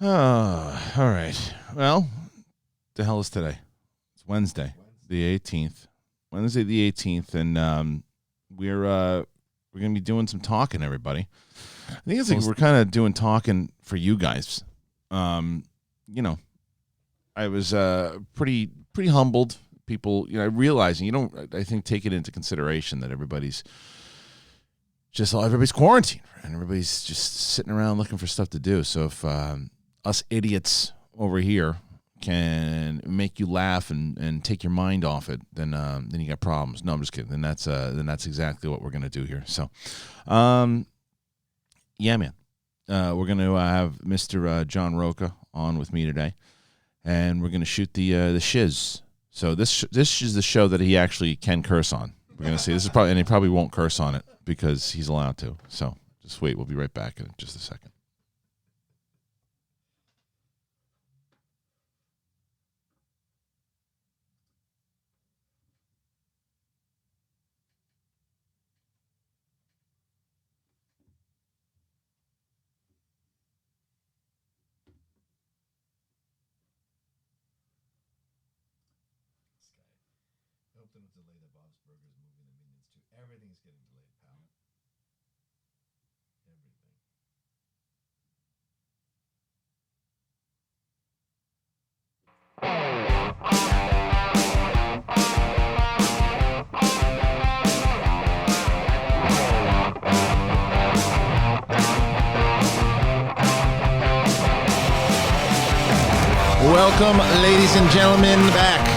All right. Well, the hell is today? It's Wednesday, the 18th. Wednesday, the 18th, and we're going to be doing some talking, everybody. I think it's like we're kind of doing talking for you guys. I was pretty humbled. People, realizing I think take it into consideration that everybody's quarantined and everybody's just sitting around looking for stuff to do. So if us idiots over here can make you laugh and take your mind off it, then you got problems. No, I'm just kidding. Then that's exactly what we're gonna do here. So, yeah, man, we're gonna have Mr. John Rocha on with me today, and we're gonna shoot the shiz. So this is the show that he actually can curse on. We're gonna see. And he probably won't curse on it because he's allowed to. So just wait. We'll be right back in just a second. Everything's getting delayed, pal. Everything. Welcome, ladies and gentlemen, back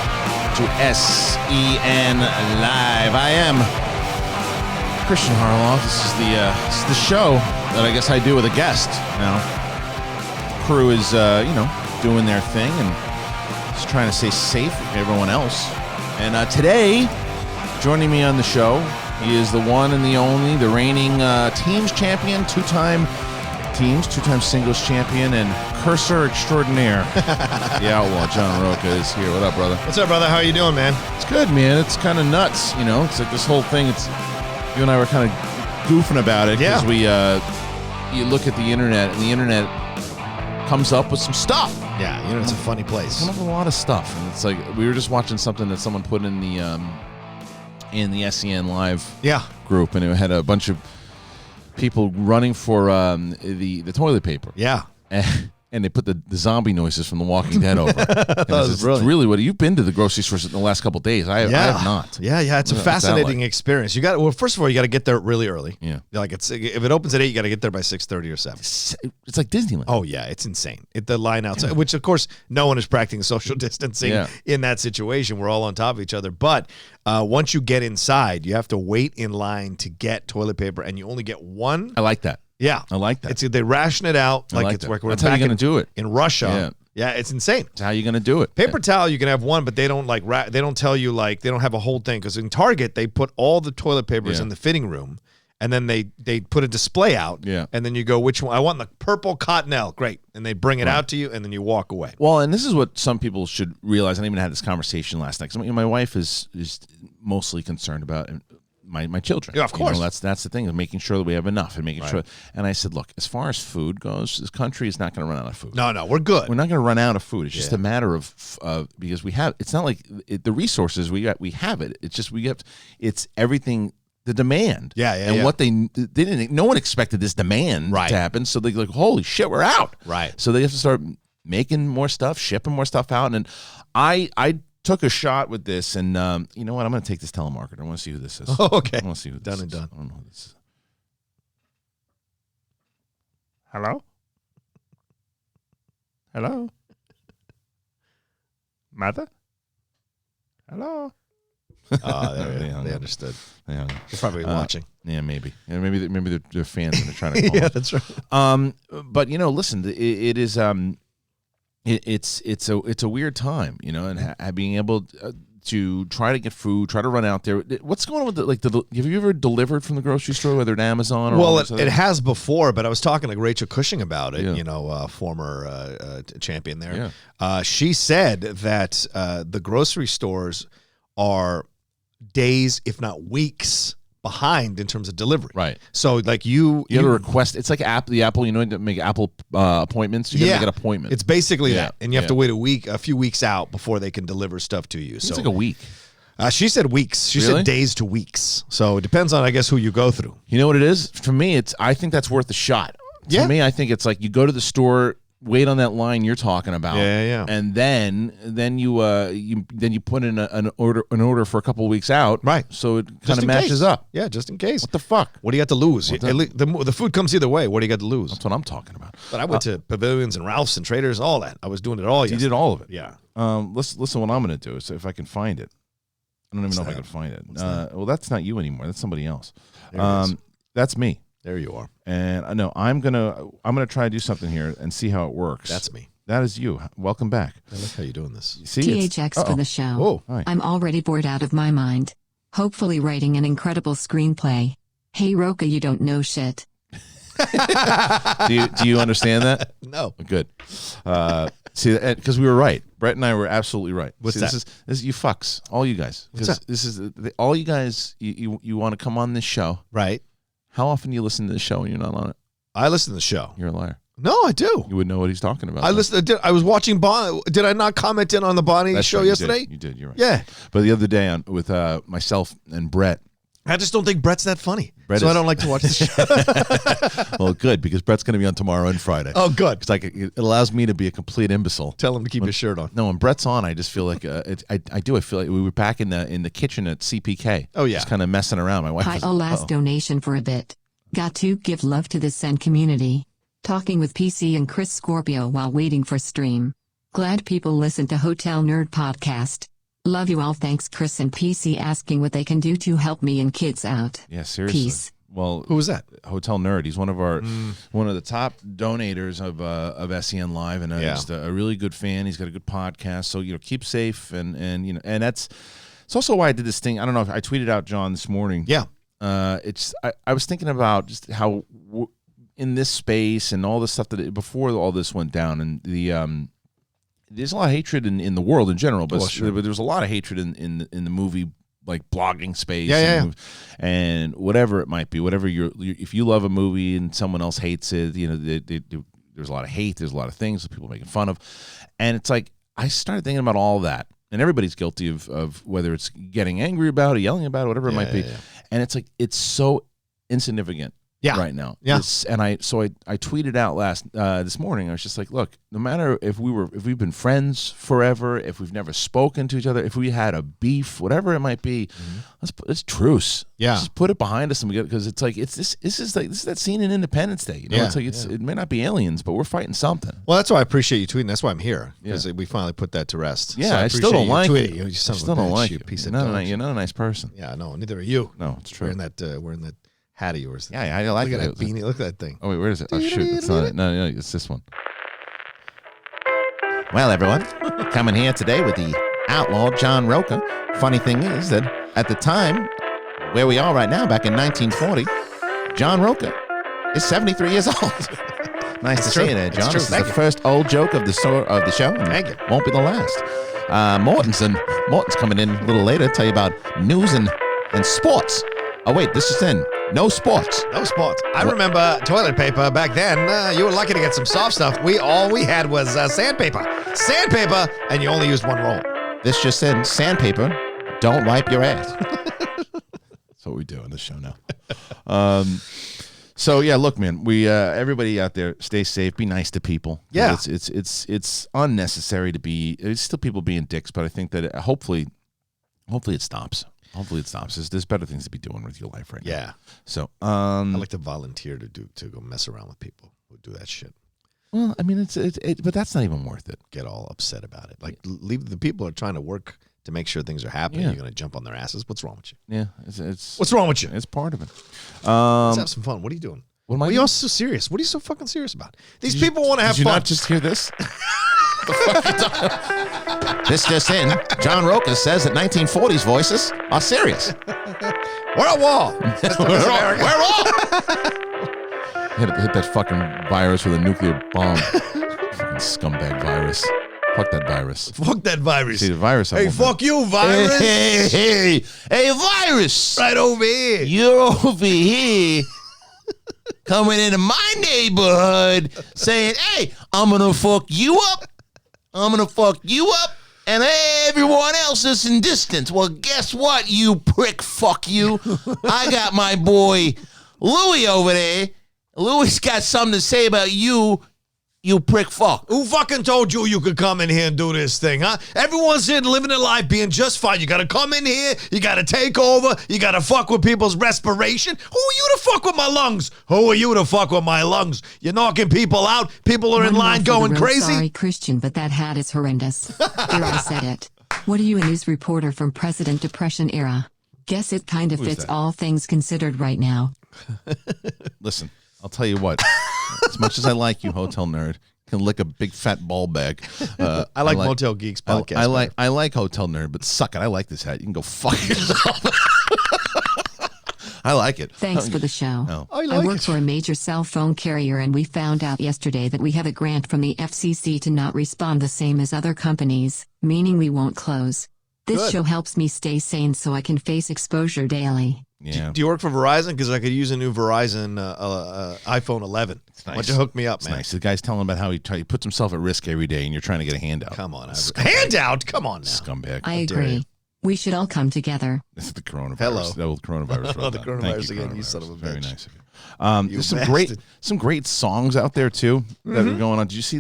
to SEN Live. I am Kristian. This is the show that I guess I do with a guest. Now, the crew is doing their thing and just trying to stay safe with everyone else. And today, joining me on the show, he is the one and the only, the reigning teams champion, two-time singles champion, and cursor extraordinaire. The outlaw, John Rocha, is here. What up, brother? What's up, brother? How are you doing, man? It's good, man. It's kind of nuts, It's like this whole thing. You and I were kind of goofing about it because you look at the internet, and the internet comes up with some stuff. Yeah, it's a funny place. Comes up with a lot of stuff, and it's like we were just watching something that someone put in the SEN Live group, and it had a bunch of people running for the toilet paper. Yeah. And they put the zombie noises from The Walking Dead over. It's really what you've been to the grocery stores in the last couple of days. I have not. Yeah. It's a fascinating experience. First of all, you got to get there really early. Yeah. If it opens at 8, you got to get there by 6:30 or 7. It's like Disneyland. Oh yeah, it's insane. The line outside, which of course no one is practicing social distancing in that situation. We're all on top of each other. But once you get inside, you have to wait in line to get toilet paper, and you only get one. I like that. Yeah, I like that. They ration it out like it's that. That's how you're going to do it in Russia. Yeah, it's insane. That's how you're going to do it. Paper towel, you can have one, but they don't they don't tell you they don't have a whole thing, because in Target they put all the toilet papers in the fitting room, and then they put a display out. Yeah, and then you go, which one? I want the purple Cottonelle. Great, and they bring it out to you, and then you walk away. Well, and this is what some people should realize. I even had this conversation last night. Because my wife is mostly concerned about my children. Yeah, of course. That's the thing, is making sure that we have enough and making sure. And I said, look, as far as food goes, this country is not going to run out of food. No, we're good. We're not going to run out of food. It's just a matter of because we have. It's not like the resources we have it. It's just it's everything. The demand. And what they didn't. No one expected this demand to happen. So they're like, holy shit, we're out. Right. So they have to start making more stuff, shipping more stuff out, and I took a shot with this, and you know what? I'm going to take this telemarketer. I want to see who this is. Oh, okay. I want to see who this is. Done and done. I don't know who this is. Hello? Hello? Mother? Hello? Oh, they understood. Yeah. They're probably watching. Yeah, maybe. Yeah, maybe they're fans and they're trying to call Yeah, us. that's right. But listen, it is it's a weird time, and being able to try to get food, try to run out there. What's going on with have you ever delivered from the grocery store, whether at Amazon or? Well, it has before, but I was talking to Rachel Cushing about it. Former champion there. Yeah. She said that the grocery stores are days, if not weeks, behind in terms of delivery. Right. So like you have to request. It's like the Apple. You know, to make Apple appointments. You got to make an appointment. It's basically that, and you have to wait a few weeks out before they can deliver stuff to you. It's like a week. She said weeks. She said days to weeks. So it depends on, I guess, who you go through. You know what it is? For me, I think that's worth a shot. To me, I think it's like you go to the store, wait on that line you're talking about, and then you put in an order for a couple of weeks out, right? So it kind of matches up. Yeah, just in case. What the fuck? What do you got to lose? The food comes either way. What do you got to lose? That's what I'm talking about. But I went to Pavilions and Ralph's and Traders, all that. I was doing it all. You did all of it. Yeah. Listen, what I'm going to do is if I can find it. I don't even know if I can find it. Well, that's not you anymore. That's somebody else. That's me. There you are. And I know I'm gonna try to do something here and see how it works. That's me. That is you. Welcome back. I like how you're doing this. See, THX for the show. Oh, I'm already bored out of my mind. Hopefully writing an incredible screenplay. Hey Rocha, you don't know shit. Do you understand that? No. Good. See, because we were right. Brett and I were absolutely right. What's that? This is you fucks, all you guys. Because this is all you guys. You want to come on this show, right? How often do you listen to the show and you're not on it? I listen to the show. You're a liar. No, I do. You would know what he's talking about. I listened. I was watching Bonnie. Did I not comment in on the Bonnie show yesterday? You did. You're right. Yeah. But the other day with myself and Brett. I just don't think Brett's that funny. I don't like to watch the show. Well, good, because Brett's going to be on tomorrow and Friday. Oh, good. Because it allows me to be a complete imbecile. Tell him to keep his shirt on. No, when Brett's on, I just feel like I feel like we were back in the kitchen at CPK. Oh, yeah. Just kind of messing around. My wife was, last donation for a bit. Got to give love to the SEN community. Talking with PC and Chris Scorpio while waiting for stream. Glad people listen to Hotel Nerd Podcast. Love you all. Thanks, Chris and PC asking what they can do to help me and kids out. Yeah, seriously. Peace. Well, who was that? Hotel Nerd. He's one of the top donators of SEN Live, and just a really good fan. He's got a good podcast. So keep safe, and it's also why I did this thing. I don't know if I tweeted out John this morning. Yeah. I was thinking about just how in this space and all the stuff before all this went down, and there's a lot of hatred in the world in general, but there's a lot of hatred in the movie, like blogging space, and whatever it might be, whatever if you love a movie and someone else hates it, there's a lot of hate, there's a lot of things that people making fun of, and it's like I started thinking about all that, and everybody's guilty of whether it's getting angry about it, yelling about it, whatever it might be, and it's like it's so insignificant. Right now. Yeah. I tweeted out this morning. I was just like, look, no matter if we've been friends forever, if we've never spoken to each other, if we had a beef, whatever it might be, let's truce. Yeah. Just put it behind us, and because it's like this is that scene in Independence Day. It's like it may not be aliens, but we're fighting something. Well, that's why I appreciate you tweeting. That's why I'm here, because we finally put that to rest. Yeah, so I still don't like it. You I still don't like you it. piece of You're not a nice person. Yeah, no, neither are you. No, it's true. Wearing that hat of yours. Yeah, I like look it. At that beanie. Look at that thing. Oh wait, where is it? Oh shoot, it's not it. No, it's this one. Well, everyone, coming here today with the outlaw John Rocha. Funny thing is that at the time where we are right now, back in 1940, John Rocha is 73 years old. Nice to see you there, John. This is the first old joke of the show. Thank you. Won't be the last. Morton's coming in a little later to tell you about news and sports. Oh, wait, this is in. No sports. No sports. I remember toilet paper back then. You were lucky to get some soft stuff. All we had was sandpaper. Sandpaper, and you only used one roll. This just in. Sandpaper, don't wipe your ass. That's what we do on this show now. So, yeah, look, man, we everybody out there, stay safe. Be nice to people. Yeah. It's unnecessary to be. It's still people being dicks, but I think that hopefully it stops. Hopefully it stops. There's better things to be doing with your life right now. Yeah. So I like to volunteer to go mess around with people who do that shit. Well, I mean, but that's not even worth it. Get all upset about it. Like, leave the people who are trying to work to make sure things are happening. You're going to jump on their asses. What's wrong with you? Yeah. It's what's wrong with you? It's part of it. Let's have some fun. What are you doing? What am I Why are doing? you all so serious? What are you so fucking serious about? These people want to have fun. Did you not just hear this? The fuck you talking about? This just in. John Rocha says that 1940s voices are serious. We're at war. We're war. Hit that fucking virus with a nuclear bomb. Fucking scumbag virus. Fuck that virus. Fuck that virus. See the virus. Hey, fuck you, virus. Hey, virus. Right over here. You're over here coming into my neighborhood saying, hey, I'm going to fuck you up. I'm going to fuck you up. And everyone else is in distance. Well, guess what, you prick? Fuck you. I got my boy Louis over there. Louis got something to say about you, you prick fuck. Who fucking told you could come in here and do this thing, huh? Everyone's here living their life being just fine. You got to come in here. You got to take over. You got to fuck with people's respiration. Who are you to fuck with my lungs? Who are you to fuck with my lungs? You're knocking people out. People are in line going crazy. Sorry, Kristian, but that hat is horrendous. Here, I said it. What are you, a news reporter from President Depression era? Guess it kind of fits all things considered right now. Listen, I'll tell you what. As much as I like you, Hotel Nerd, can lick a big fat ball bag. I like Motel Geeks podcast. I like Hotel Nerd, but suck it. I like this hat. You can go fuck yourself. I like it. Thanks for the show. No. I work for a major cell phone carrier, and we found out yesterday that we have a grant from the FCC to not respond the same as other companies, meaning we won't close. This show helps me stay sane so I can face exposure daily. Yeah. Do you work for Verizon? Because I could use a new Verizon iPhone 11. Nice. Why don't you hook me up, It's man? nice. The guy's telling about how he puts himself at risk every day, and you're trying to get a handout. Come on. Handout? Come on now. Scumbag. I agree. We should all come together. This is the coronavirus. Hello. The old coronavirus. Oh, the coronavirus Thank you, again, you son of a Very bitch. nice of you. There's some great songs out there too that are going on. Did you see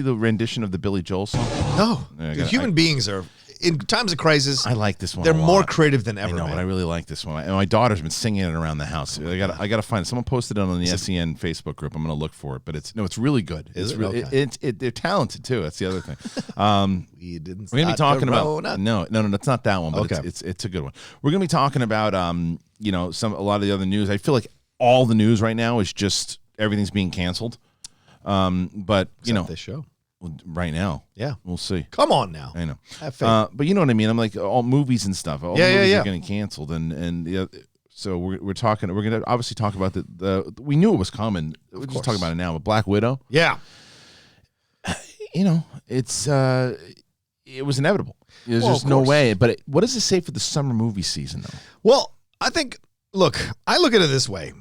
the rendition of the Billy Joel song? No. Yeah, Human beings are, in times of crisis, I like this one. they're a lot. more creative than ever. I know, man. but I really like this one. And my daughter's been singing it around the house. I got to find it. Someone posted it on the SEN Facebook group. I'm going to look for it. But it's really good. Is it? Really, Okay. they're talented too. That's the other thing. We didn't. We're going to be talking about no, it's not that one, but Okay. it's a good one. We're going to be talking about a lot of the other news. I feel like all the news right now is just everything's being canceled. But Except this show. right now, Yeah. we'll see. Come on now. I know. Have faith. But you know what I mean. I'm like all movies and stuff. All Yeah, movies yeah. are getting canceled, and so we're talking. We're going to obviously talk about the. We knew it was coming. We're just talking about it now. But Black Widow. Yeah. It's it was inevitable. There's Well, just of no course. way. But what does it say for the summer movie season, though? Well, I look at it this way.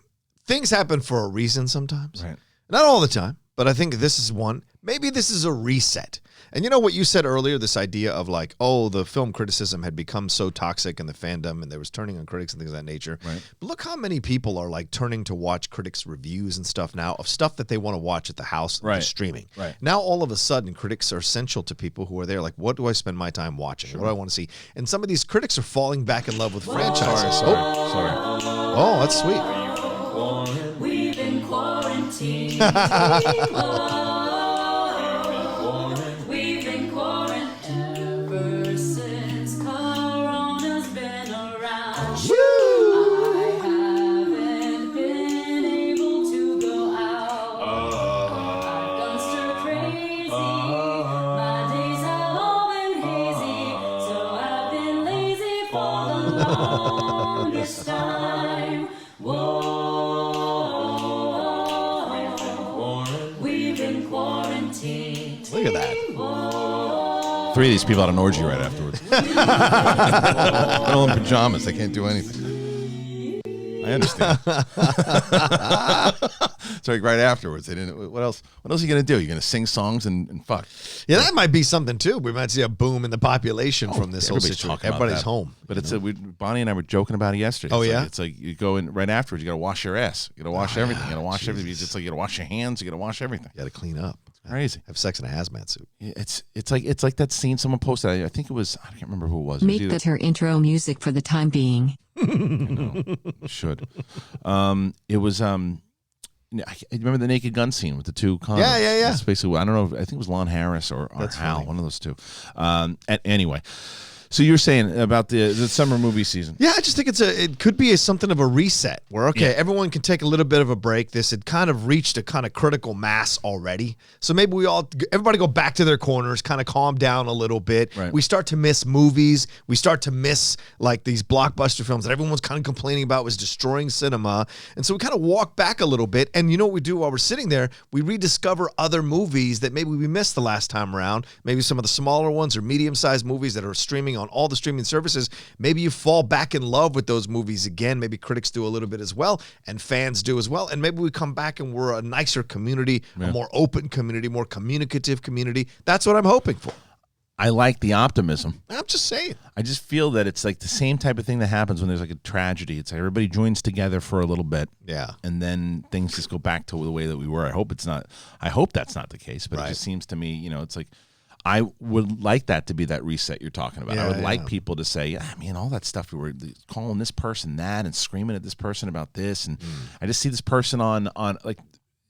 Things happen for a reason sometimes. Right. Not all the time, but I think this is one. Maybe this is a reset. And you know what you said earlier, this idea of like, oh, the film criticism had become so toxic in the fandom and there was turning on critics and things of that nature. Right. But look how many people are like turning to watch critics' reviews and stuff now of stuff that they want to watch at the house and Right. streaming. Right. Now, all of a sudden, critics are essential to people who are there. Like, what do I spend my time watching? What do I want to see? And some of these critics are falling back in love with franchises. Sorry. Oh, that's sweet. We've been quarantined. We've been quarantined ever since Corona's been around. I haven't been able to go out. I've gone stir crazy. My days have all been hazy, so I've been lazy for the longest time. We've been quarantined. Look at that. 3 of these people had an orgy right afterwards. They're all in pajamas. They can't do anything. I understand. So like right afterwards, they didn't. What else? What else are you gonna do? You're gonna sing songs and fuck. Yeah, that might be something too. We might see a boom in the population from this whole Everybody's situation. talking about Everybody's that. home. But it's Bonnie and I were joking about it yesterday. Oh, It's yeah? like, it's like you go in right afterwards. You gotta wash your ass. You gotta wash everything. You gotta wash everything. It's like you gotta wash your hands. You gotta wash everything. You got to clean up. Crazy. Have sex in a hazmat suit. It's like that scene someone posted. I think it was. I can't remember who it was. Make that her intro music for the time being. Should. It was. I remember the Naked Gun scene with the two condoms. Yeah. That's basically. I don't know. I think it was Lon Harris or That's Hal. funny. One of those two. Anyway. So you're saying about the summer movie season? Yeah, I just think it could be something of a reset where, everyone can take a little bit of a break. This had kind of reached a kind of critical mass already. So maybe everybody go back to their corners, kind of calm down a little bit. Right. We start to miss movies. We start to miss like these blockbuster films that everyone's kind of complaining about was destroying cinema. And so we kind of walk back a little bit. And you know what we do while we're sitting there? We rediscover other movies that maybe we missed the last time around. Maybe some of the smaller ones or medium-sized movies that are streaming on all the streaming services. Maybe you fall back in love with those movies again. Maybe critics do a little bit as well, and fans do as well. And maybe we come back and we're a nicer community, a more open community, more communicative community. That's what I'm hoping for. I like the optimism. I'm just saying. I just feel that it's like the same type of thing that happens when there's like a tragedy. It's like everybody joins together for a little bit. Yeah. And then things just go back to the way that we were. I hope that's not the case, but Right. it just seems to me, it's like I would like that to be that reset you're talking about. I would like people to say, all that stuff we were calling this person that and screaming at this person about this, and I just see this person on like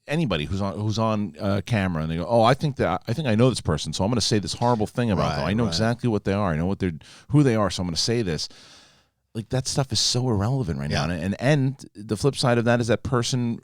anybody who's on camera, and they go, "Oh, I think I know this person, so I'm going to say this horrible thing about them. I know exactly what they are. I know who they are, so I'm going to say this." Like that stuff is so irrelevant right now, and the flip side of that is that person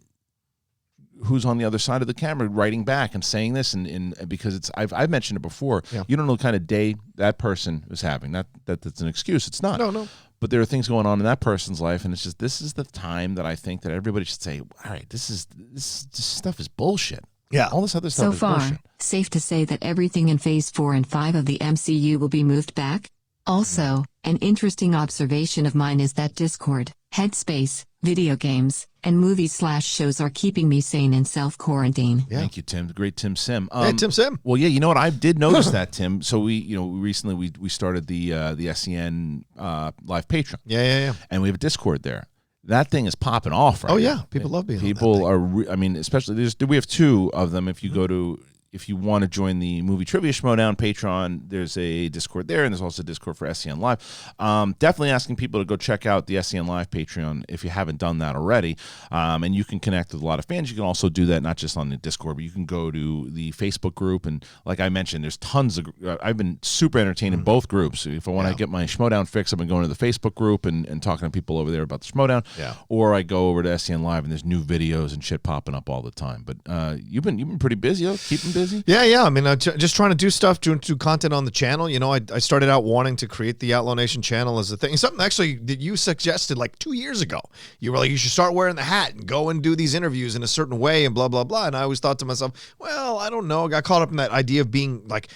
who's on the other side of the camera writing back and saying this, and because I've mentioned it before. Yeah. You don't know the kind of day that person is having. That's an excuse. It's not. No. But there are things going on in that person's life, and it's just this is the time that I think that everybody should say, all right, this stuff is bullshit. Yeah. All this other stuff So is far, bullshit. safe to say that everything in Phase 4 and 5 of the MCU will be moved back? Also, an interesting observation of mine is that Discord, Headspace, video games, and movies/shows are keeping me sane in self-quarantine. Yeah. Thank you, Tim. The great Tim Sim. Hey, Tim Sim. Well, yeah, you know what? I did notice that, Tim. So we recently we started the SEN live Patreon. Yeah. And we have a Discord there. That thing is popping off right now. Oh, yeah. People love being on that People thing. are, especially, we have two of them. If you go to, if you want to join the Movie Trivia Schmodown Patreon, there's a Discord there, and there's also a Discord for SEN Live. Definitely asking people to go check out the SEN Live Patreon if you haven't done that already. And you can connect with a lot of fans. You can also do that not just on the Discord, but you can go to the Facebook group. And like I mentioned, there's tons of, I've been super entertained in both groups. If I want to get my Schmodown fix, I've been going to the Facebook group and talking to people over there about the Schmodown. Yeah. Or I go over to SEN Live, and there's new videos and shit popping up all the time. But you've been pretty busy, though, keeping busy. Yeah. I mean, just trying to do stuff, do content on the channel. I started out wanting to create the Outlaw Nation channel as a thing. Something actually that you suggested like 2 years ago. You were like, you should start wearing the hat and go and do these interviews in a certain way and blah, blah, blah. And I always thought to myself, well, I don't know. I got caught up in that idea of being like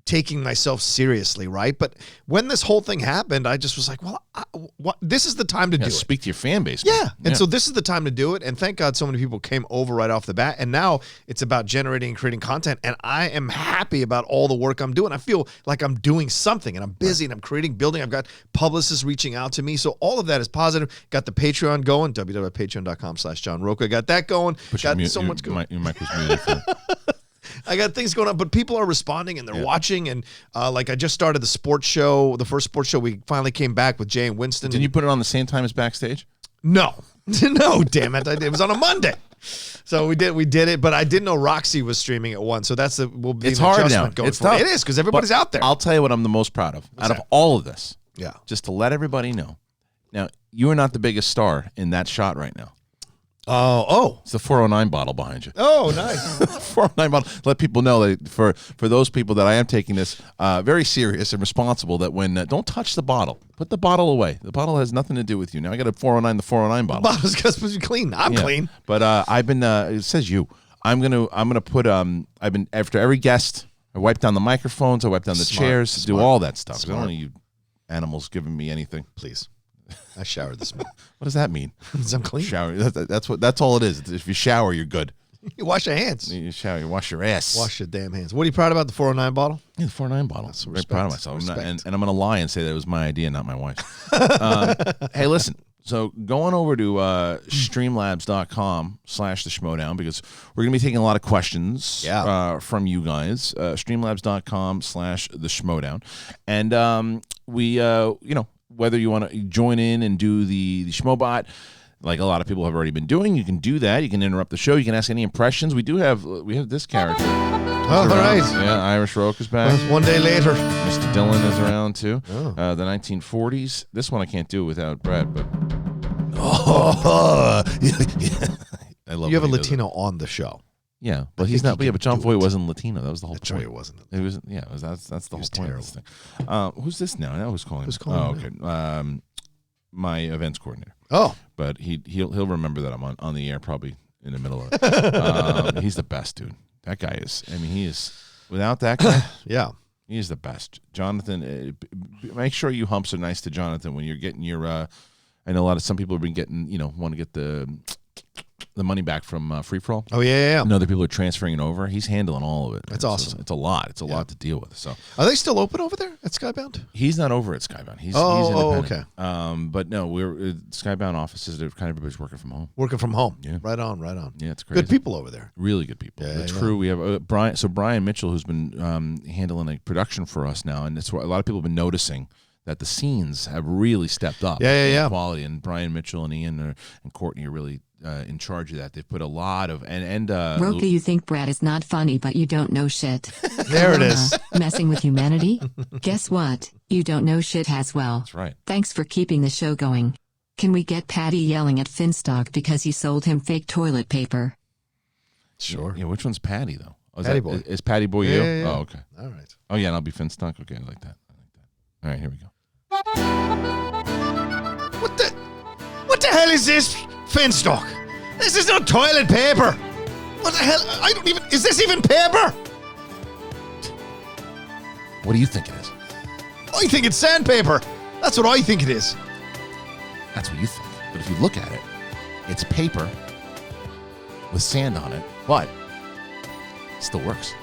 taking myself seriously, right? But when this whole thing happened, I just was like, well, this is the time to do it. Speak to your fan base. Yeah. And so this is the time to do it. And thank God so many people came over right off the bat. And now it's about generating and creating content. And I am happy about all the work I'm doing. I feel like I'm doing something, and I'm busy, and I'm creating, building. I've got publicists reaching out to me. So all of that is positive. Got the Patreon going, www.patreon.com/John Rocha. Got that going. Got so much going. Your mic was muted for I got things going on, but people are responding and they're watching. And like I just started the sports show, the first sports show. We finally came back with Jay and Winston. Didn't you put it on the same time as Backstage? No, damn it! It was on a Monday, so we did it. But I didn't know Roxy was streaming at 1, so that's it's hard now. It's tough. It is because everybody's out there. I'll tell you what I'm the most proud of out of all of this. Yeah, just to let everybody know. Now you are not the biggest star in that shot right now. Oh, it's the 409 bottle behind you. Oh, nice. 409 bottle. Let people know that for those people that I am taking this very serious and responsible, that when don't touch the bottle. Put the bottle away. The bottle has nothing to do with you. Now I got a 409, the 409 bottle. The bottle's supposed to be clean. I'm clean. But I've been it says you. I'm gonna put I've been after every guest, I wipe down the microphones, I wipe down the chairs, do all that stuff. I don't want you animals giving me anything. Please. I showered this morning. What does that mean? I'm clean. Shower. That's all it is. If you shower, you're good. You wash your hands. You shower. You wash your ass. Wash your damn hands. What are you proud about, the 409 bottle? Yeah, the 409 bottle. I'm very proud of myself. And I'm going to lie and say that it was my idea, not my wife. Hey, listen. So going over to streamlabs.com/the Schmodown, because we're going to be taking a lot of questions from you guys. Streamlabs.com/the Schmodown. And we, whether you want to join in and do the Schmobot, like a lot of people have already been doing. You can do that. You can interrupt the show. You can ask any impressions. We have this character. Oh, all right. Yeah, Irish Rocha's back. Well, one day later. Mr. Dillon is around too. Oh. The 1940s. This one I can't do without Brad, but I love. You have a when he does it. Latino on the show. Yeah, but I he's think not. he Yeah, can but John do Voight it. wasn't Latino. That was the whole That's point. right, it wasn't. It was. Yeah, that's the whole was point terrible. of this thing. Who's this now? Now who's calling? Who's calling okay. My events coordinator. Oh. But he'll remember that I'm on the air probably in the middle of it. He's the best, dude. That guy is. I mean, he is. Without that guy, Yeah. he is the best. Jonathan, make sure you humps are nice to Jonathan when you're getting your. I know some people have been getting, want to get the money back from Free For All. Oh, yeah. And other people are transferring it over. He's handling all of it. That's So awesome. it's a lot. It's a lot to deal with. So Are they still open over there at Skybound? he's not over at Skybound. He's independent. Okay. But no, we're Skybound offices. They're kind of everybody's working from home. Working from home. Yeah. Right on. Yeah, it's crazy. Good people over there. Really good people. Yeah, It's yeah. true. We have Brian. So Brian Mitchell, who's been handling like production for us now, and it's what a lot of people have been noticing that the scenes have really stepped up. Yeah. in quality. And Brian Mitchell and Ian and Courtney are really in charge of that. They've put a lot of Rocha, you think Brad is not funny, but you don't know shit. There it is. Messing with humanity? Guess what? You don't know shit as well. That's right. Thanks for keeping the show going. Can we get Patty yelling at Finstock because he sold him fake toilet paper? Sure. Yeah, which one's Patty though? Oh, Patty Boy. Is Patty Boy you? Yeah. Oh, okay. All right. Oh yeah, and I'll be Finstock. Okay, I like that. All right, here we go. What the hell is this, Finstock? This is not toilet paper. What the hell? Is this even paper? What do you think it is? I think it's sandpaper. That's what I think it is. That's what you think. But if you look at it, it's paper with sand on it, but it still works.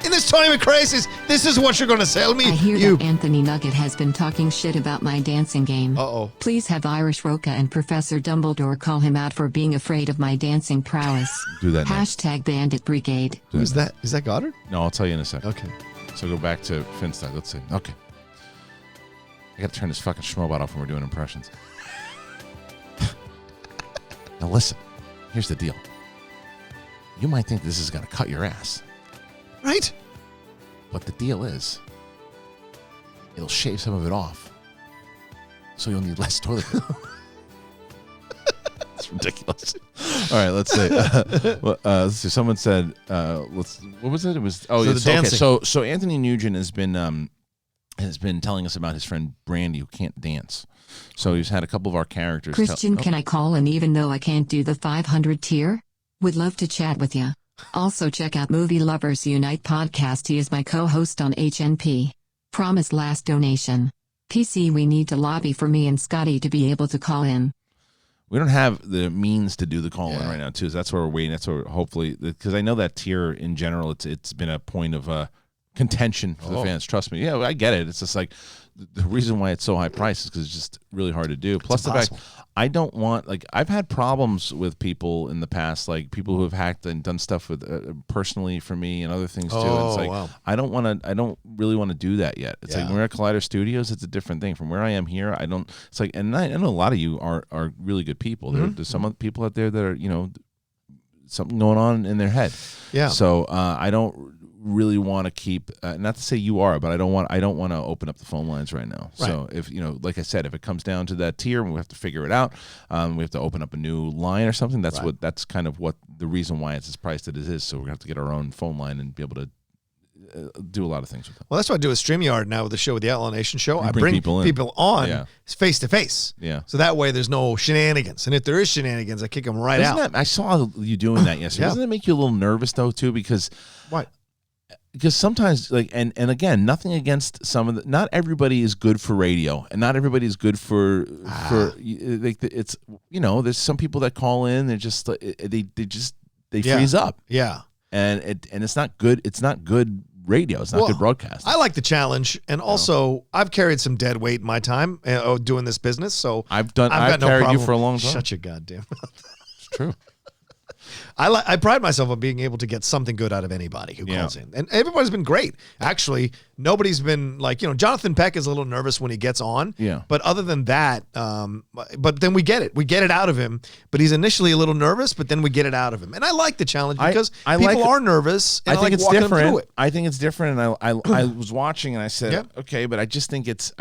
In this time of crisis, this is what you're going to sell me? I hear that Anthony Nugget has been talking shit about my dancing game. Uh-oh. Please have Irish Rocha and Professor Dumbledore call him out for being afraid of my dancing prowess. Do that next. Hashtag Bandit Brigade. Who's that? Is that Goddard? No, I'll tell you in a second. Okay. So go back to Finstock. Let's see. Okay. I got to turn this fucking schmobot off when we're doing impressions. Now listen. Here's the deal. You might think this is going to cut your ass. Right? But the deal is, it'll shave some of it off. So you'll need less toilet paper. It's ridiculous. All right, let's see. Let's see. Someone said, what was it? It was the dancing. Okay. So Anthony Nugent has been telling us about his friend Brandy who can't dance. So he's had a couple of our characters. Kristian, can I call in even though I can't do the 500 tier? Would love to chat with ya. Also check out Movie Lovers Unite podcast. He is my co-host on HNP. Promise last donation. PC, we need to lobby for me and Scotty to be able to call in. We don't have the means to do the call-in right now, too. So that's where we're waiting. That's where hopefully, because I know that tier in general, it's been a point of contention for the fans. Trust me. Yeah, I get it. It's just like the reason why it's so high priced is because it's just really hard to do. Plus the fact I don't want, like, I've had problems with people in the past, like people who have hacked and done stuff with personally for me and other things too. It's like I don't really want to do that yet. It's like when we're at Collider Studios, it's a different thing. From where I am here, I don't. It's like, and I know a lot of you are really good people. There's some other people out there that are something going on in their head. Yeah. So I don't really want to keep not to say you are, but I don't want to open up the phone lines right now. Right. So if like I said, if it comes down to that tier and we have to figure it out, we have to open up a new line or something. That's kind of what the reason why it's as priced as it is. So we're gonna have to get our own phone line and be able to do a lot of things with it. Well, that's what I do with StreamYard now with the show, with the Outlaw Nation show. I bring people on face to face. Yeah. So that way there's no shenanigans. And if there is shenanigans, I kick them right out. I saw you doing that yesterday. Doesn't that make you a little nervous though too? Because what? Because sometimes, like, and again, nothing against some of the. Not everybody is good for radio, and not everybody is good for like it's there's some people that call in, they're just they freeze up, and it's not good. It's not good radio. It's not good broadcast. I like the challenge, and also I've carried some dead weight in my time doing this business, so I've carried you for a long time. Shut your goddamn mouth. It's true. I pride myself on being able to get something good out of anybody who calls in. And everybody's been great. Actually, nobody's been like, Jonathan Peck is a little nervous when he gets on. Yeah. But other than that, but then we get it. We get it out of him. But he's initially a little nervous, but then we get it out of him. And I like the challenge because people are nervous. And I think it's different. It. I think it's different. And I was watching and I said, okay, but I just think it's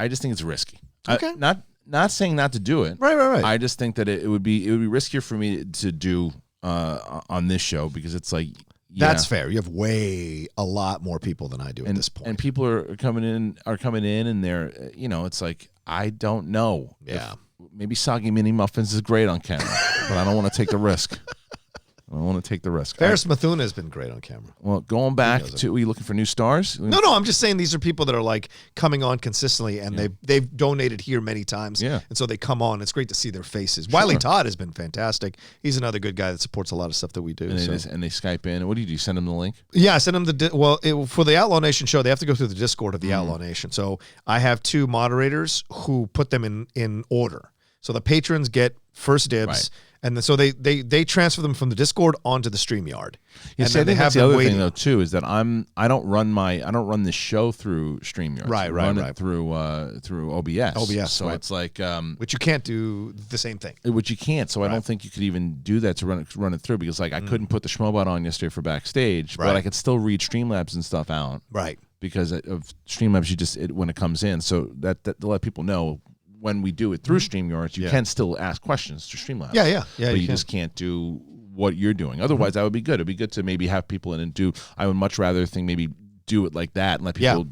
risky. Okay. Not saying not to do it. Right. I just think that it would be riskier for me to do on this show because it's like that's fair. You have a lot more people than I do at this point, and people are coming in, and they're it's like I don't know. Yeah, maybe soggy mini muffins is great on camera, but I don't want to take the risk. I don't want to take the risk. Ferris Mathuna has been great on camera. Well, going back to, are you looking for new stars? No, I'm just saying these are people that are like coming on consistently, and they've donated here many times, and so they come on. It's great to see their faces. Sure. Wiley Todd has been fantastic. He's another good guy that supports a lot of stuff that we do. And they Skype in. What do? You send them the link? Yeah, I send them for the Outlaw Nation show, they have to go through the Discord of the Outlaw Nation. So I have 2 moderators who put them in order. So the patrons get first dibs. Right. And so they transfer them from the Discord onto the StreamYard. Yeah, and I think that's the other thing though too is that I don't run the show through StreamYard. Right. I run it through OBS. So it's like which you can't do the same thing. Which you can't. So I don't think you could even do that to run it through because like I couldn't put the Schmobot on yesterday for backstage, but I could still read Streamlabs and stuff out. Right. Because of Streamlabs, when it comes in, so that to let people know. When we do it through StreamYard, you can still ask questions to Streamlabs. Yeah. But you just can't do what you're doing. Otherwise, that would be good. It'd be good to maybe have people in and do. I would much rather maybe do it like that and let people,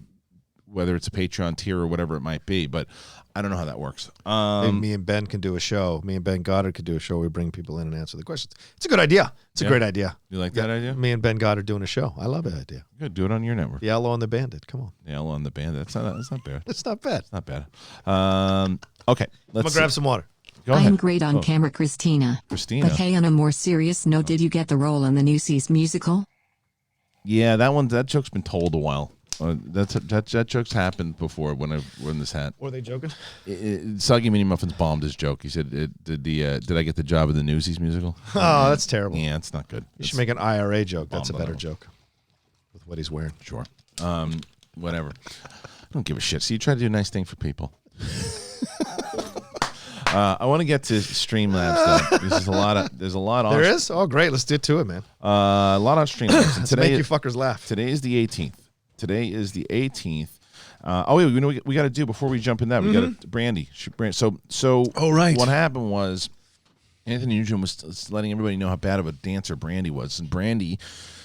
whether it's a Patreon tier or whatever it might be. But I don't know how that works. Me and Ben can do a show. Me and Ben Goddard could do a show where we bring people in and answer the questions. It's a good idea. It's a great idea. You like that idea? Me and Ben Goddard doing a show. I love that idea. Good. Do it on your network. The Outlaw and the Bandit. Come on. The Outlaw and the Bandit. That's not bad. It's not bad. It's not bad. Okay. I'm going to grab some water. Go ahead. I'm great on camera, Christina. But hey, on a more serious note, did you get the role in the Newsies musical? Yeah, that joke's been told a while. That joke's happened before when this hat. Were they joking? Soggy Mini Muffins bombed his joke. He said, "Did I get the job of the Newsies musical?" Oh, that's terrible. Yeah, it's not good. You should make an IRA joke. That's a better joke. With what he's wearing. Sure. Whatever. I don't give a shit. So you try to do a nice thing for people. I want to get to Streamlabs though. There's a lot on. There is? Oh, great. Let's get to it, man. A lot on Streamlabs. Let's make you fuckers laugh. Today is the 18th. We got to do before we jump in that. We got to Brandy. So. Oh, right. What happened was Anthony Nugent was letting everybody know how bad of a dancer Brandy was, and Brandy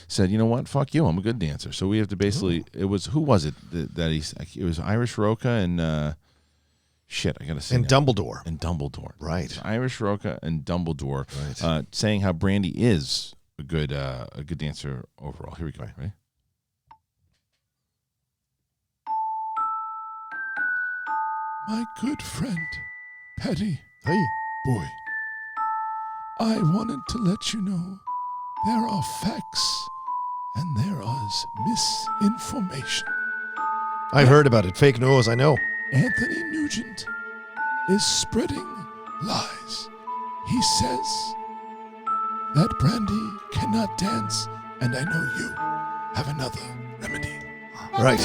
said, "You know what? Fuck you. I'm a good dancer." So we have to basically. It was who was it that it was Irish Rocha and. Shit, I gotta say. And Dumbledore. Right. Irish Rocha and Dumbledore, saying how Brandy is a good dancer overall. Here we go. Ready? My good friend, Patty. Hey, boy. I wanted to let you know there are facts and there is misinformation. I heard about it. Fake news. I know. Anthony Nugent is spreading lies. He says that Brandy cannot dance, and I know you have another remedy. Right.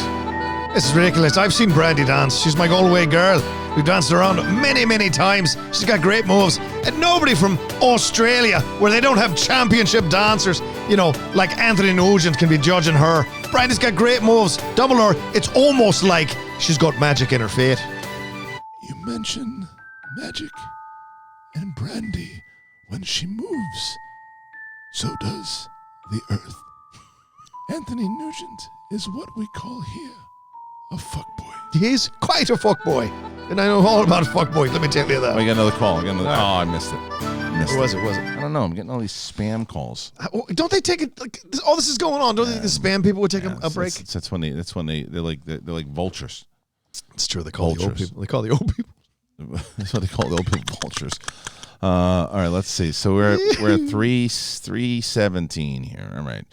This is ridiculous. I've seen Brandy dance. She's my Galway girl. We've danced around many, many times. She's got great moves. And nobody from Australia, where they don't have championship dancers, like Anthony Nugent can be judging her. Brandy's got great moves. Double her. It's almost like she's got magic in her feet. You mention magic and Brandy. When she moves, so does the earth. Anthony Nugent is what we call here a fuckboy. He's quite a fuckboy. And I know all about fuckboys, let me tell you that. I got another call. I missed it. Who was it? I don't know. I'm getting all these spam calls. Don't they take it? Like, all this is going on. Don't they think the spam people would take a break? That's when they're like vultures. It's true. They call the old people. They call the old people. That's what they call the old people vultures. All right, let's see. So we're at 317 here. All right.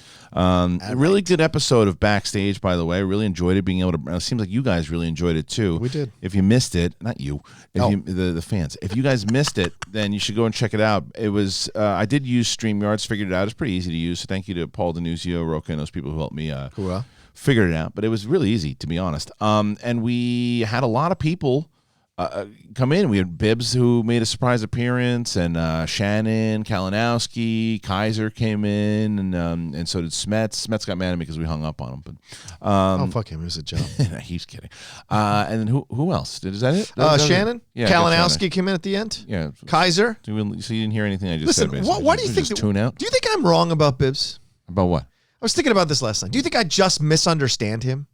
Really good episode of Backstage, by the way. I really enjoyed it. Being able to, it seems like you guys really enjoyed it too. We did. If you missed it, not you, the fans. If you guys missed it, then you should go and check it out. It was I did use StreamYards, figured it out. It's pretty easy to use. So thank you to Paul Denuzio, Rocha, and those people who helped me figure it out. But it was really easy, to be honest. And we had a lot of people come in. We had Bibbs, who made a surprise appearance, and Shannon, Kalinowski, Kaiser came in, and so did Smets. Smets got mad at me because we hung up on him. But oh, fuck him. It was a joke. He's kidding. And then who else? Is that it? Shannon? Yeah, Kalinowski came in at the end? Yeah. Kaiser? So you didn't hear anything I just said, Listen, basically. why do you think just tune out? Do you think I'm wrong about Bibbs? About what? I was thinking about this last night. Do you think I just misunderstand him?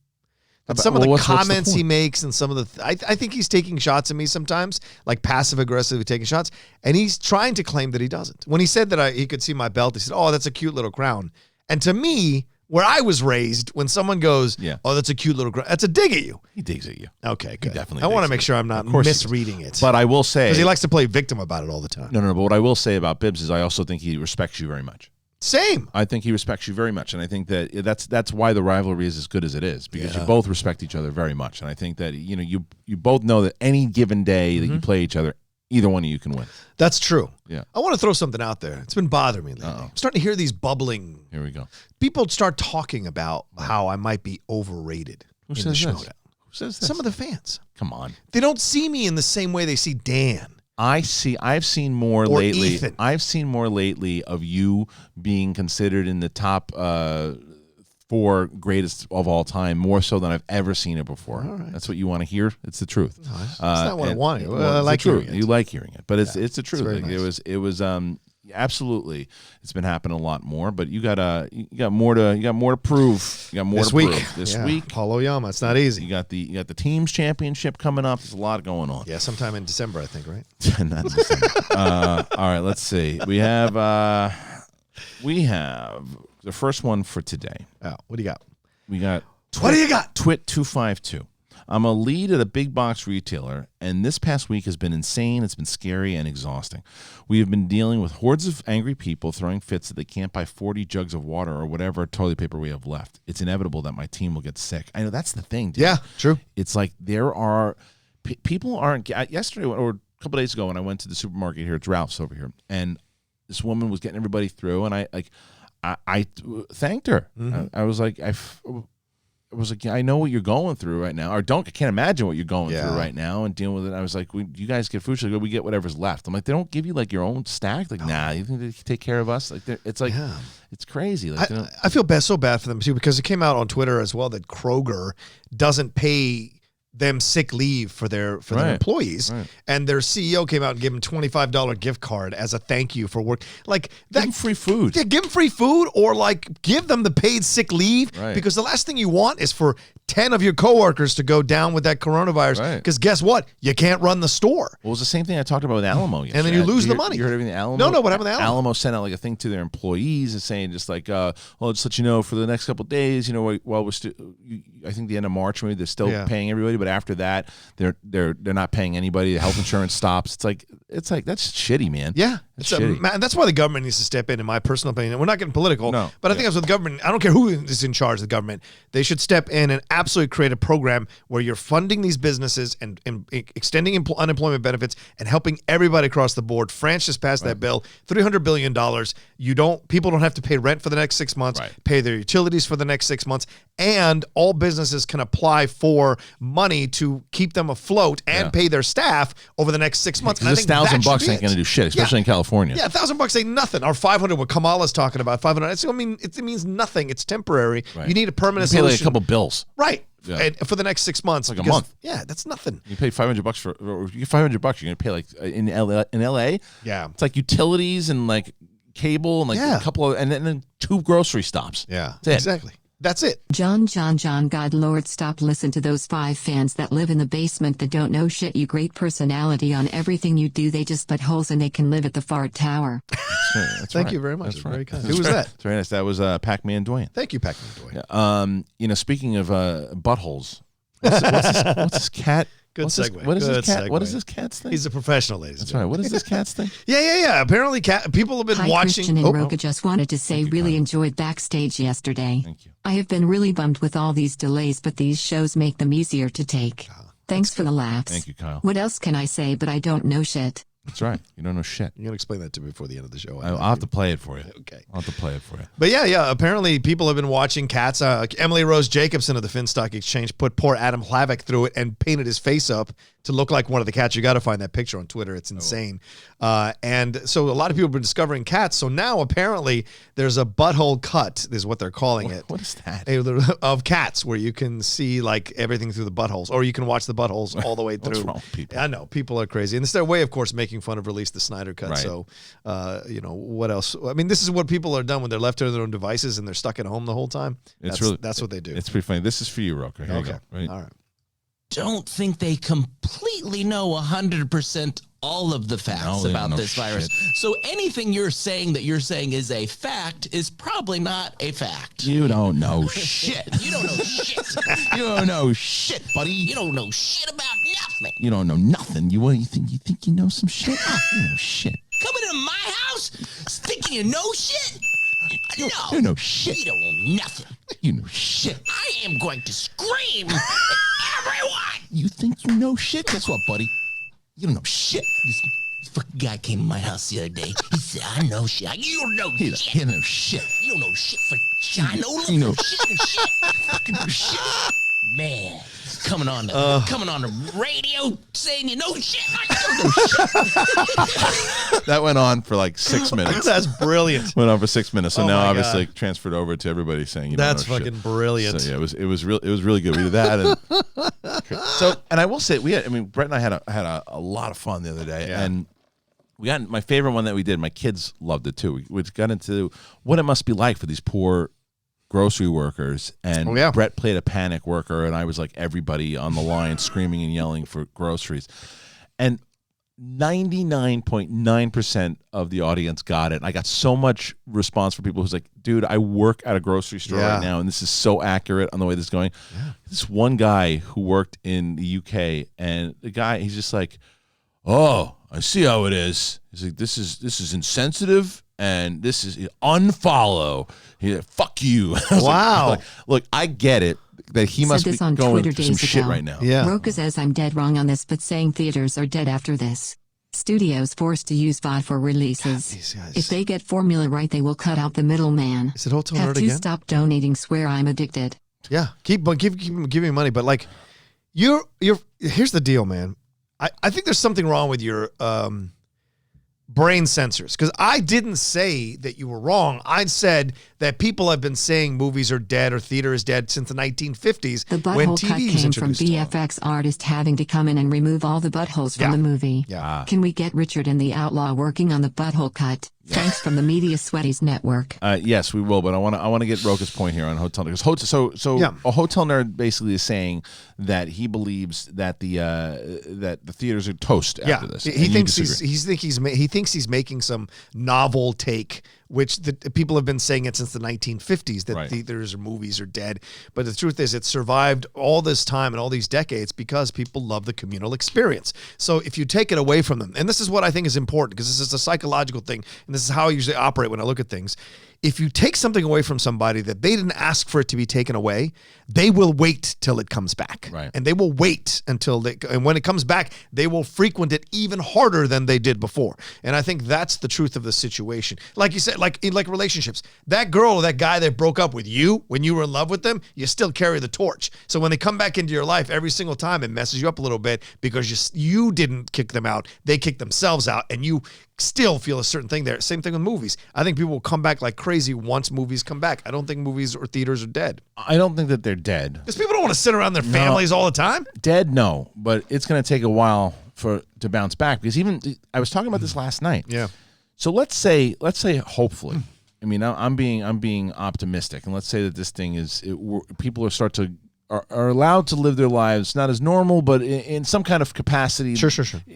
That some of well, the what's the comments he point? makes and some of the I think he's taking shots at me sometimes, like passive aggressively taking shots, and he's trying to claim that he doesn't. When he said that he could see my belt, he said, "Oh, that's a cute little crown." And to me, where I was raised, when someone goes, "Oh, that's a cute little crown," that's a dig at you. He digs at you. Okay, good. Definitely I want to digs make at sure you. I'm not Of course he misreading it. But I will say, because he likes to play victim about it all the time. No. But what I will say about Bibbs is I also think he respects you very much. Same. I think he respects you very much, and I think that's why the rivalry is as good as it is, because you both respect each other very much, and I think that you both know that any given day that you play each other, either one of you can win. That's true. Yeah. I want to throw something out there. It's been bothering me lately. Uh-oh. I'm starting to hear these bubbling. Here we go. People start talking about how I might be overrated Who in says the this? showdown. Who says this? Some of the fans. Come on. They don't see me in the same way they see Dan. I've seen more Or lately. Ethan. I've seen more lately of you being considered in the top 4 greatest of all time, more so than I've ever seen it before. All right. That's what you want to hear. It's the truth. No, it's not what I want. Well, I it's like the truth. hearing it. You like hearing it, but it's the truth. very Like, nice. It was absolutely. It's been happening a lot more, but you got more to prove. You got more This to week. prove. This week. Paulo Yama. It's not easy. You got the teams championship coming up. There's a lot going on. Yeah, sometime in December, I think, right? Not December. All right, let's see. We have the first one for today. Oh, what do you got? We got What do you got? Twit 252. I'm a lead at a big box retailer, and this past week has been insane. It's been scary and exhausting. We have been dealing with hordes of angry people throwing fits that they can't buy 40 jugs of water or whatever toilet paper we have left. It's inevitable that my team will get sick. I know that's the thing, dude. Yeah, true. It's like there are people aren't. Yesterday or a couple days ago when I went to the supermarket here, it's Ralph's over here, and this woman was getting everybody through, and I thanked her. Mm-hmm. I was like, I know what you're going through right now, or I can't imagine what you're going through right now and dealing with it. I was like, you guys get food. She's like, we get whatever's left. I'm like, they don't give you like your own stack. Like, nah, you think they take care of us? Like, it's like, it's crazy. Like, I feel so bad for them too, because it came out on Twitter as well that Kroger doesn't pay them sick leave for their employees, and their CEO came out and gave them $25 gift card as a thank you for work. Like that, give them free food. Yeah, give them free food, or like give them the paid sick leave, because the last thing you want is for 10 of your coworkers to go down with that coronavirus. Because guess what? You can't run the store. Well, it was the same thing I talked about with Alamo yesterday. And then you lose the money. You heard everything Alamo? No, what happened to Alamo? Alamo sent out like a thing to their employees and saying just like, well, just let you know for the next couple of days, while we're still, I think the end of March, maybe they're still paying everybody, but after that, they're not paying anybody. The health insurance stops. It's like that's shitty, man. Yeah, it's shitty. And that's why the government needs to step in my personal opinion. We're not getting political, but I think that's what the government. I don't care who is in charge of the government. They should step in and absolutely create a program where you're funding these businesses and extending unemployment benefits and helping everybody across the board. France just passed that bill, $300 billion. People don't have to pay rent for the next 6 months, pay their utilities for the next 6 months, and all businesses can apply for money to keep them afloat and pay their staff over the next 6 months. Because this $1,000 ain't going to do shit, especially in California. Yeah, $1,000 ain't nothing. Or 500, what Kamala's talking about, 500. It means nothing. It's temporary. You need a permanent you pay solution. like a couple bills. Right. And for the next 6 months. Like a month. Yeah, that's nothing. You pay $500 for, or you get $500, you're going to pay like in LA. Yeah. It's like utilities and like cable and like a couple of, and then 2 grocery stops. Yeah, That's it. exactly. That's it. John, God Lord, stop, listen to those 5 fans that live in the basement that don't know shit. You great personality on everything you do. They just butt holes and they can live at the fart tower. Thank you very much. That's Very right. kind. Who was that? That's very nice. That was Pac-Man Dwayne. Thank you, Pac-Man Dwayne. Speaking of buttholes, what's this cat? Good What's segue. This, what is Good this cat? segue. What is this cat's thing? He's a professional, ladies. That's right. What is this cat's thing? Yeah. Apparently, people have been Hi, watching. Kristian and Rocha just wanted to say really enjoyed backstage yesterday. Thank you. I have been really bummed with all these delays, but these shows make them easier to take. Thanks for the laughs. Thank you, Kyle. What else can I say, but I don't know shit. That's right. You don't know shit. You're gonna explain that to me before the end of the show. I'll have to play it for you. Okay. I'll have to play it for you. But yeah. Apparently, people have been watching Cats. Emily Rose Jacobson of the Finstock Exchange put poor Adam Hlavik through it and painted his face up to look like one of the cats. You got to find that picture on Twitter. It's insane. And so a lot of people have been discovering cats. So now apparently there's a butthole cut, is what they're calling it. What is that? Of cats, where you can see like everything through the buttholes, or you can watch the buttholes all the way through. What's wrong with people? I know people are crazy, and it's their way, of course, making fun of Release the Snyder Cut. Right. So, what else? I mean, this is what people are done when they're left to their own devices and they're stuck at home the whole time. That's what they do. It's pretty funny. This is for you, Rocha. Here you go. Right? All right. Don't think they completely know 100% all of the facts No, they about don't know this virus. shit. So anything you're saying is a fact is probably not a fact. You don't know shit. You don't know shit. You don't know shit, buddy. You don't know shit about nothing. You don't know nothing. You think you know some shit? You know shit. Coming into my house, thinking you know shit? No, You know shit. You don't know nothing. You know shit. I am going to scream at everyone. You think you know shit? Guess what, buddy? You don't know shit. This fucking guy came to my house the other day. He said, I know shit. You don't know He shit. don't know shit. You don't know shit for China. You know shit and shit. Fucking know shit. Man, coming on the radio saying you know shit. I don't know shit. That went on for like 6 minutes. That's brilliant. Went on for 6 minutes. So Oh now my obviously transferred over to everybody saying you don't That's know fucking shit. brilliant. So yeah, it was really good. We did that, and I will say Brett and I had a lot of fun the other day, Yeah. and we got my favorite one that we did. My kids loved it too. We got into what it must be like for these poor grocery workers, and Oh, yeah. Brett played a panic worker, and I was like everybody on the line screaming and yelling for groceries, and 99.9% of the audience got it. I got so much response from people who's like, dude, I work at a grocery store Yeah. right now, and this is so accurate on the way this is going. Yeah. This one guy who worked in the UK, and the guy, he's just like, oh, I see how it is. He's like, this is insensitive, and this is unfollow. He's like, fuck you. I was Wow. like, look, I get it that he Said must be this on going Twitter through some days shit ago. right now. Yeah. Rocha says I'm dead wrong on this, but saying theaters are dead after this. Studios forced to use VOD for releases. these guys. If they get formula right, they will cut out the middleman. Is it Hotel Have Nerd to again? stop donating. Swear I'm addicted. Yeah, keep me money, but like, you're. Here's the deal, man. I think there's something wrong with your brain sensors, because I didn't say that you were wrong. I said that people have been saying movies are dead or theater is dead since the 1950s The when butthole cut TV was came from introduced. to them. VFX artist having to come in and remove all the buttholes from Yeah. the movie. Yeah. Can we get Richard and the Outlaw working on the butthole cut? Thanks from the Media Sweaties Network. Yes, we will, but I want to get Rocha's point here on Hotel Nerd. So Yeah. a Hotel Nerd basically is saying that he believes that the theaters are toast after this. He and you thinks disagree. he thinks he's making some novel take, which the people have been saying it since the 1950s, that Right. theaters or movies are dead. But the truth is, it survived all this time and all these decades because people love the communal experience. So if you take it away from them, and this is what I think is important, because this is a psychological thing, and this is how I usually operate when I look at things. If you take something away from somebody that they didn't ask for it to be taken away, they will wait till it comes back. Right. And they will wait and when it comes back, they will frequent it even harder than they did before. And I think that's the truth of the situation. Like you said, like in relationships, that girl or that guy that broke up with you when you were in love with them, you still carry the torch. So when they come back into your life, every single time it messes you up a little bit because you didn't kick them out, they kicked themselves out, and you still feel a certain thing there. Same thing with movies. I think people will come back like crazy once movies come back. I don't think movies or theaters are dead. I don't think that they're dead. Because people don't want to sit around their families all the time. Dead, no, but it's going to take a while to bounce back, because even I was talking about this last night. Yeah. So let's say hopefully, I mean, I'm being optimistic, and let's say that this thing people are allowed to live their lives not as normal, but in some kind of capacity. Sure.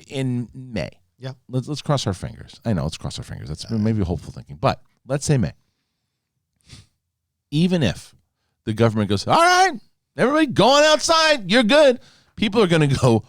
In May. Yeah. Let's cross our fingers. I know, let's cross our fingers. That's maybe hopeful thinking, but let's say May. Even if the government goes, all right, everybody going outside, you're good. People are going to go,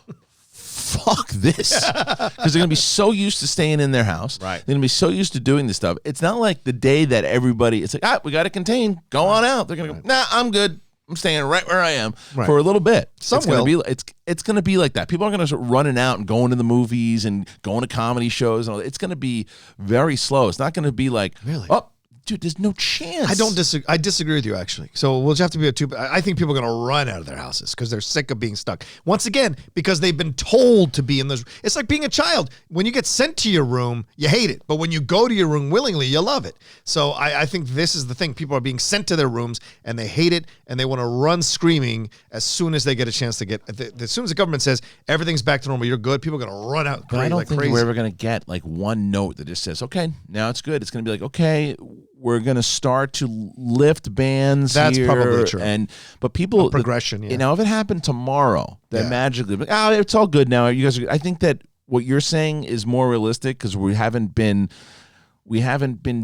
fuck this. Because they're going to be so used to staying in their house. Right. They're going to be so used to doing this stuff. It's not like the day that everybody, it's like, we got to contain. Go on out. They're going to go, nah, I'm good. I'm staying right where I am for a little bit. Some it's going will. to be it's going to be like that. People are going to start running out and going to the movies and going to comedy shows and all that. It's going to be very slow. It's not going to be like, oh, dude, there's no chance. I don't disagree. I disagree with you, actually. So we'll just have to be I think people are going to run out of their houses because they're sick of being stuck. Once again, because they've been told to be in those. It's like being a child. When you get sent to your room, you hate it. But when you go to your room willingly, you love it. So I think this is the thing. People are being sent to their rooms and they hate it and they want to run screaming as soon as they get a chance to get. As soon as the government says everything's back to normal, you're good, people are going to run out But I don't like think crazy. we're ever going to get like one note that just says, okay, now it's good. It's going to be like, okay, we're going to start to lift bans. That's here, probably true. But people, A progression, yeah. You know, if it happened tomorrow, then Yeah. magically, like, it's all good now. You guys, I think that what you're saying is more realistic because we haven't been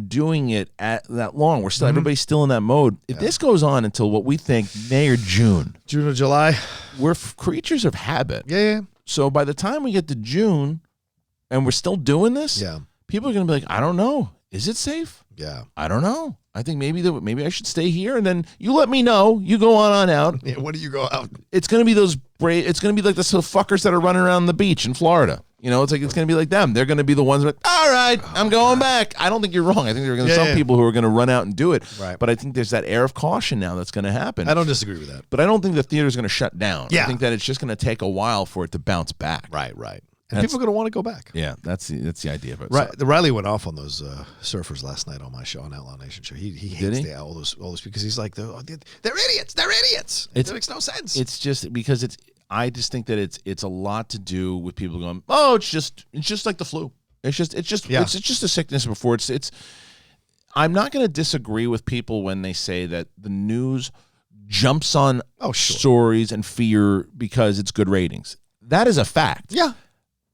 doing it at that long. We're still everybody's still in that mode. If this goes on until what we think May or June or July, we're creatures of habit. yeah. So by the time we get to June and we're still doing this, Yeah. people are going to be like, I don't know. Is it safe? Yeah. I don't know. I think maybe I should stay here, and then you let me know. You go on out. Yeah, when do you go out? It's going to be those brave. It's going to be like the fuckers that are running around the beach in Florida. You know, it's going to be like them. They're going to be the ones that, all right, I'm going back. I don't think you're wrong. I think there are going to be some people who are going to run out and do it. Right. But I think there's that air of caution now that's going to happen. I don't disagree with that. But I don't think the theater's going to shut down. Yeah. I think that it's just going to take a while for it to bounce back. Right. And people are going to want to go back. Yeah, that's the idea. But Right, the Riley went off on those surfers last night on my show, on Outlaw Nation show. He hates he? all those because he's like they're idiots. They're idiots. It makes no sense. It's just because I just think that it's a lot to do with people going, oh, it's just like the flu. It's just a sickness before it's. I'm not going to disagree with people when they say that the news jumps on stories and fear because it's good ratings. That is a fact. Yeah.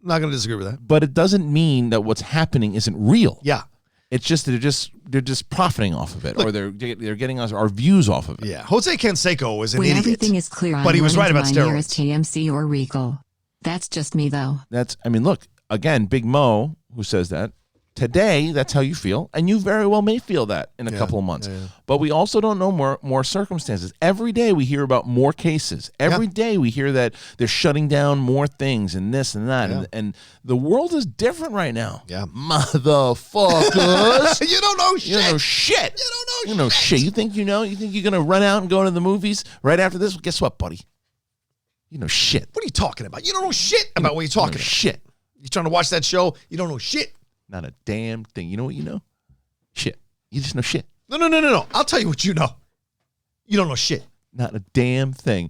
I'm not going to disagree with that. But it doesn't mean that what's happening isn't real. Yeah. It's just that they're just profiting off of it, or they're getting our views off of it. Yeah. Jose Canseco was an When idiot. everything is clear, but he was right about my steroids. nearest KMC or Regal. That's just me, though. Look, again, Big Mo, who says that, today, that's how you feel, and you very well may feel that in a couple of months. Yeah. But we also don't know more circumstances. Every day we hear about more cases. Every day we hear that they're shutting down more things and this and that. Yeah. And the world is different right now. Yeah. Motherfuckers. You don't know shit. You don't know shit. You don't know shit. You think you know? You think you're going to run out and go to the movies right after this? Well, guess what, buddy? You know shit. What are you talking about? You don't know shit about what you're talking about. Shit. You're trying to watch that show. You don't know shit. Not a damn thing. You know what you know? Shit. You just know shit. No. I'll tell you what you know. You don't know shit. Not a damn thing.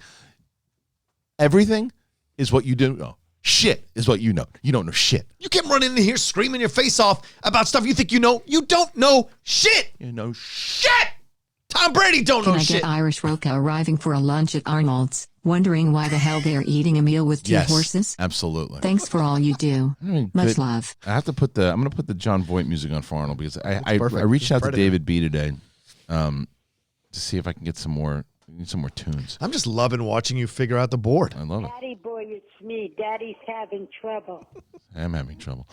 Everything is what you do know. Shit is what you know. You don't know shit. You keep running in here screaming your face off about stuff you think you know. You don't know shit. You know shit. Tom Brady don't Can know I shit. get Irish Rocha arriving for a lunch at Arnold's, wondering why the hell they're eating a meal with two horses? Absolutely. Thanks for all you do. Much love. I have to I'm going to put the John Voight music on for Arnold because I reached out to David B today to see if I can get some more tunes. I'm just loving watching you figure out the board. I love it. Daddy boy, it's me. Daddy's having trouble. I am having trouble.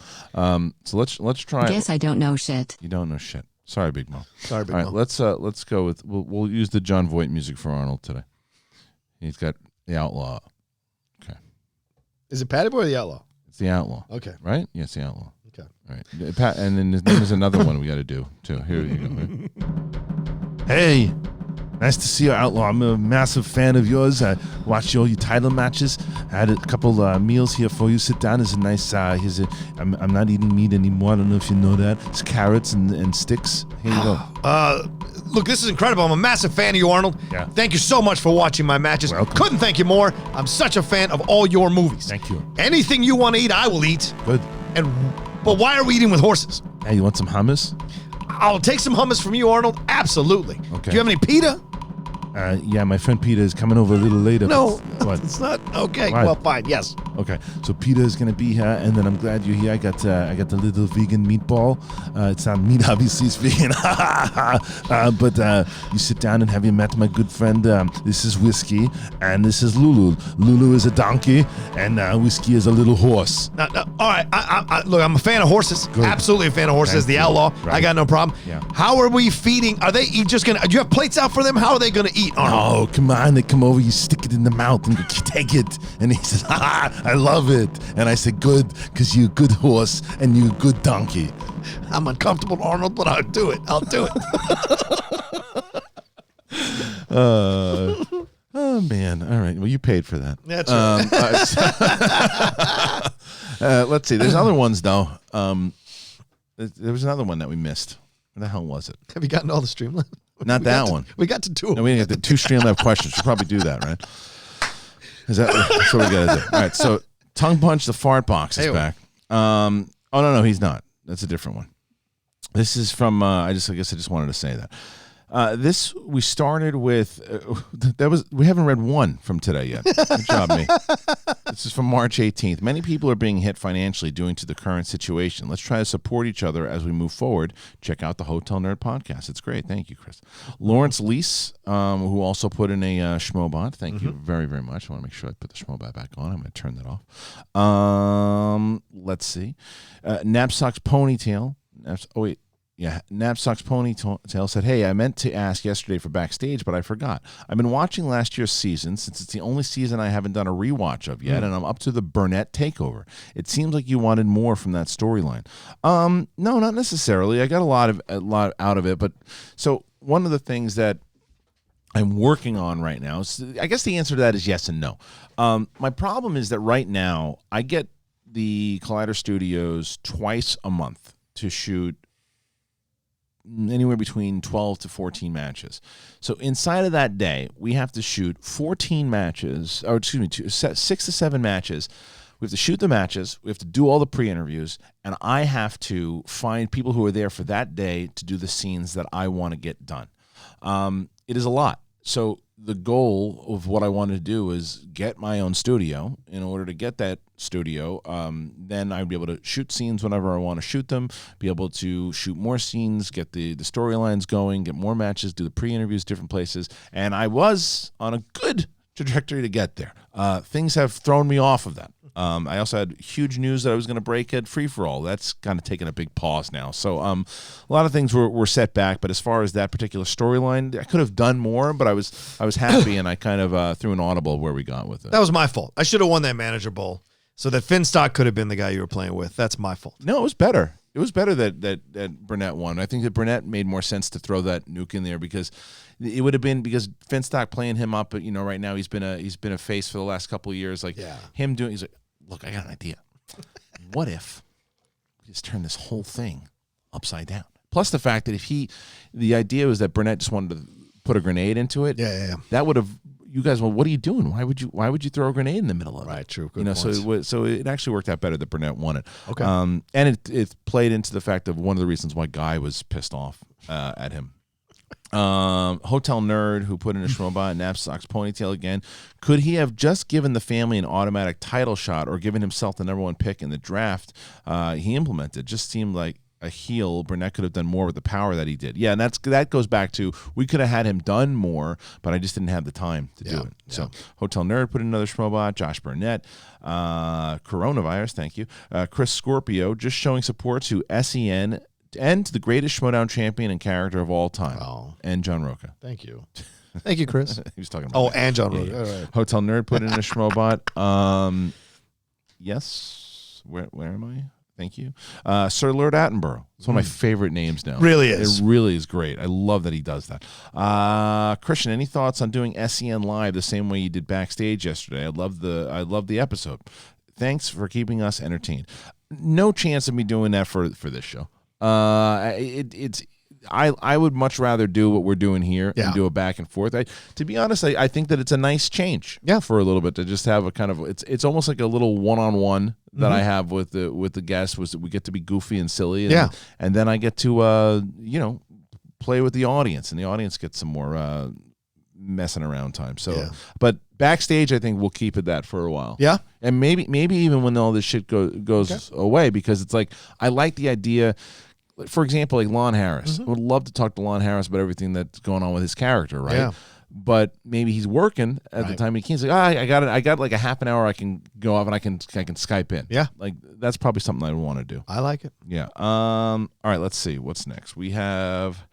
So let's try. Guess I don't know shit. You don't know shit. Sorry, Big Mo. Sorry, Big All Mo. right, let's go with we'll use the John Voight music for Arnold today. He's got the Outlaw. Okay. Is it Patty Boy or the Outlaw? It's the Outlaw. Okay. Right? Yes, the Outlaw. Okay. All right. And then there's another one we got to do too. Here you go. Hey. Nice to see you, Outlaw. I'm a massive fan of yours. I watched all your title matches. I had a couple meals here for you. Sit down. There's a nice. I'm not eating meat anymore. I don't know if you know that. It's carrots and sticks. Here you go. Look, this is incredible. I'm a massive fan of you, Arnold. Yeah. Thank you so much for watching my matches. Welcome. Couldn't thank you more. I'm such a fan of all your movies. Thank you. Anything you want to eat, I will eat. Good. But why are we eating with horses? Hey, you want some hummus? I'll take some hummus from you, Arnold. Absolutely. Okay. Do you have any pita? Yeah, my friend Peter is coming over a little later. No, What? it's not. Okay, Why? well, fine. Yes. Okay, so Peter is gonna be here, and then I'm glad you're here. I got the little vegan meatball. It's not meat, obviously, it's vegan. But you sit down and have you met my good friend? This is Whiskey, and this is Lulu. Lulu is a donkey, and Whiskey is a little horse. No, all right. Look, I'm a fan of horses. Good. Absolutely a fan of horses. Thank The you. outlaw. Right. I got no problem. Yeah. How are we feeding? Are they just gonna? Do you have plates out for them? How are they gonna eat? Arnold? Oh, come on, they come over, you stick it in the mouth and go, take it. And he says, I love it. And I said, good, because you're a good horse and you're a good donkey. I'm uncomfortable, Arnold, but I'll do it. I'll do it. Oh, man. All right. Well, you paid for that. That's right. Let's see. There's other ones, though. There was another one that we missed. What the hell was it? Have you gotten all the Streamlab? Not that one. We got to two. No, we didn't get the 2 Streamlab questions. We'll probably do that, right? That's what we got to do. All right. So, Tongue Punch the Fart Box is Hey-o. back. Oh, no, he's not. That's a different one. This is from, I guess I just wanted to say that. This we started with. We haven't read one from today yet. Good job, me. This is from March 18th. Many people are being hit financially due to the current situation. Let's try to support each other as we move forward. Check out the Hotel Nerd podcast. It's great. Thank you, Chris. Lawrence Lease, who also put in a Schmobot. Thank you very, very much. I want to make sure I put the Schmobot back on. I'm going to turn that off. Let's see. Knapsack's Ponytail. Knapsack's Ponytail said, hey, I meant to ask yesterday for backstage, but I forgot. I've been watching last year's season since it's the only season I haven't done a rewatch of yet, and I'm up to the Burnett takeover. It seems like you wanted more from that storyline. No, not necessarily. I got a lot out of it, but so one of the things that I'm working on right now, I guess the answer to that is yes and no. My problem is that right now I get the Collider Studios twice a month to shoot anywhere between 12 to 14 matches. So inside of that day, we have to shoot 14 matches, or excuse me, 6 to 7 matches. We have to shoot the matches. We have to do all the pre-interviews, and I have to find people who are there for that day to do the scenes that I want to get done. It is a lot. So the goal of what I want to do is get my own studio. In order to get that studio, then I'd be able to shoot scenes whenever I want to shoot them, be able to shoot more scenes, get the storylines going, get more matches, do the pre-interviews, different places. And I was on a good trajectory to get there. Things have thrown me off of that. I also had huge news that I was going to break at Free For All. That's kind of taken a big pause now. So a lot of things were set back. But as far as that particular storyline, I could have done more. But I was happy, and I kind of threw an audible where we got with it. That was my fault. I should have won that manager bowl so that Finstock could have been the guy you were playing with. That's my fault. No, it was better. It was better that Burnett won. I think that Burnett made more sense to throw that nuke in there because it would have been because Finstock playing him up. You know, right now he's been a face for the last couple of years. Like him doing. He's like, look, I got an idea. What if we just turn this whole thing upside down? Plus the fact that the idea was that Burnett just wanted to put a grenade into it. Yeah. That would have, you guys, well, what are you doing? Why would you throw a grenade in the middle of it? Right, true. Good so it actually worked out better that Burnett won it. Okay. And it played into the fact of one of the reasons why Guy was pissed off at him. Hotel Nerd, who put in a Schmobot, Knapsack's Ponytail again. Could he have just given the family an automatic title shot or given himself the #1 pick in the draft he implemented? Just seemed like a heel. Burnett could have done more with the power that he did. Yeah, and that goes back to we could have had him done more, but I just didn't have the time to do it. So Hotel Nerd put in another Schmobot, Josh Burnett, Coronavirus, thank you. Chris Scorpio, just showing support to SEN and to the greatest Schmodown champion and character of all time. Oh. And John Rocha. Thank you. Thank you, Chris. He was talking about and John Rocha. Yeah. All right. Hotel Nerd put in a Schmobot. Yes. Where am I? Thank you. Sir Lord Attenborough. It's one of my favorite names now. Really is. It really is great. I love that he does that. Kristian, any thoughts on doing SEN Live the same way you did backstage yesterday? I love the episode. Thanks for keeping us entertained. No chance of me doing that for this show. I would much rather do what we're doing here and do a back and forth. To be honest, I think that it's a nice change for a little bit to just have a kind of it's almost like a little one-on-one that I have with the guests. Was that we get to be goofy and silly, and then I get to play with the audience, and the audience gets some more messing around time. So, Yeah. but backstage, I think we'll keep it that for a while. Yeah. And maybe even when all this shit goes away, because it's like I like the idea. For example, like Lon Harris. I would love to talk to Lon Harris about everything that's going on with his character, right? Yeah. But maybe he's working at the time he can't. Say, I got like a half an hour I can go off and I can Skype in. Yeah. Like that's probably something I would want to do. I like it. Yeah. All right, let's see. What's next? We have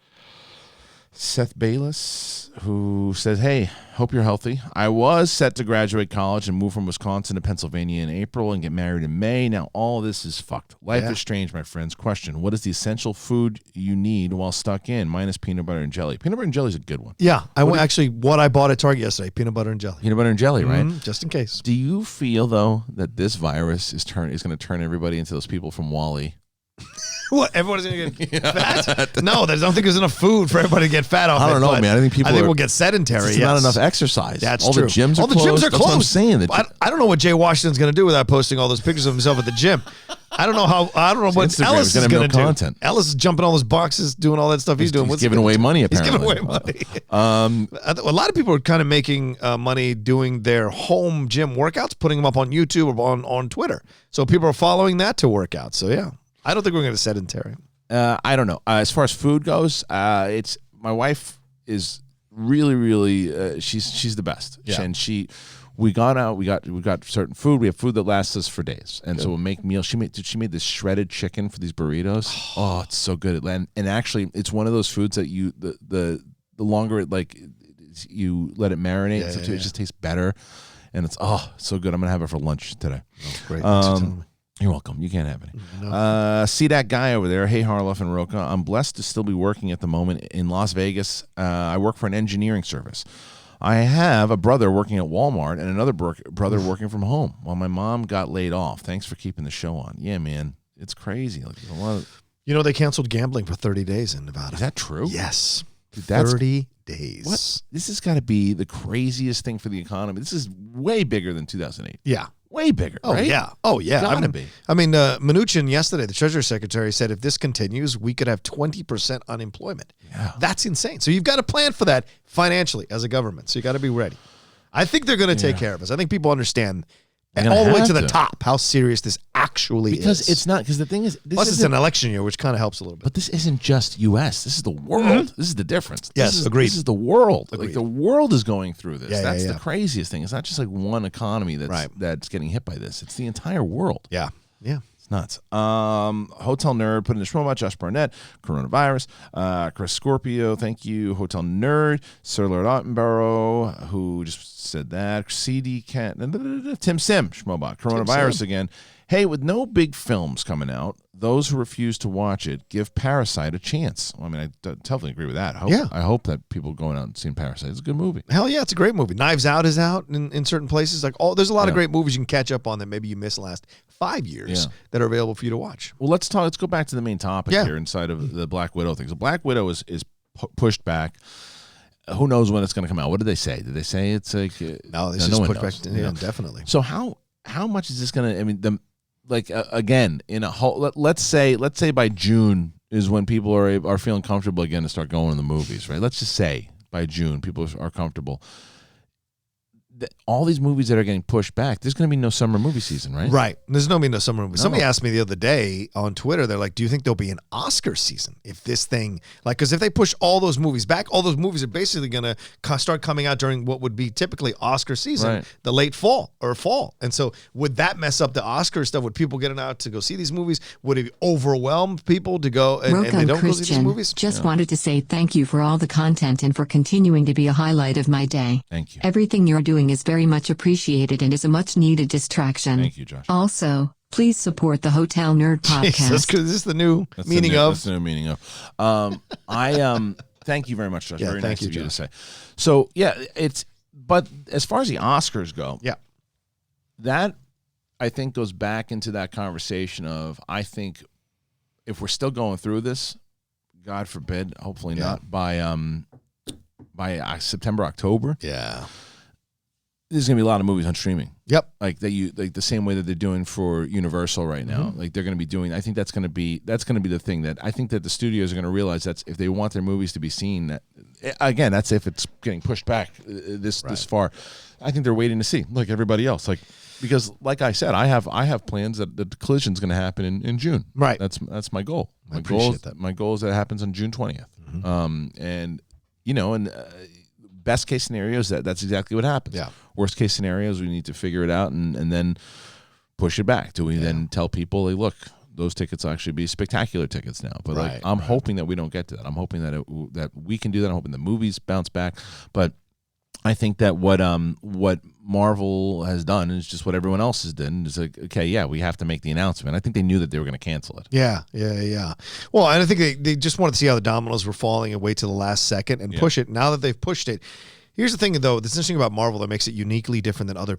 Seth Bayless, who says, hey, hope you're healthy. I was set to graduate college and move from Wisconsin to Pennsylvania in April and get married in May. Now all of this is fucked. Life is strange, my friends. Question, what is the essential food you need while stuck in, minus peanut butter and jelly? Peanut butter and jelly is a good one. Yeah. What I bought at Target yesterday, peanut butter and jelly. Peanut butter and jelly, right? Just in case. Do you feel, though, that this virus is going to turn everybody into those people from WALL-E? What? Everybody's going to get fat? No, I don't think there's enough food for everybody to get fat off. I don't know, man. I think we'll get sedentary. It's not enough exercise. That's all true. The gyms are all the closed. gyms are That's closed. what I'm saying. I don't know what Jay Washington's going to do without posting all those pictures of himself at the gym. I don't know what Instagram Ellis is going to do. Content. Ellis is jumping all those boxes, doing all that stuff he's doing. He's giving away money, apparently. He's giving away money. A lot of people are kind of making money doing their home gym workouts, putting them up on YouTube or on Twitter. So people are following that to work out. So, yeah. I don't think we're going to sedentary. I don't know. As far as food goes, it's my wife is really she's the best. Yeah. And we got out. We got certain food. We have food that lasts us for days, and so we'll make meals. She made this shredded chicken for these burritos. Oh, it's so good. And actually, it's one of those foods that the longer it you let it marinate, it just tastes better, and it's so good. I'm gonna have it for lunch today. Oh, great. You're welcome. You can't have any. See that guy over there. Hey, Harloff and Rocha. I'm blessed to still be working at the moment in Las Vegas. I work for an engineering service. I have a brother working at Walmart and another brother working from home while my mom got laid off. Thanks for keeping the show on. Yeah, man. It's crazy. Like, there's a lot of... they canceled gambling for 30 days in Nevada. Is that true? Yes. Dude, 30 days. What? This has got to be the craziest thing for the economy. This is way bigger than 2008. Yeah. Way bigger, right? Oh, yeah. Gotta be. Mnuchin yesterday, the Treasury Secretary, said if this continues, we could have 20% unemployment. Yeah. That's insane. So you've got to plan for that financially as a government. So you got to be ready. I think they're going to take care of us. I think people understand all the way to the top how serious this actually because is. it's not, because the thing is, plus it's an election year, which kind of helps a little bit. But this isn't just U.S. This is the world. This is the difference. Yes, agreed. This is the world. Agreed. Like the world is going through this. Yeah, That's yeah. the craziest thing. It's not just like one economy that's getting hit by this. It's the entire world. Yeah. It's nuts. Hotel Nerd put in this robot. Josh Barnett, coronavirus. Chris Scorpio, thank you. Hotel Nerd. Sir Lord Ottenborough, who just said that. CD Cat. Tim Sim, Schmobot. Coronavirus again. Hey, with no big films coming out, those who refuse to watch it, give Parasite a chance. Well, I mean, I totally agree with that. I hope that people going out and seeing Parasite. It's a good movie. Hell yeah, it's a great movie. Knives Out is out in certain places. There's a lot of great movies you can catch up on that maybe you missed the last 5 years that are available for you to watch. Well, let's go back to the main topic here inside of the Black Widow thing. So Black Widow is pushed back. Who knows when it's going to come out? What did they say? Did they say it's like no? They just pushed back. Yeah, definitely. So how much is this going to? I mean, again, in a whole. Let's say by June is when people are feeling comfortable again to start going to the movies, right? Let's just say by June people are comfortable. All these movies that are getting pushed back, there's going to be no summer movie season, right? Right. There's no summer movie. No. Somebody asked me the other day on Twitter, they're like, do you think there'll be an Oscar season if this thing, because if they push all those movies back, all those movies are basically going to start coming out during what would be typically Oscar season, the late fall. And so would that mess up the Oscar stuff? Would people getting out to go see these movies? Would it overwhelm people to go and they don't go see these movies? Just wanted to say thank you for all the content and for continuing to be a highlight of my day. Thank you. Everything you're doing is very much appreciated and is a much needed distraction. Thank you, Josh. Also, please support the Hotel Nerd podcast. Is this the new meaning That's the new meaning of. Thank you very much, Josh. Yeah, very thank nice you, of you to Josh. say. So but as far as the Oscars go, that I think goes back into that conversation of, I think if we're still going through this, God forbid, hopefully not by September, October. Yeah. there's going to be a lot of movies on streaming. Yep. Like the same way that they're doing for Universal right now. Like they're going to be doing. I think that's going to be the thing that I think that the studios are going to realize that's if they want their movies to be seen. That, again, that's if it's getting pushed back this far. I think they're waiting to see, like everybody else. Like because, like I said, I have plans that the collision's going to happen in June. Right. That's my goal. I appreciate that. My goal is that it happens on June 20th. And best case scenarios that's exactly what happens. Yeah. Worst case scenarios, we need to figure it out and then push it back. Do we then tell people, hey, look, those tickets will actually be spectacular tickets now? But like, I'm hoping that we don't get to that. I'm hoping that we can do that. I'm hoping the movies bounce back. But I think that what Marvel has done is just what everyone else has done. It's like, okay, yeah, we have to make the announcement. I think they knew that they were going to cancel it. Yeah. Well, and I think they just wanted to see how the dominoes were falling and wait till the last second and push it. Now that they've pushed it, here's the thing, though, that's interesting about Marvel that makes it uniquely different than other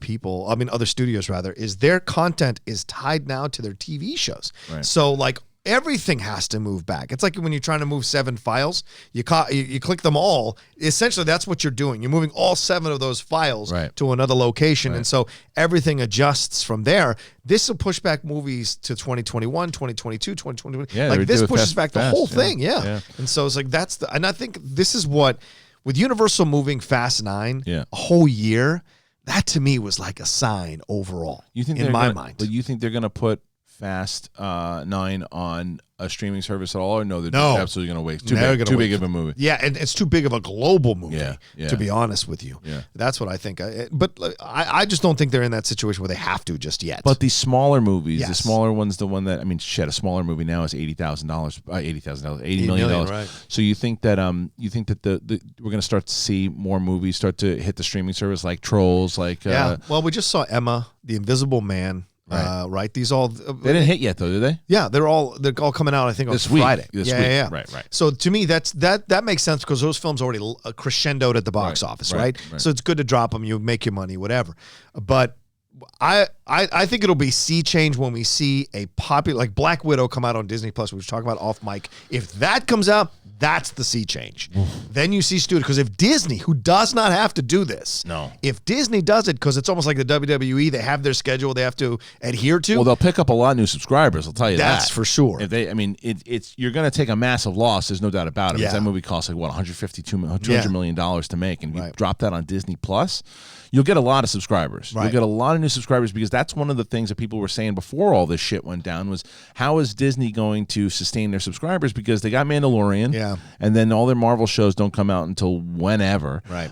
studios, rather, is their content is tied now to their TV shows. Right. So, like, everything has to move back. It's like when you're trying to move 7 files, you click them all. Essentially, that's what you're doing. You're moving all 7 of those files to another location, and so everything adjusts from there. This will push back movies to 2021, 2022, 2021. Yeah, like this pushes fast, back the whole thing. Yeah. And so it's like and I think this is what, with Universal moving Fast 9 a whole year, that to me was like a sign overall. You think in my mind? But you think they're going to put Fast 9 on a streaming service at all, or no? They're absolutely going to wait. Too big of a movie. Yeah, and it's too big of a global movie. Yeah. To be honest with you, Yeah. That's what I think. But I just don't think they're in that situation where they have to just yet. But the smaller movies, the Yes. smaller ones, the one that a smaller movie now is $80,000, $80 million. Right. So you think that the we're going to start to see more movies start to hit the streaming service, like Trolls, like Well, we just saw Emma, The Invisible Man. Right. These all they didn't hit yet though, did they? Yeah, they're all coming out. I think This on week. Friday. This yeah, week. yeah. Right. So to me, that makes sense because those films already crescendoed at the box office, right? So it's good to drop them. You make your money, whatever. But I think it'll be sea change when we see a popular like Black Widow come out on Disney Plus. We were talking about off mic. If that comes out, that's the sea change. Then you see studio, because if Disney, who does not have to do this, if Disney does it, because it's almost like the WWE, they have their schedule they have to adhere to. Well, they'll pick up a lot of new subscribers. I'll tell you that's for sure. If they, it's you're going to take a massive loss. There's no doubt about it. Yeah. Because that movie costs like what $200 million to make, and if you drop that on Disney Plus, you'll get a lot of subscribers. You'll get a lot of new subscribers, because that's one of the things that people were saying before all this shit went down was, how is Disney going to sustain their subscribers? Because they got Mandalorian, and then all their Marvel shows don't come out until whenever. Right.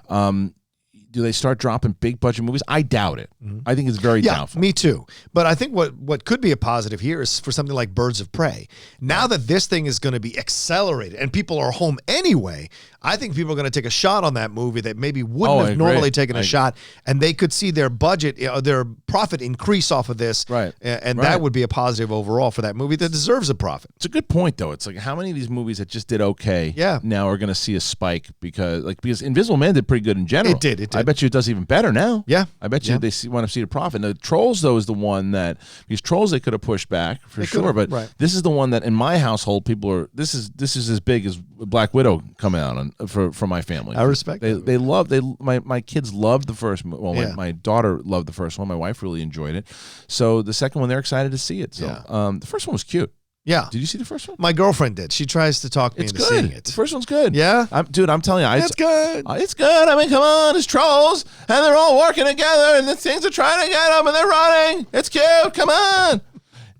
Do they start dropping big budget movies? I doubt it. I think it's very doubtful. Me too. But I think what could be a positive here is for something like Birds of Prey. Now that this thing is going to be accelerated and people are home anyway, I think people are going to take a shot on that movie that maybe wouldn't have normally taken a shot, and they could see their budget, their profit increase off of this. Right. And that would be a positive overall for that movie that deserves a profit. It's a good point, though. It's like, how many of these movies that just did okay now are going to see a spike because Invisible Man did pretty good in general. It did. I bet you it does even better now. Yeah. I bet you they want to see the profit. Now, Trolls, though, is the one that, because Trolls they could have pushed back for sure, but this is the one that in my household people are, this is as big as Black Widow coming out for my family. I respect my kids loved the first one. Well, my daughter loved the first one. My wife really enjoyed it. So the second one, they're excited to see it. So the first one was cute. Yeah. Did you see the first one? My girlfriend did. She tries to talk me into seeing it. The first one's good. Yeah? I'm telling you. It's good. It's good. I mean, come on. It's trolls, and they're all working together, and the things are trying to get them, and they're running. It's cute. Come on.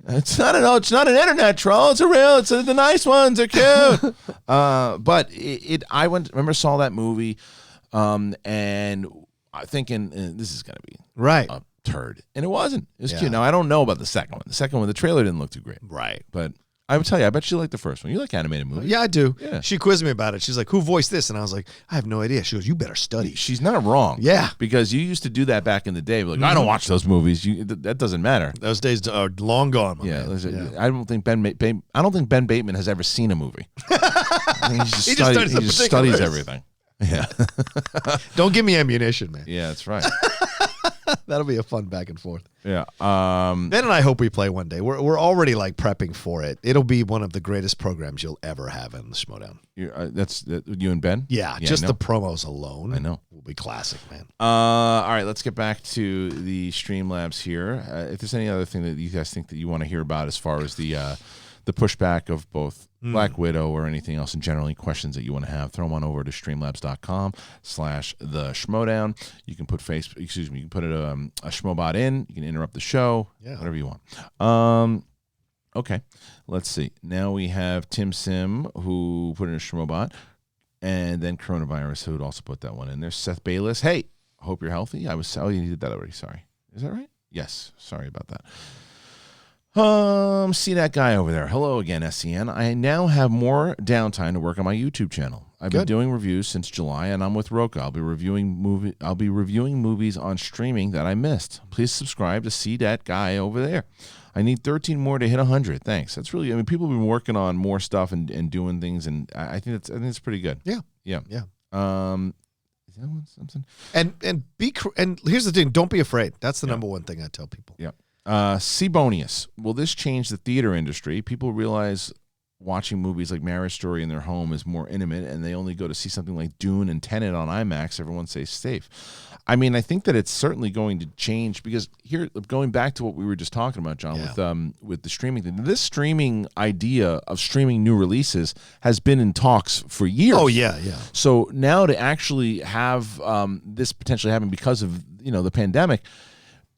It's not an internet troll. It's the nice ones. They're cute. But I saw that movie, and thinking this is going to be a turd, and it wasn't. It was cute. Now I don't know about the second one. The trailer didn't look too great. Right. But I would tell you, I bet you like the first one. You like animated movies. Yeah, I do. Yeah. She quizzed me about it. She's like, who voiced this? And I was like, I have no idea. She goes, you better study. She's not wrong. Yeah. Because you used to do that back in the day. Like, I don't watch those movies. That doesn't matter. Those days are long gone. I don't think Ben Bateman has ever seen a movie. He just studies everything. Yeah. Don't give me ammunition, man. Yeah, that's right. That'll be a fun back and forth. Yeah. Ben and I hope we play one day. We're already like prepping for it. It'll be one of the greatest programs you'll ever have in the Schmodown. That's you and Ben? Yeah, I just know. the promos alone. I know. Will be classic, man. All right, let's get back to the Streamlabs here. If there's any other thing that you guys think that you want to hear about as far as the pushback of both Black Widow or anything else, and generally questions that you want to have, throw them on over to streamlabs.com/the-schmodown. You can put you can put a Schmobot in. You can interrupt the show, whatever you want. Okay, let's see. Now we have Tim Sim, who put in a Schmobot, and then Coronavirus, who would also put that one in. There's Seth Bayless. Hey, hope you're healthy. You did that already. Sorry. Is that right? Yes. Sorry about that. See that guy over there. Hello again, SEN. I now have more downtime to work on my YouTube channel. I've been doing reviews since July, and I'm with Rocha. I'll be reviewing movies on streaming that I missed. Please subscribe to see that guy over there. I need 13 more to hit 100. Thanks. That's really. I mean, people have been working on more stuff and doing things, and I think it's pretty good. Yeah. Yeah. Yeah. Is that one something? And here's the thing. Don't be afraid. That's the number one thing I tell people. Yeah. Cbonius. Will this change the theater industry? People realize watching movies like Marriage Story in their home is more intimate, and they only go to see something like Dune and Tenet on IMAX. Everyone stays safe. I mean, I think that it's certainly going to change, because here, going back to what we were just talking about, John, with the streaming thing, this streaming idea of streaming new releases has been in talks for years. Oh, yeah. So now to actually have this potentially happen because of the pandemic,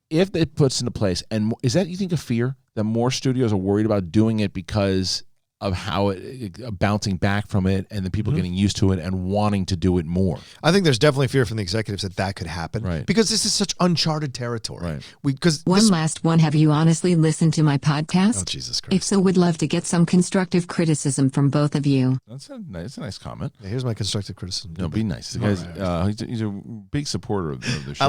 if it puts into place, and is that, you think, a fear that more studios are worried about doing it because of how it bouncing back from it, and the people getting used to it and wanting to do it more? I think there's definitely fear from the executives that could happen, right? Because this is such uncharted territory. Right. Last one. Have you honestly listened to my podcast? Oh, Jesus Christ! If so, would love to get some constructive criticism from both of you. That's a nice comment. Yeah, here's my constructive criticism. No, be nice. The guy's he's a big supporter of the show. I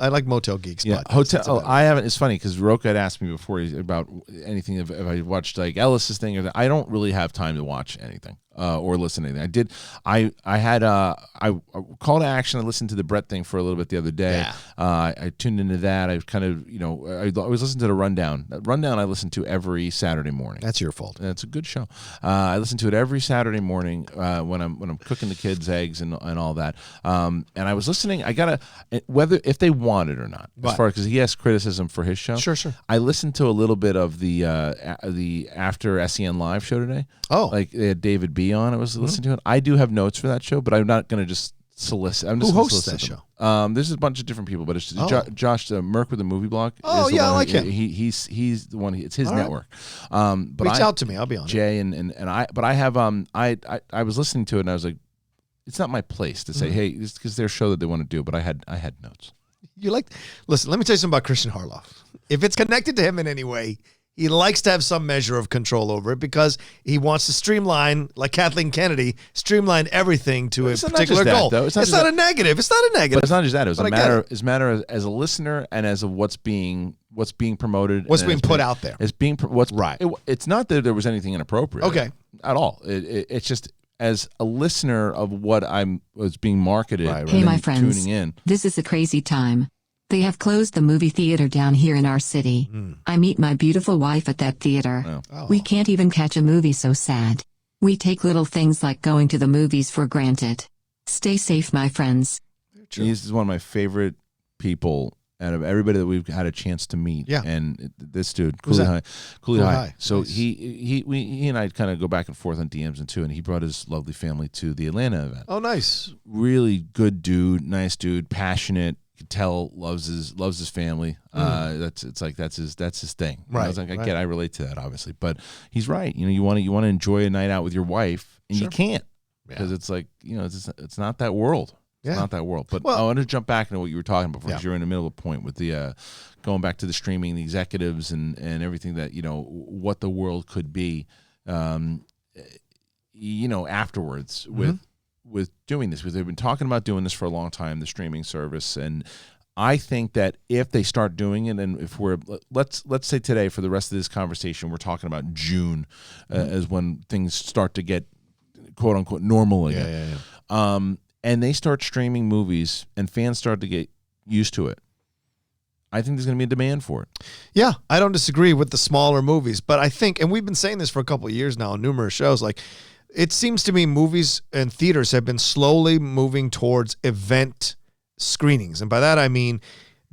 like Motel Geeks. Yeah, Hotel. I haven't. It's funny because Rocha had asked me before about anything if I watched like Ellis's thing or that. I don't really have time to watch anything or listen to anything. I did. I had Call to Action. I listened to the Brett thing for a little bit the other day. Yeah. I tuned into that. I kind of I was listening to the Rundown. That Rundown I listen to every Saturday morning. That's your fault. It's a good show. I listen to it every Saturday morning when I'm cooking the kids' eggs and all that. And I was listening. I gotta if they want it or not. As far because he has criticism for his show. Sure. I listened to a little bit of the after SEN Live show today. Oh, like they had David B on. I was listening to it. I do have notes for that show, but I'm not going to just solicit. Who hosts that show? There's a bunch of different people, but it's Josh Merck with the Movie Blog. Oh yeah, I like him. He's the one. It's his network. But reach out to me. I'll be on. Jay and I. But I have I was listening to it and I was like, it's not my place to say, hey, it's because their show that they want to do. But I had notes. Listen, let me tell you something about Kristian Harloff. If it's connected to him in any way, he likes to have some measure of control over it because he wants to streamline, like Kathleen Kennedy, streamline everything to a particular goal. It's not a negative. It's not a negative. But it's not just that. It's a matter as a listener and as of what's being promoted, what's being put out there. It's being what's right. It's not that there was anything inappropriate. At all. It's just as a listener of what was being marketed. Right. Hey, my friends, tuning in. This is a crazy time. They have closed the movie theater down here in our city. I meet my beautiful wife at that theater. Oh. We can't even catch a movie, so sad. We take little things like going to the movies for granted. Stay safe, my friends. He's one of my favorite people out of everybody that we've had a chance to meet. Yeah. And this dude, Cooley High. So nice. he and I kind of go back and forth on DMs and too, and he brought his lovely family to the Atlanta event. Oh, nice. Really good dude, nice dude, passionate. Could tell loves his family. That's his thing. Right. I was like, I relate to that obviously, but he's right. You want to enjoy a night out with your wife, and you can't because it's like it's not that world. It's not that world. But I want to jump back into what you were talking about because you're in the middle of a point with the going back to the streaming, the executives, and everything that what the world could be. Afterwards with doing this, because they've been talking about doing this for a long time, the streaming service, and I think that if they start doing it, and if let's say today for the rest of this conversation, we're talking about June as when things start to get quote unquote normal again. And they start streaming movies, and fans start to get used to it. I think there's going to be a demand for it. Yeah, I don't disagree with the smaller movies, but I think, and we've been saying this for a couple of years now on numerous shows, like it seems to me movies and theaters have been slowly moving towards event screenings. And by that I mean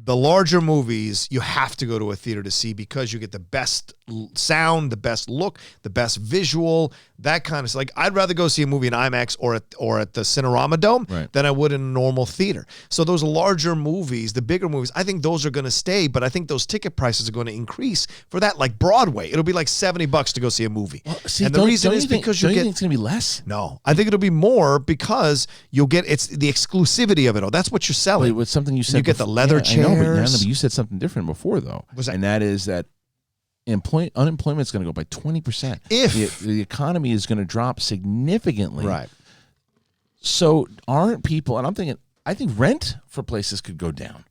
the larger movies you have to go to a theater to see because you get the best sound, the best look, the best visual, that kind of stuff. Like I'd rather go see a movie in IMAX or at the Cinerama Dome than I would in a normal theater. So those larger movies, the bigger movies, I think those are going to stay, but I think those ticket prices are going to increase for that. Like Broadway, it'll be like $70 to go see a movie. Well, see, and the reason is because you don't get. You think it's going to be less? No, I think it'll be more because you'll get it's the exclusivity of it all. That's what you're selling. Wait, with something you said, you get the leather chairs. I know, but you said something different before, though, and that is that unemployment is going to go by 20%. If the economy is going to drop significantly, right? So aren't people? And I'm thinking, I think rent for places could go down.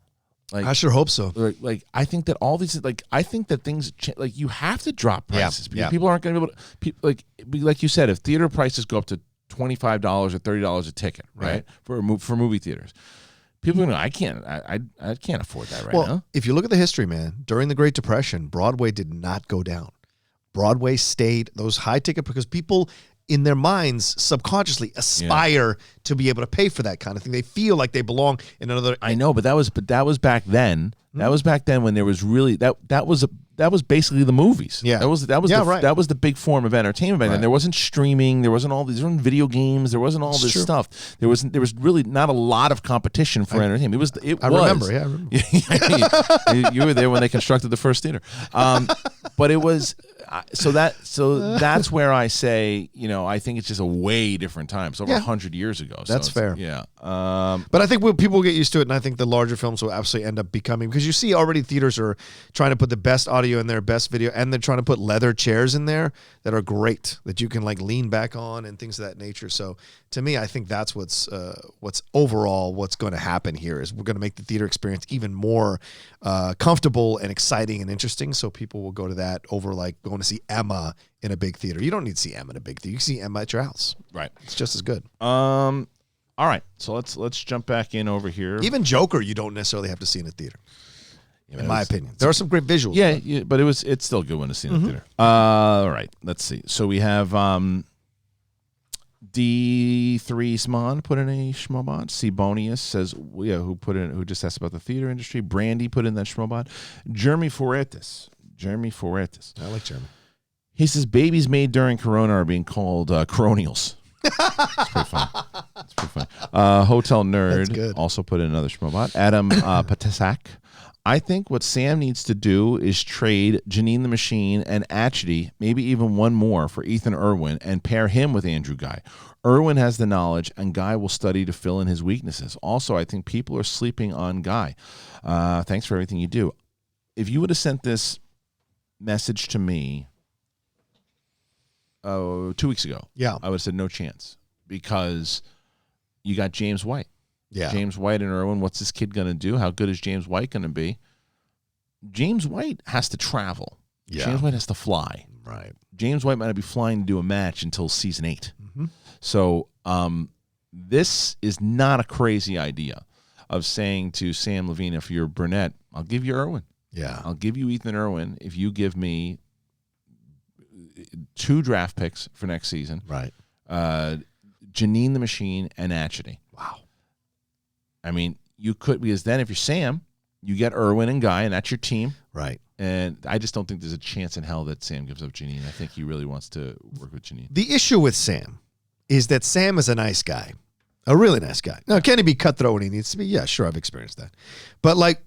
Like I sure hope so. Like I think that all these, like I think that things like you have to drop prices because yeah. people aren't going to be able to. Like you said, if theater prices go up to $25 or $30 a ticket, right? For movie theaters. People are going, I can't afford that right now. If you look at the history, man, during the Great Depression, Broadway did not go down. Broadway stayed those high ticket because people in their minds subconsciously aspire to be able to pay for that kind of thing. They feel like they belong in another. I know, but that was back then. That was back then when there was really that was basically the movies. Yeah, that was the big form of entertainment back then. There wasn't streaming. There wasn't all these. There weren't video games. There wasn't all this stuff. There was really not a lot of competition for entertainment. I remember. You were there when they constructed the first theater. But it was. So that's where I say, I think it's just a way different time. It's over 100 years ago. So that's fair. Yeah. But I think people will get used to it, and I think the larger films will absolutely end up becoming, because you see already theaters are trying to put the best audio in there, best video, and they're trying to put leather chairs in there that are great, that you can like lean back on and things of that nature. So to me, I think that's what's overall what's going to happen here is we're going to make the theater experience even more comfortable and exciting and interesting. So people will go to that over like going to see Emma in a big theater. You don't need to see Emma in a big theater. You can see Emma at your house. Right. It's just as good. All right. So let's jump back in over here. Even Joker, you don't necessarily have to see in a theater. In my opinion, there are some great visuals. Yeah, but it's still a good one to see in the theater. All right, let's see. So we have D3 Sman put in a schmobot. Sibonius says, who just asked about the theater industry. Brandy put in that schmobot. Jeremy Foretis. I like Jeremy. He says babies made during Corona are being called coronials. It's pretty fun. Hotel Nerd also put in another schmobot. Adam Patesak. I think what Sam needs to do is trade Janine the Machine and Atchity, maybe even one more, for Ethan Irwin and pair him with Andrew Guy. Irwin has the knowledge, and Guy will study to fill in his weaknesses. Also, I think people are sleeping on Guy. Thanks for everything you do. If you would have sent this message to me 2 weeks ago, I would have said no chance, because you got James White. Yeah. James White and Irwin, what's this kid going to do? How good is James White going to be? James White has to travel. Yeah. James White has to fly. Right. James White might not be flying to do a match until season 8. Mm-hmm. So this is not a crazy idea of saying to Sam Levine, if you're Burnett, I'll give you Irwin. Yeah. I'll give you Ethan Irwin if you give me 2 draft picks for next season. Right. Janine the Machine and Atchity. Wow. I mean, you could, because then if you're Sam, you get Irwin and Guy, and that's your team. Right. And I just don't think there's a chance in hell that Sam gives up Janine. I think he really wants to work with Janine. The issue with Sam is that Sam is a nice guy, a really nice guy. Now, can he be cutthroat when he needs to be? Yeah, sure, I've experienced that. But, like,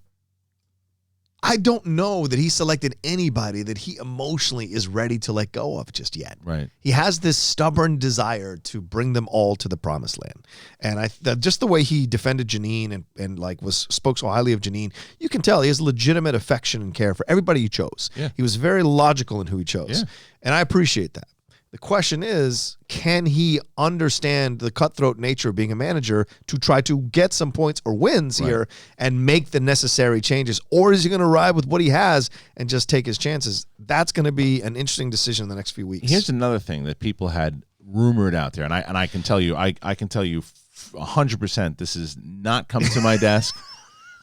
I don't know that he selected anybody that he emotionally is ready to let go of just yet. Right. He has this stubborn desire to bring them all to the promised land. And just the way he defended Janine and like spoke so highly of Janine, you can tell he has legitimate affection and care for everybody he chose. Yeah. He was very logical in who he chose. Yeah. And I appreciate that. The question is, can he understand the cutthroat nature of being a manager to try to get some points or wins here and make the necessary changes? Or is he going to ride with what he has and just take his chances? That's going to be an interesting decision in the next few weeks. Here's another thing that people had rumored out there, and I can tell you, I can tell you 100% this has not come to my desk.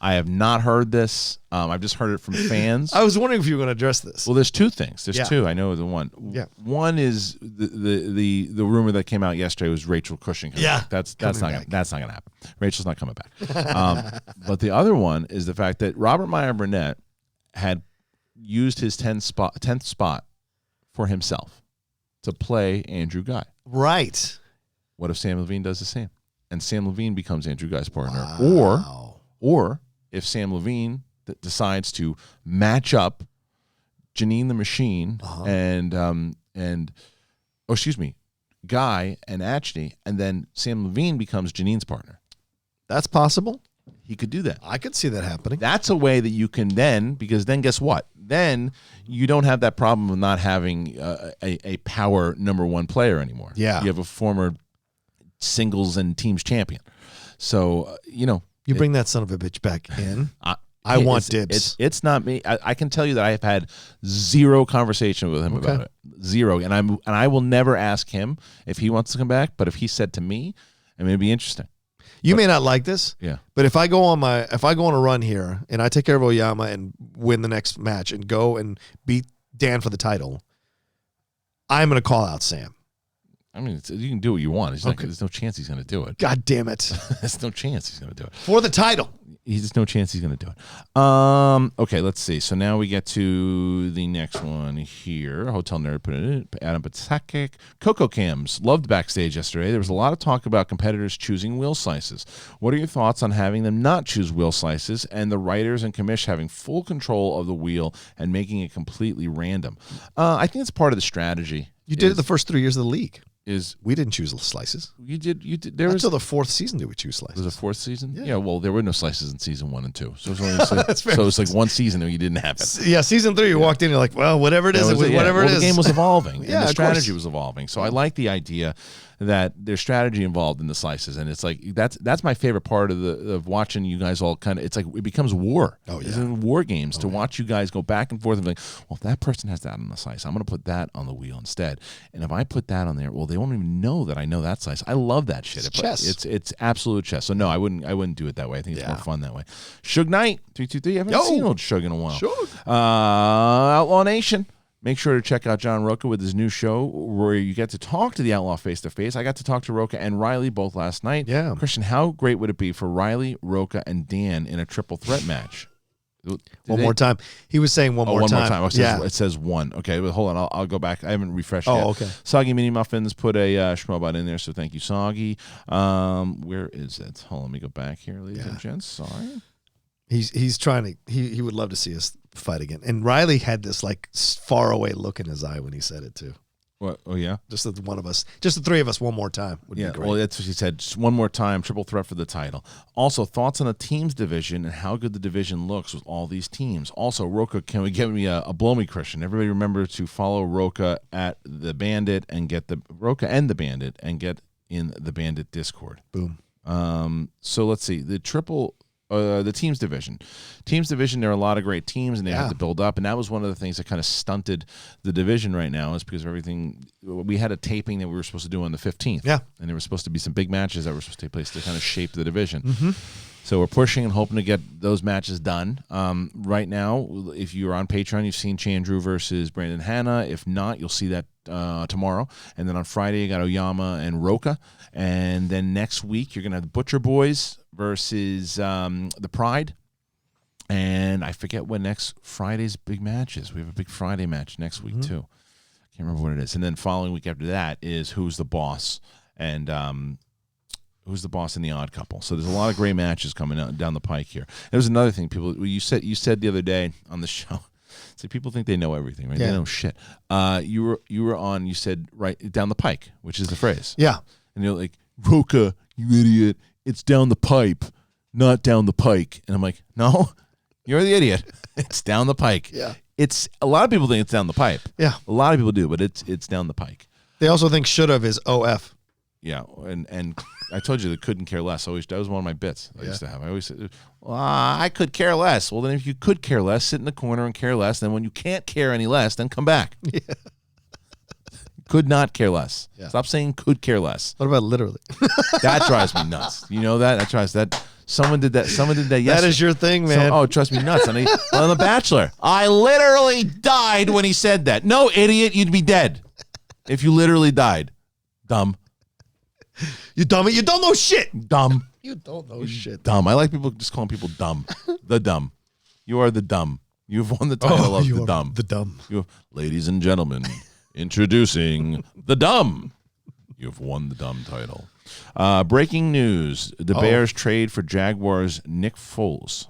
I have not heard this. I've just heard it from fans. I was wondering if you were going to address this. Well, there's two things. There's Yeah. two. I know the one. Yeah. One is the rumor that came out yesterday was Rachel Cushing. Yeah. That's Coming not back. That's not gonna happen. Rachel's not coming back. But the other one is the fact that Robert Meyer Burnett had used his 10th spot for himself to play Andrew Guy. Right. What if Sam Levine does the same? And Sam Levine becomes Andrew Guy's partner. Wow. Or if Sam Levine decides to match up Janine the Machine and Guy and Achny, and then Sam Levine becomes Janine's partner. That's possible. He could do that. I could see that happening. That's a way that you can because then guess what? Then you don't have that problem of not having a power number one player anymore. Yeah. You have a former singles and teams champion. So, You bring that son of a bitch back in. I want dibs. It's not me. I can tell you that I have had zero conversation with him about it. Zero. And I will never ask him if he wants to come back, but if he said to me, it'd be interesting. You may not like this, but if I go on a run here and I take care of Oyama and win the next match and go and beat Dan for the title, I'm going to call out Sam. I mean, you can do what you want. There's no chance he's going to do it. God damn it. There's no chance he's going to do it. For the title. There's no chance he's going to do it. Okay, let's see. So now we get to the next one here. Hotel Nerd put it in. Adam Patakik. Coco Cams loved backstage yesterday. There was a lot of talk about competitors choosing wheel slices. What are your thoughts on having them not choose wheel slices and the writers and commish having full control of the wheel and making it completely random? I think it's part of the strategy. You did it the first 3 years of the league. We didn't choose slices. You did. There was until the fourth season did we choose slices. Was it fourth season? Yeah. Well, there were no slices in season 1 and 2, so it was only so it's like one season that you didn't have it. Yeah, season 3 you walked in, you're like, well, whatever it is, whatever it is. The game was evolving, and the of strategy course. was evolving. So I like the idea that there's strategy involved in the slices, and it's like that's my favorite part of watching you guys all kind of. It's like it becomes war. Oh yeah, it's in war games to watch you guys go back and forth and be like, well, if that person has that on the slice, I'm going to put that on the wheel instead. And if I put that on there, well, they won't even know that I know that slice. I love that shit. It's chess. It's absolute chess. So no, I wouldn't do it that way. I think it's more fun that way. Suge Knight 323. I haven't seen old Suge in a while. Outlaw Nation. Make sure to check out John Rocha with his new show where you get to talk to the Outlaw face-to-face. I got to talk to Rocha and Riley both last night. Yeah. Kristian, how great would it be for Riley, Rocha, and Dan in a triple threat match? One more time. He was saying one more time. Oh, it says one. Okay, but hold on. I'll go back. I haven't refreshed yet. Oh, okay. Soggy Mini Muffins put a Schmobot in there, so thank you, Soggy. Where is it? Hold on, let me go back here, ladies and gents. Sorry. He's trying to. He would love to see us fight again. And Riley had this like far away look in his eye when he said it too. What? Oh yeah. Just the three of us, one more time would be great. Well, that's what she said. Just one more time, triple threat for the title. Also, thoughts on the teams division and how good the division looks with all these teams. Also, Rocha, can we give me a blow me, Kristian? Everybody remember to follow Rocha at the Bandit and get the Rocha and the Bandit and get in the Bandit Discord. Boom. So let's see the teams division. There are a lot of great teams, and they have to build up. And that was one of the things that kind of stunted the division right now is because of everything. We had a taping that we were supposed to do on the 15th. Yeah. And there were supposed to be some big matches that were supposed to take place to kind of shape the division. Mm-hmm. So we're pushing and hoping to get those matches done. Right now, if you're on Patreon, you've seen Chandru versus Brandon Hanna. If not, you'll see that tomorrow. And then on Friday, you got Oyama and Rocha. And then next week, you're going to have the Butcher Boys versus the Pride. And I forget what next Friday's big match is. We have a big Friday match next week, too. I can't remember what it is. And then following week after that is Who's the Boss and Who's the Boss in the Odd Couple. So there's a lot of great matches coming down the pike here. There's another thing, people. You said the other day on the show. So people think they know everything, right? Yeah. They know shit. You were on. You said right down the pike, which is the phrase. Yeah. And you're like, Rocha, you idiot! It's down the pipe, not down the pike. And I'm like, no, you're the idiot. It's down the pike. Yeah. It's a lot of people think it's down the pipe. Yeah. A lot of people do, but it's down the pike. They also think should have is OF. Yeah, and I told you that couldn't care less. That was one of my bits I used to have. I always said, well, I could care less. Well, then if you could care less, sit in the corner and care less. Then when you can't care any less, then come back. Yeah. Could not care less. Yeah. Stop saying could care less. What about literally? That drives me nuts. You know that? That Someone did that yesterday. That is your thing, man. Oh, trust me, nuts. On The Bachelor. I literally died when he said that. No, idiot, you'd be dead if you literally died. Dumb. You dummy. You don't know shit. Dumb. You don't know shit. Dumb. I like people just calling people dumb. The dumb. You are the dumb. You've won the title of the dumb. The dumb. Ladies and gentlemen, introducing the dumb. You've won the dumb title. Breaking news. The Bears trade for Jaguars' Nick Foles.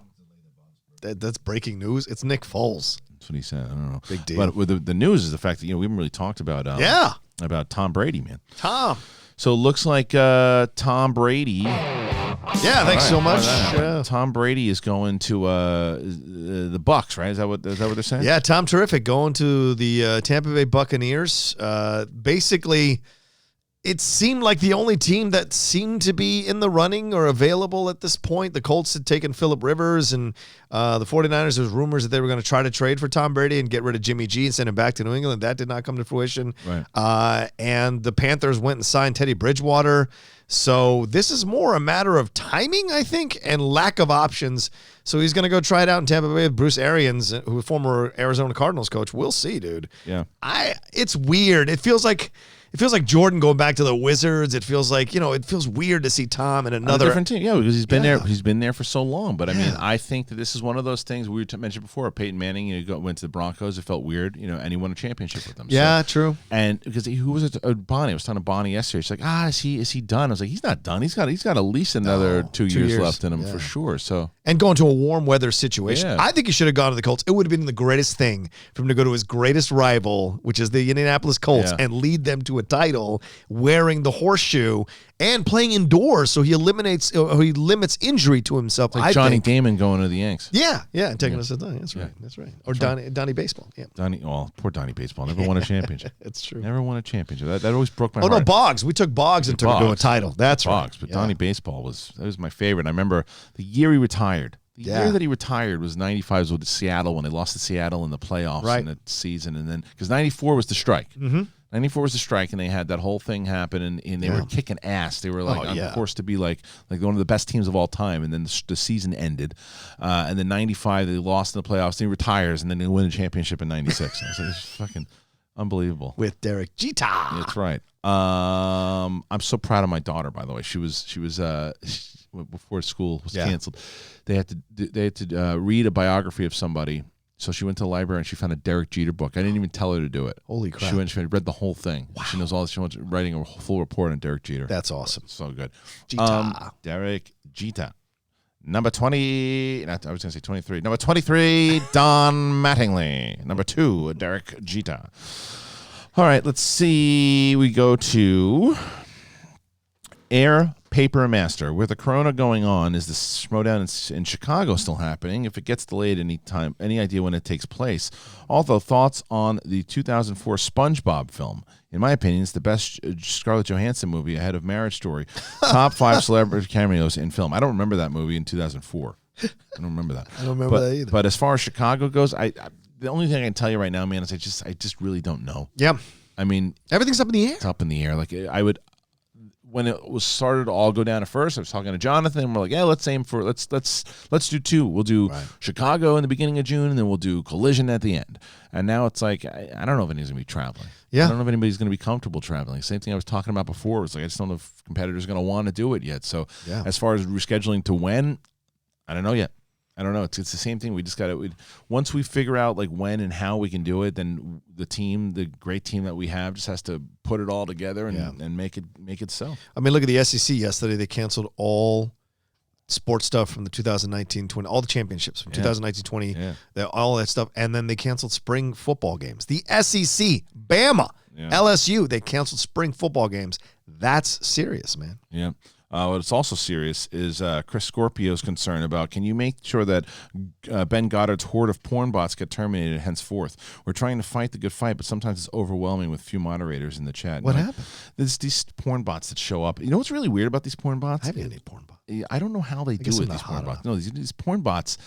That's breaking news. It's Nick Foles. That's what he said. I don't know. Big deal. But with the news is the fact that we haven't really talked about about Tom Brady, man. Tom. So it looks like Tom Brady. Yeah, thanks so much. Tom Brady is going to the Bucs, right? Is that what they're saying? Yeah, Tom Terrific going to the Tampa Bay Buccaneers. Basically, it seemed like the only team that seemed to be in the running or available at this point. The Colts had taken Phillip Rivers, and the 49ers, there was rumors that they were going to try to trade for Tom Brady and get rid of Jimmy G and send him back to New England. That did not come to fruition. Right. And the Panthers went and signed Teddy Bridgewater. So this is more a matter of timing, I think, and lack of options. So he's going to go try it out in Tampa Bay with Bruce Arians, who former Arizona Cardinals coach. We'll see, dude. Yeah. It's weird. It feels like Jordan going back to the Wizards. It feels like, it feels weird to see Tom in another different team. Yeah, because he's been there. He's been there for so long. But I mean, I think that this is one of those things we mentioned before. Peyton Manning, went to the Broncos. It felt weird, and he won a championship with them. Yeah, true. And because who was it? Bonnie. I was talking to Bonnie yesterday. She's like, is he done? I was like, he's not done. He's got at least another 2 years left in him for sure. So and going to a warm weather situation. Yeah. I think he should have gone to the Colts. It would have been the greatest thing for him to go to his greatest rival, which is the Indianapolis Colts, and lead them to a title, wearing the horseshoe and playing indoors, so he limits injury to himself. like Johnny Damon going to the Yanks. Yeah, and taking us to Donnie. That's right. That's right. Or Donnie Baseball. Yeah. Poor Donnie Baseball. Never won a championship. It's true. Never won a championship. That always broke my heart. Oh no, Boggs. We took Boggs and took him to a title. That's Boggs, right. But Donnie Baseball was my favorite. I remember the year he retired. The year that he retired was 95 with Seattle when they lost to Seattle in the playoffs in the season, and then because 94 was the strike. 94 was the strike, and they had that whole thing happen, and they were kicking ass. They were on course to be like one of the best teams of all time, and then the season ended. And then 95, they lost in the playoffs, and he retires, and then they win a championship in 96. I was like, it's fucking unbelievable. With Derek Jeter. That's right. I'm so proud of my daughter, by the way. She was before school was canceled. They had to read a biography of somebody. So she went to the library and she found a Derek Jeter book. I didn't even tell her to do it. Holy crap. She read the whole thing. Wow. She knows all this. She wants writing a full report on Derek Jeter. That's awesome. So good. Jeter. Derek Jeter. Number 20. I was going to say 23. Number 23, Don Mattingly. Number 2, Derek Jeter. All right, let's see. We go to Air Paper Master. With the corona going on, is the Schmodown in Chicago still happening? If it gets delayed any idea when it takes place? Also, thoughts on the 2004 SpongeBob film. In my opinion, it's the best Scarlett Johansson movie ahead of Marriage Story. Top 5 celebrity cameos in film. I don't remember that movie in 2004. I don't remember that. I don't remember that either. But as far as Chicago goes, the only thing I can tell you right now, man, is I just really don't know. Yeah. I mean, everything's up in the air. It's up in the air. Like when it was started to all go down at first, I was talking to Jonathan. And we're like, let's aim for let's do 2. We'll do Chicago in the beginning of June, and then we'll do Collision at the end. And now it's like I don't know if anybody's gonna be traveling. Yeah, I don't know if anybody's gonna be comfortable traveling. Same thing I was talking about before. It's like I just don't know if competitors are gonna want to do it yet. So as far as rescheduling to when, I don't know yet. I don't know. It's the same thing. We just got to once we figure out like when and how we can do it, then the great team that we have, just has to put it all together and make it so. I mean, look at the SEC yesterday. They canceled all sports stuff from the 2019-20, all the championships from 2019-20, all that stuff, and then they canceled spring football games. The SEC, Bama, LSU, they canceled spring football games. That's serious, man. Yeah. What's also serious is Chris Scorpio's concern about, can you make sure that Ben Goddard's horde of porn bots get terminated henceforth? We're trying to fight the good fight, but sometimes it's overwhelming with few moderators in the chat. What happened? There's these porn bots that show up. You know what's really weird about these porn bots? I haven't had any porn bots. I don't know how they do it, these porn bots. No, these porn bots,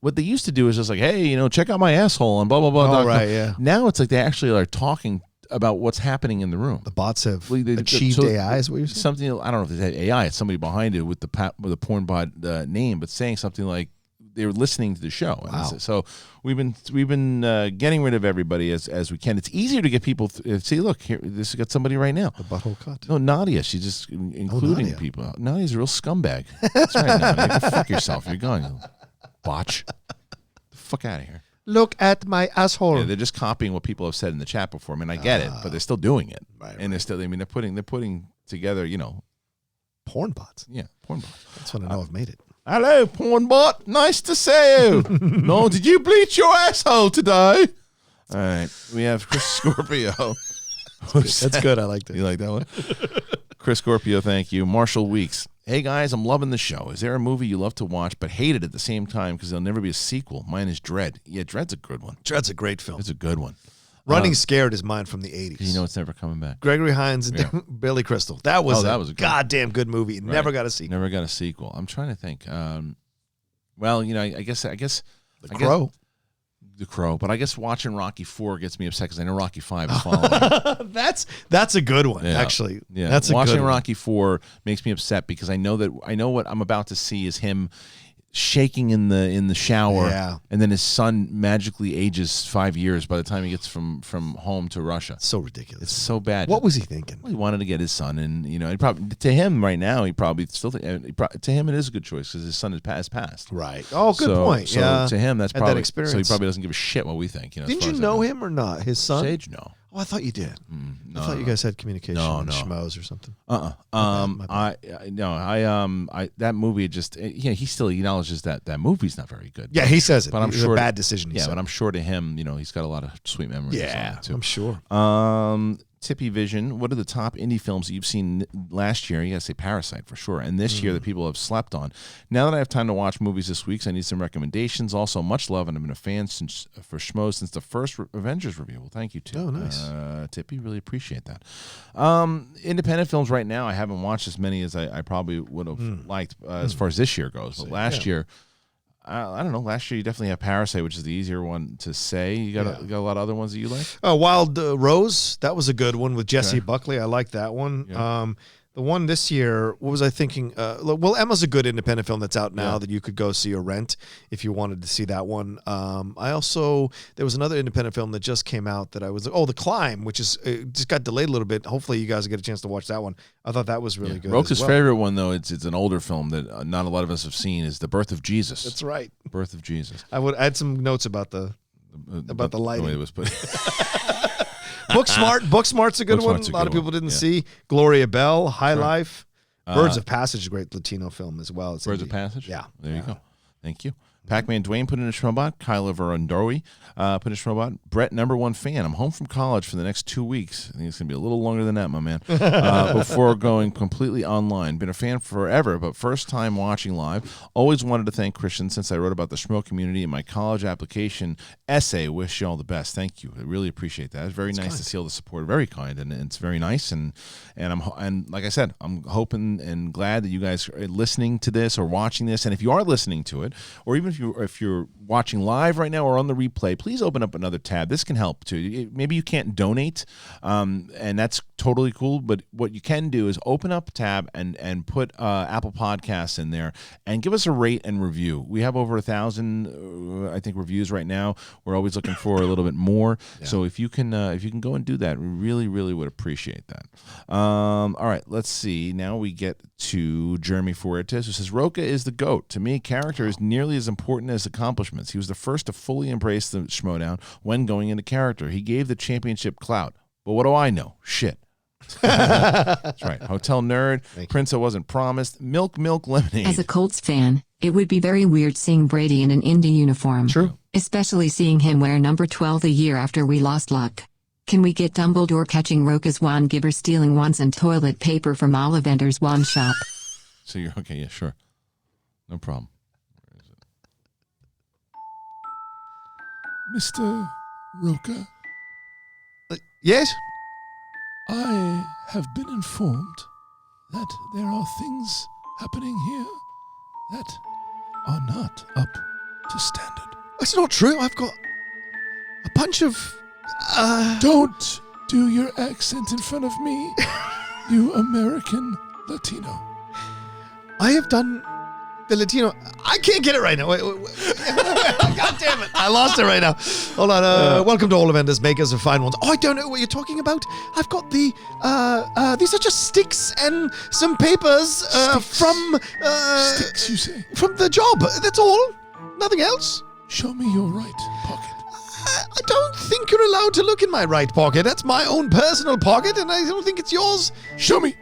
what they used to do is just like, hey, check out my asshole and blah, blah, blah. Oh, right, yeah. Now it's like they actually are talking about what's happening in the room. The bots have Well, achieved so AI, is what you're saying? Something, I don't know if it's AI, it's somebody behind it with the porn bot name, but saying something like they were listening to the show. Wow. So we've been getting rid of everybody as we can. It's easier to get people. See, look here, this has got somebody right now. The butthole cut. No, Nadia. She's just including Nadia. people. Nadia's a real scumbag. That's right, Nadia. Go fuck yourself. You're going, you botch. The fuck out of here. Look at my asshole. Yeah, they're just copying what people have said in the chat before. I mean, I get it, but they're still doing it. Right, and they're still. I mean, they're putting together. Porn bots. Yeah, porn bots. That's when I know I've made it. Hello, porn bot. Nice to see you. No, did you bleach your asshole today? All right, we have Chris Scorpio. That's good. I liked it. You like that one? Chris Scorpio, thank you. Marshall Weeks. Hey, guys, I'm loving the show. Is there a movie you love to watch but hate it at the same time because there'll never be a sequel? Mine is Dread. Yeah, Dread's a good one. Dread's a great film. It's a good one. Running Scared is mine from the 80s. You know it's never coming back. Gregory Hines and Billy Crystal. That was that a was a good goddamn good movie. It never got a sequel. Never got a sequel. I'm trying to think. Well, I guess The Crow. The Crow, but I guess watching Rocky 4 gets me upset because I know Rocky 5 is following. That's a good one, Yeah. actually. Yeah, That's a watching good one. Rocky 4 makes me upset because I know what I'm about to see is him shaking in the shower, Yeah. and then his son magically ages 5 years by the time he gets from home to Russia. So ridiculous. It's so bad. What was he thinking? Well, he wanted to get his son, and he probably to him right now he probably still to him it is a good choice because his son has passed. Right. Oh, good So- point. So yeah. to him that's Had that probably experience. So he probably doesn't give a shit what we think. Didn't you know him or not? His son? Sage? No. Oh, I thought you did. No, I thought you guys had communication No, on no. schmoes or something. That movie just he still acknowledges that movie's not very good. Yeah, he says it. But I'm It was sure a bad decision. He Yeah, said. but I'm sure to him, he's got a lot of sweet memories. Yeah, on it, too. I'm sure. Tippy Vision. What are the top indie films that you've seen last year? You gotta say Parasite for sure, and this year that people have slept on. Now that I have time to watch movies this week, so I need some recommendations. Also, much love, and I've been a fan for Schmoes since the first Avengers review. Well, thank you, Tip. Oh, nice. Tippy, really appreciate that. Independent films right now, I haven't watched as many as I probably would have liked as far as this year goes. But last year. I don't know. Last year, you definitely have Parasite, which is the easier one to say. You got a lot of other ones that you like? Wild Rose, that was a good one with Jesse Buckley. I like that one. Yeah. The one this year, what was I thinking? Well, Emma's a good independent film that's out now that you could go see or rent if you wanted to see that one. There was another independent film that just came out that I was The Climb, which is just got delayed a little bit. Hopefully you guys get a chance to watch that one. I thought that was really good. Rocha's as well. favorite one, though, it's an older film that not a lot of us have seen, is The Birth of Jesus. That's right. Birth of Jesus. I would add some notes about the lighting. The way it was put. Booksmart's a good one. Booksmart's a A lot good of people one, didn't yeah. see. Gloria Bell, High Sure. Life. Birds of Passage is a great Latino film as well. It's Birds of indie. Passage? Yeah. There you go. Thank you. Pac-Man Dwayne put in a Schmobot. Kyla Verondori put in a Schmobot. Brett, #1 fan. I'm home from college for the next 2 weeks. I think it's going to be a little longer than that, my man. Before going completely online. Been a fan forever, but first time watching live. Always wanted to thank Kristian since I wrote about the Schmo community in my college application essay. Wish you all the best. Thank you. I really appreciate that. It's very nice to see all the support. Very kind, and it's very nice. And like I said, I'm hoping and glad that you guys are listening to this or watching this. And if you are listening to it, or even if you're watching live right now or on the replay, please open up another tab. This can help too. Maybe you can't donate, and that's totally cool. But what you can do is open up a tab and put Apple Podcasts in there and give us a rate and review. We have over 1,000, I think, reviews right now. We're always looking for a little bit more. Yeah. So if you can go and do that, we really, really would appreciate that. All right, let's see. Now we get to Jeremy Fuertes, who says, Rocha is the GOAT. To me, character is nearly as important as accomplishments. He was the first to fully embrace the Schmodown when going into character. He gave the championship clout. But what do I know? Shit. That's right. Hotel Nerd, Prince I Wasn't Promised, Milk Lemonade. As a Colts fan, it would be very weird seeing Brady in an Indy uniform. True. Especially seeing him wear number 12 a year after we lost luck. Can we get Dumbledore catching Rocha's wand giver stealing wands and toilet paper from Ollivander's wand shop? So you're okay, yeah, sure. No problem. Where is it? Mr. Rocha, Yes? I have been informed that there are things happening here that are not up to standard. That's not true. I've got a bunch of... Don't do your accent in front of me, you American Latino. I have done the Latino. I can't get it right now. Wait. God damn it. I lost it right now. Hold on. Welcome to all vendors, makers of fine ones. Oh, I don't know what you're talking about. I've got the, these are just sticks and some papers from, Sticks, you say? from the job. That's all. Nothing else. Show me your right pocket. I don't think you're allowed to look in my right pocket. That's my own personal pocket, and I don't think it's yours. Show me.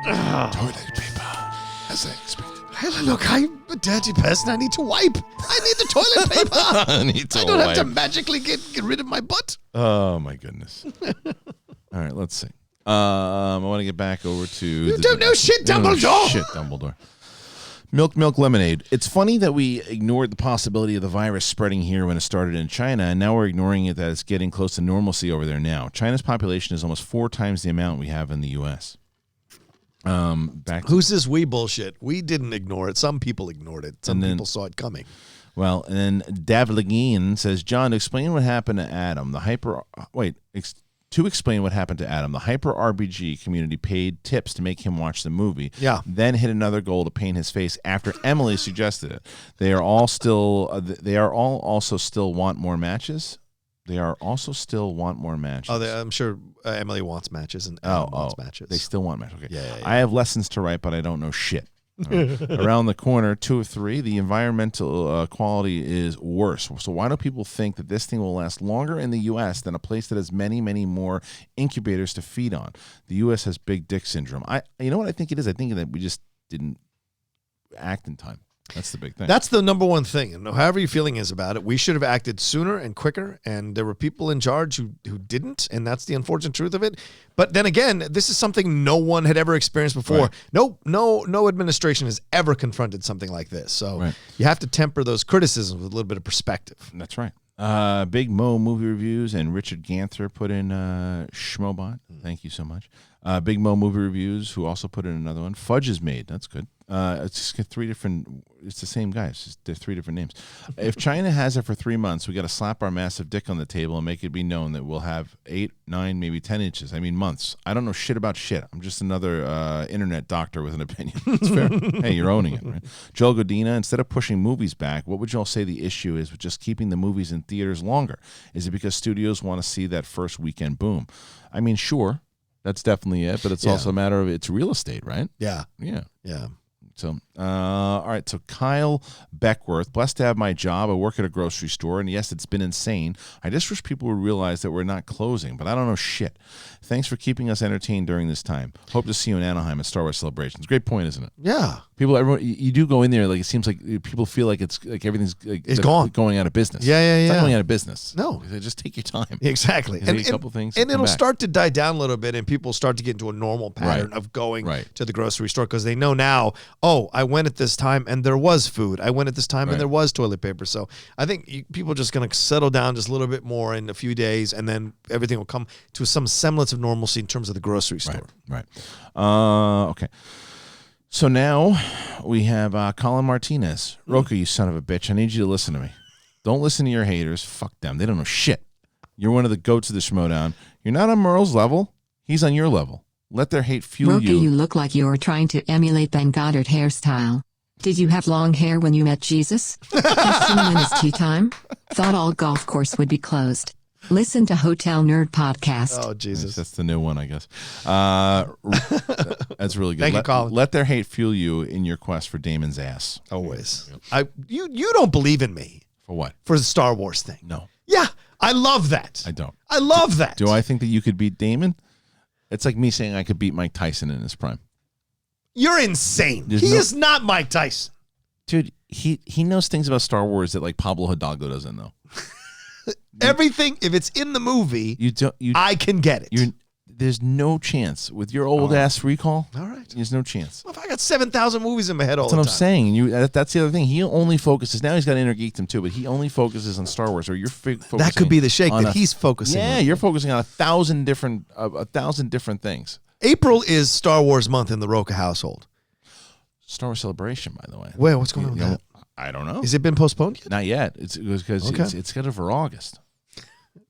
Toilet paper, as I expected. Hey, look, I'm a dirty person. I need to wipe. I need the toilet paper. I don't have to magically get rid of my butt. Oh, my goodness. All right, let's see. I want to get back over to... You don't know shit, Dumbledore. Shit, Dumbledore. Milk lemonade. It's funny that we ignored the possibility of the virus spreading here when it started in China, and now we're ignoring it that it's getting close to normalcy over there now. China's population is almost 4 times the amount we have in the U.S. Who's this we bullshit? We didn't ignore it. Some people ignored it. Some people saw it coming. Well, and then Davligeen says, John, explain what happened to Adam. To explain what happened to Adam, the Hyper RBG community paid tips to make him watch the movie. Yeah. Then hit another goal to paint his face after Emily suggested it. They are all also still want more matches. They are also still want more matches. Oh, I'm sure Emily wants matches and Adam wants matches. They still want matches. Okay. Yeah. I have lessons to write, but I don't know shit. Right. Around the corner, 2 of 3, the environmental quality is worse. So why do people think that this thing will last longer in the U.S. than a place that has many, many more incubators to feed on? The U.S. has big dick syndrome. You know what I think it is? I think that we just didn't act in time. That's the big thing. That's the number one thing. And however your feeling is about it, we should have acted sooner and quicker. And there were people in charge who didn't. And that's the unfortunate truth of it. But then again, this is something no one had ever experienced before. Right. No administration has ever confronted something like this. So you have to temper those criticisms with a little bit of perspective. That's right. Big Mo movie reviews and Richard Ganther put in Schmobot. Thank you so much. Big Mo movie reviews, who also put in another one. Fudge is made. That's good. It's just 3 different. It's the same guys. They're 3 different names. If China has it for 3 months, we got to slap our massive dick on the table and make it be known that we'll have 8, 9, maybe 10 inches. I mean, months. I don't know shit about shit. I'm just another internet doctor with an opinion. It's fair. Hey, you're owning it, right? Joel Godina, instead of pushing movies back, what would y'all say the issue is with just keeping the movies in theaters longer? Is it because studios want to see that first weekend boom? I mean, sure. That's definitely it, but it's also a matter of it's real estate, right? Yeah. Yeah. So, all right. So Kyle Beckworth, blessed to have my job. I work at a grocery store, and yes, it's been insane. I just wish people would realize that we're not closing, but I don't know shit. Thanks for keeping us entertained during this time. Hope to see you in Anaheim at Star Wars Celebrations. Great point, isn't it? Yeah. Everyone, you do go in there, like it seems like people feel like it's like everything's it's gone, going out of business. Yeah. It's not going out of business. No, just take your time. Exactly. And a couple things, and it'll start to die down a little bit, and people start to get into a normal pattern of going to the grocery store because they know now. Oh, I went at this time and there was food. I went at this time and there was toilet paper. So I think people are just going to settle down just a little bit more in a few days, and then everything will come to some semblance of normalcy in terms of the grocery store. Right. Okay. So now we have Colin Martinez. Rocha, you son of a bitch. I need you to listen to me. Don't listen to your haters. Fuck them. They don't know shit. You're one of the goats of the Schmodown. You're not on Merle's level. He's on your level. Let their hate fuel Rocha, you look like you were trying to emulate Ben Goddard hairstyle. Did you have long hair when you met Jesus? Question when is tea time? Thought all golf course would be closed. Listen to Hotel Nerd Podcast. Oh, Jesus. That's the new one, I guess. That's really good. Thank you, Colin. Let their hate fuel you in your quest for Damon's ass. Always. You don't believe in me. For what? For the Star Wars thing. No. Yeah, I love that. I don't. I love that. Do I think that you could beat Damon? It's like me saying I could beat Mike Tyson in his prime. You're insane. He is not Mike Tyson. Dude, he knows things about Star Wars that like Pablo Hidalgo doesn't know. Everything, if it's in the movie, I can get it. There's no chance with your old ass recall. All right, there's no chance. Well, if I got 7,000 movies in my head all the time. That's what I'm saying. That's the other thing. He only focuses. Now he's got Inner Geekdom too, but he only focuses on Star Wars. Or you're focusing. That could be the shake that he's focusing. Yeah, on. You're focusing on 1,000 different things. April is Star Wars month in the Rocha household. Star Wars Celebration, by the way. Wait, what's going on with that? I don't know. Has it been postponed yet? Not yet. It's because it's scheduled for August.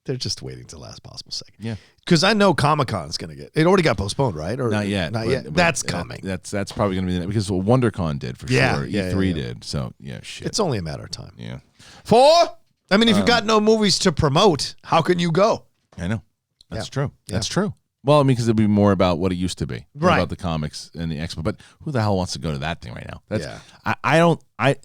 They're just waiting to the last possible second. Yeah. Because I know Comic-Con is going to get. It already got postponed, right? Or Not yet. Not but- yet. but That's coming. That's probably going to be because WonderCon did for Yeah, sure. yeah, E3 yeah. did. So yeah, shit. It's only a matter of time. yeah. I mean, if you've got no movies to promote, how can you go? I know. That's Yeah. true. Yeah. That's true. Well, I mean, because it'd be more about what it used to be, Right. About the comics and the expo. But who the hell wants to go to that thing right now? That's, Yeah. I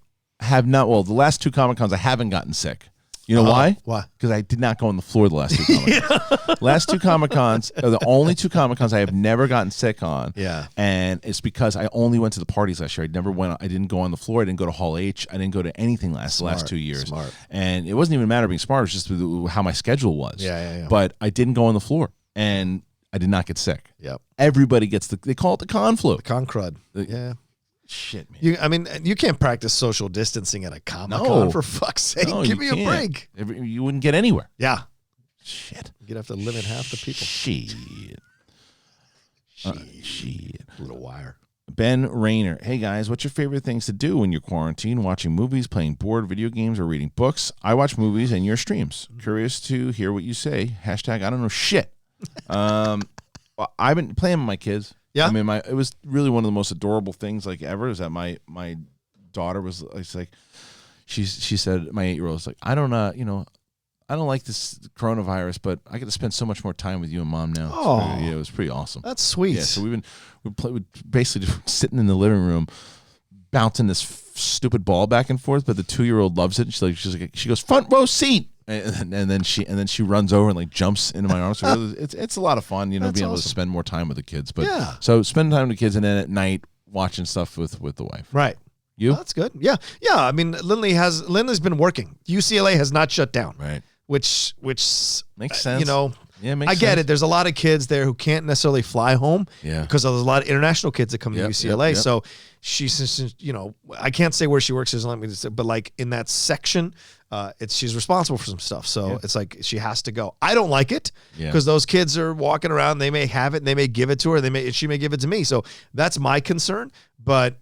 have not. Well, the last two Comic Cons, I haven't gotten sick. You know why? Why? Because I did not go on the floor the last two Comic Cons. Last two Comic Cons are the only two Comic Cons I have never gotten sick on. Yeah. And it's because I only went to the parties last year. I didn't go on the floor. I didn't go to Hall H. I didn't go to anything the last 2 years. Smart. And it wasn't even a matter of being smart. It was just how my schedule was. Yeah. But I didn't go on the floor. And I did not get sick. Yep. Everybody gets they call it the con flu. Con crud. Yeah. Shit, man. You can't practice social distancing at a Comic-Con, No. for fuck's sake. No, Give you me a can't. break. You wouldn't get anywhere. Yeah. Shit. You'd have to limit half the people. Shit. Shit. Little wire. Ben Rayner. Hey, guys, what's your favorite things to do when you're quarantined? Watching movies, playing board video games, or reading books? I watch movies and your streams. Curious to hear what you say. Hashtag I don't know shit. Well, I've been playing with my kids. Yeah. I mean, it was really one of the most adorable things like ever is that my daughter was like, she said, my 8-year-old was like, I don't like this coronavirus, but I get to spend so much more time with you and Mom now. Oh. Yeah, it was pretty awesome. That's sweet. Yeah, so we're basically basically sitting in the living room, bouncing this stupid ball back and forth. But the 2-year-old loves it. She goes front row seat, and then she runs over and like jumps into my arms. So it's a lot of fun, That's being able to awesome. spend more time with the kids. But Yeah. so spend time with the kids, and then at night watching stuff with the wife. Right. You Oh, that's good. Yeah. I mean, Lindley's been working. UCLA has not shut down. right? Which Makes sense. Yeah, makes I get sense. it. There's a lot of kids there who can't necessarily fly home. Yeah. Because there's a lot of international kids that come Yep, to UCLA. yep. So she's, I can't say where she works. She doesn't let me to say, but like in that section, she's responsible for some stuff. So Yeah. it's like she has to go. I don't like it Yeah. because those kids are walking around. They may have it and they may give it to her. She may give it to me. So that's my concern. But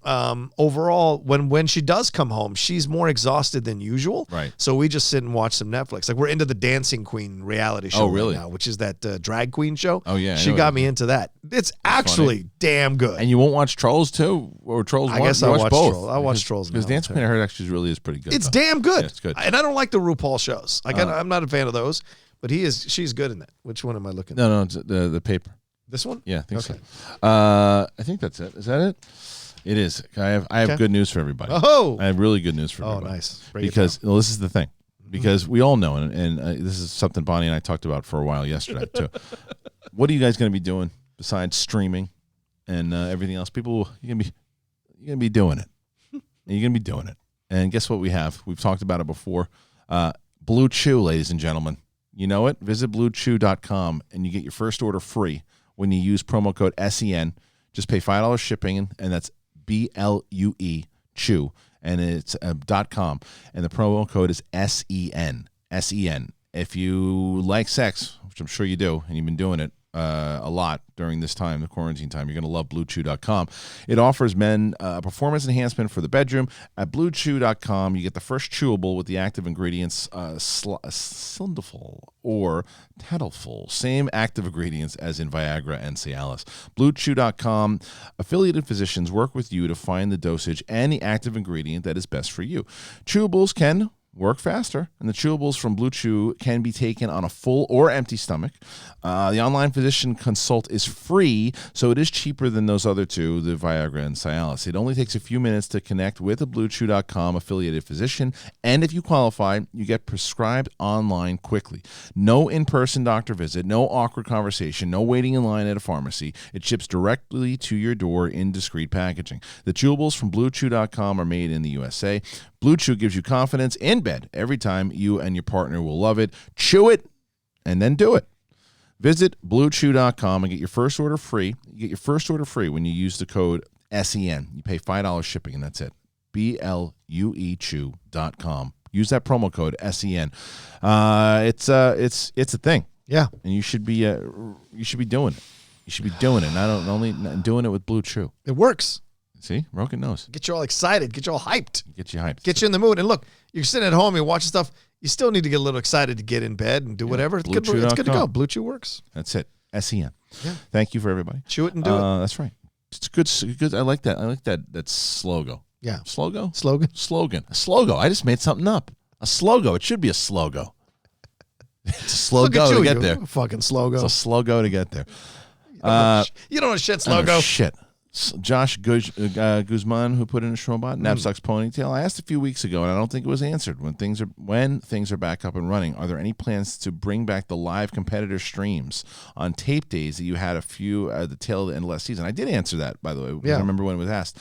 overall, when she does come home, she's more exhausted than usual. Right. So we just sit and watch some Netflix. Like we're into the Dancing Queen reality show really? right now, which is that drag queen show. Oh, yeah, I She know got it. me into that. It's actually damn good. And you won't watch Trolls too, or Trolls? I One? guess You I watch watch both. Trolls. I watch Trolls because now, Dancing too. Queen I heard actually really is pretty good. It's though. damn good. Yeah, it's good. And I don't like the RuPaul shows. I'm not a fan of those, but she's good in that. Which one am I looking at? No, it's the paper. This one? Yeah, I think Okay. so. I think that's it. Is that it? It is. I have Okay. good news for everybody. Oh. I have really good news for Oh, everybody. nice. Break it Because this is the thing. Because we all know, and this is something Bonnie and I talked about for a while yesterday too. What are you guys going to be doing besides streaming and everything else? You're gonna be doing it. You're gonna be doing it. And guess what we have? We've talked about it before. Blue Chew, ladies and gentlemen. You know it? Visit bluechew.com and you get your first order free when you use promo code SEN. Just pay $5 shipping, and that's BLUE Chew, and it's .com, and the promo code is SEN. SEN. If you like sex, which I'm sure you do, and you've been doing it a lot during this time, the quarantine time, you're going to love BlueChew.com. It offers men performance enhancement for the bedroom. At BlueChew.com, you get the first chewable with the active ingredients Sildenafil or Tadalafil, same active ingredients as in Viagra and Cialis. BlueChew.com affiliated physicians work with you to find the dosage and the active ingredient that is best for you. Chewables can work faster, and the chewables from Blue Chew can be taken on a full or empty stomach. The online physician consult is free, so it is cheaper than those other two, the Viagra and Cialis. It only takes a few minutes to connect with a BlueChew.com affiliated physician, and if you qualify, you get prescribed online quickly. No in-person doctor visit, no awkward conversation, no waiting in line at a pharmacy. It ships directly to your door in discreet packaging. The chewables from BlueChew.com are made in the USA. Blue Chew gives you confidence in bed every time. You and your partner will love it. Chew it and then do it. Visit BlueChew.com and get your first order free. You get your first order free when you use the code SEN. You pay $5 shipping, and that's it. BLUEChew.com. Use that promo code SEN. It's a thing. Yeah. And you should be doing it. You should be doing it. Not only doing it with Blue Chew. It works. See, Roken knows. Get you all excited. Get you all hyped. Get you hyped. Get you in the mood. And look, you're sitting at home, you're watching stuff. you still need to get a little excited to get in bed and do whatever. It's good to go. Blue Chew works. That's it. SEN. Yeah. Thank you for everybody. Chew it and do it. That's right. It's good. I like that. I like that slogo. Yeah. Slogo? Slogan. A slogo. I just made something up. A slogo. It should be a slogo. It's a slow Look at go you, to get you there. Fucking slogo. It's a slow go to get there. You don't know shit, Oh, slogo. shit. Josh Guzman, who put in a Shrobot, Knapsack's ponytail. I asked a few weeks ago, and I don't think it was answered. When things are back up and running, are there any plans to bring back the live competitor streams on tape days that you had a few at the tail end of last season? I did answer that, by the way. Because I remember when it was asked.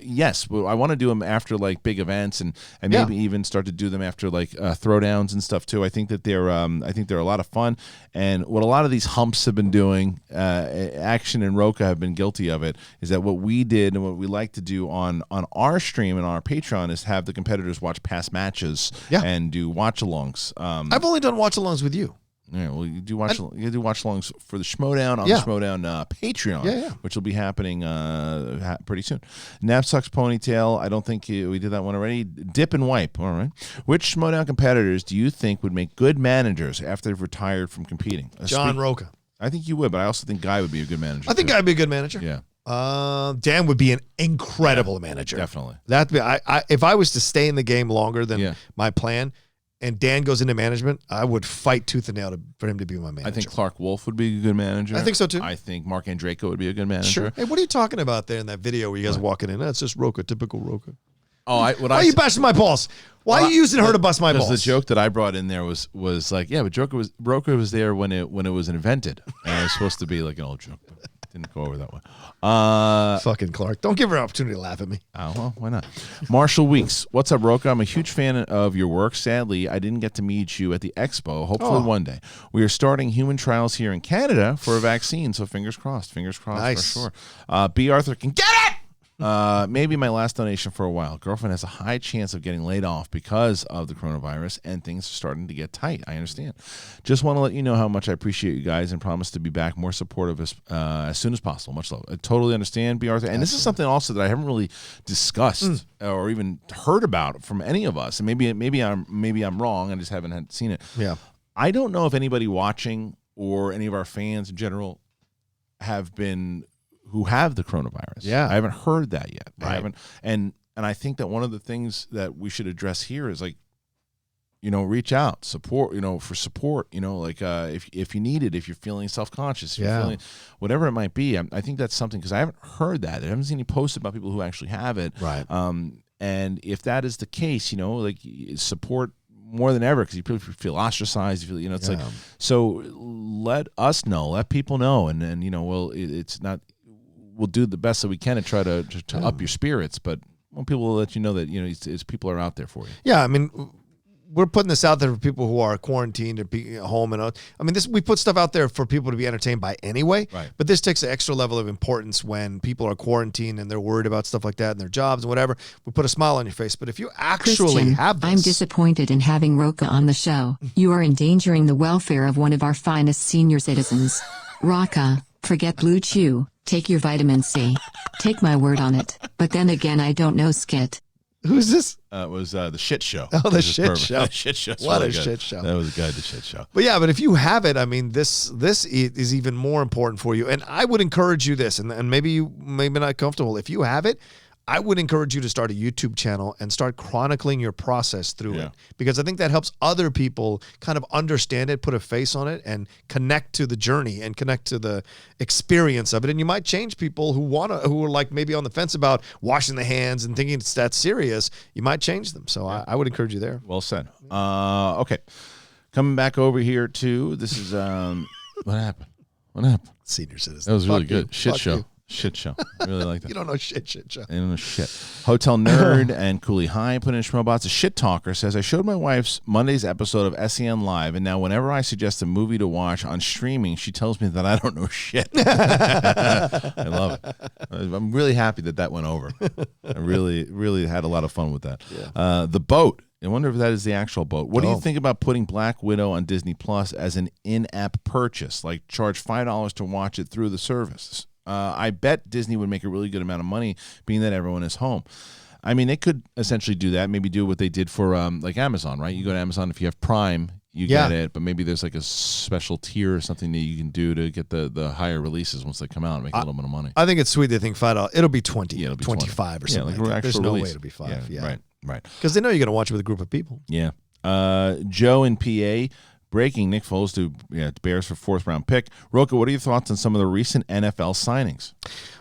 Yes, I want to do them after like big events, and maybe even start to do them after like throwdowns and stuff too. I think that they're a lot of fun, and what a lot of these humps have been doing, Action and Rocha have been guilty of it, is that what we did and what we like to do on our stream and our Patreon is have the competitors watch past matches and do watch-alongs. I've only done watch-alongs with you. Yeah, well, you do watch-alongs for the Schmodown on the Schmodown Patreon, which will be happening pretty soon. Knapsack's ponytail, I don't think we did that one already. Dip and wipe, all right. Which Schmodown competitors do you think would make good managers after they've retired from competing? John Rocha. I think you would, but I also think Guy would be a good manager. I think Guy would be a good manager. Yeah. Dan would be an incredible manager. Definitely. That'd be. If I was to stay in the game longer than my plan, and Dan goes into management, I would fight tooth and nail for him to be my manager. I think Clark Wolf would be a good manager. I think so too. I think Mark Andreyko would be a good manager. Sure. Hey, what are you talking about there in that video where you guys are walking in? That's just Rocha, typical Rocha. Oh, why are you bashing my balls? Why are you using her to bust my balls? The joke that I brought in there was like, yeah, but Rocha was there when it was invented, and it was supposed to be like an old joke, but didn't go over that one. Fucking Clark, don't give her an opportunity to laugh at me. Oh well, why not? Marshall Weeks, what's up, Rocha? I'm a huge fan of your work. Sadly, I didn't get to meet you at the expo. Hopefully one day. We are starting human trials here in Canada for a vaccine, so fingers crossed. Fingers crossed Nice. for sure. B. Arthur can get it. Maybe my last donation for a while. Girlfriend has a high chance of getting laid off because of the coronavirus, and things are starting to get tight. I understand. Just want to let you know how much I appreciate you guys and promise to be back more supportive as soon as possible. Much love. I totally understand, B. Arthur. And this is something also that I haven't really discussed or even heard about from any of us. And maybe I'm wrong. I just haven't seen it. Yeah. I don't know if anybody watching or any of our fans in general who have the coronavirus. Yeah. I haven't heard that yet. Right. I haven't, and I think that one of the things that we should address here is like, reach out, support, for support, like if you need it, if you're feeling self-conscious, if you're feeling whatever it might be. I think that's something, because I haven't heard that. I haven't seen any posts about people who actually have it. Right. And if that is the case, like support more than ever, because you feel ostracized. You feel, it's like, so let us know, let people know, and it's not. We'll do the best that we can to try to up your spirits, but I want people to let you know that it's people are out there for you. Yeah, I mean, we're putting this out there for people who are quarantined or be at home, and we put stuff out there for people to be entertained by anyway. Right. But this takes an extra level of importance when people are quarantined and they're worried about stuff like that and their jobs and whatever. We put a smile on your face. But if you actually Kristian, have this, I'm disappointed in having Rocha on the show. You are endangering the welfare of one of our finest senior citizens. Rocha, forget Blue Chew. Take your vitamin C. Take my word on it. But then again, I don't know skit. who's this? It was the shit show. Oh, the Which is shit perfect. show. The shit show. What a shit show. That was good. The shit show. But yeah, but if you have it, I mean, this is even more important for you. And I would encourage you this, and maybe you may be not comfortable. If you have it, I would encourage you to start a YouTube channel and start chronicling your process through it, because I think that helps other people kind of understand it, put a face on it, and connect to the journey and connect to the experience of it. And you might change people who are like maybe on the fence about washing the hands and thinking it's that serious. You might change them. So I would encourage you there. Well said. Okay, coming back over here too. This is what happened. What happened? Senior citizen. That was really Fuck you. good. Shit Fuck show. you. Shit show. I really like that. You don't know shit show. I don't know shit. Hotel Nerd and Cooley High put in Schmobots. A shit talker says, I showed my wife's Monday's episode of SEN Live, and now whenever I suggest a movie to watch on streaming, she tells me that I don't know shit. I love it. I'm really happy that went over. I really had a lot of fun with that. Yeah. The Boat. I wonder if that is the actual boat. What do you think about putting Black Widow on Disney Plus as an in-app purchase, like charge $5 to watch it through the service? I bet Disney would make a really good amount of money, being that everyone is home. I mean, they could essentially do that. Maybe do what they did for like Amazon, right? You go to Amazon, if you have Prime, you get it, but maybe there's like a special tier or something that you can do to get the higher releases once they come out and make a little bit of money. I think it's sweet they think $5. It'll be 20, Yeah, it'll be 25 or Yeah, something. like Like that. There's no release. way it'll be 5. Yeah. Right. Because they know you're going to watch it with a group of people. Yeah. Joe in PA, breaking Nick Foles to Bears for 4th round pick. Rocha, what are your thoughts on some of the recent NFL signings?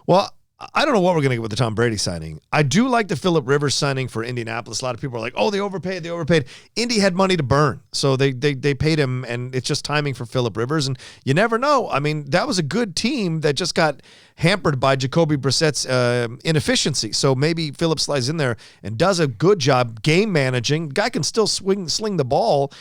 Well, I don't know what we're going to get with the Tom Brady signing. I do like the Phillip Rivers signing for Indianapolis. A lot of people are like, oh, they overpaid. Indy had money to burn, so they paid him, and it's just timing for Phillip Rivers. And you never know. I mean, that was a good team that just got hampered by Jacoby Brissett's inefficiency. So maybe Phillip slides in there and does a good job game managing. Guy can still sling the ball.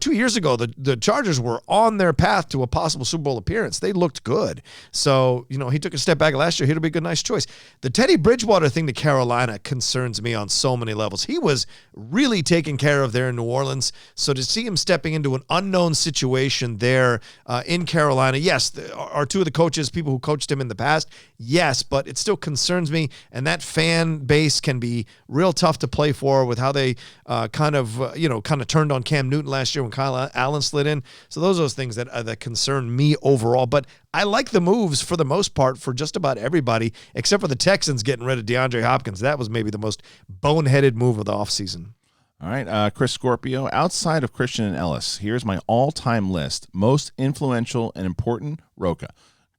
2 years ago, the Chargers were on their path to a possible Super Bowl appearance. They looked good. So, he took a step back last year. He'll be a good, nice choice. The Teddy Bridgewater thing to Carolina concerns me on so many levels. He was really taken care of there in New Orleans. So to see him stepping into an unknown situation there in Carolina, yes, are two of the coaches, people who coached him in the past, yes, but it still concerns me, and that fan base can be real tough to play for with how they kind of turned on Cam Newton last year when Kyle Allen slid in. So those are those things that concern me overall. But I like the moves for the most part for just about everybody, except for the Texans getting rid of DeAndre Hopkins. That was maybe the most boneheaded move of the offseason. All right, Chris Scorpio, outside of Kristian and Ellis, here's my all-time list. Most influential and important, Rocha.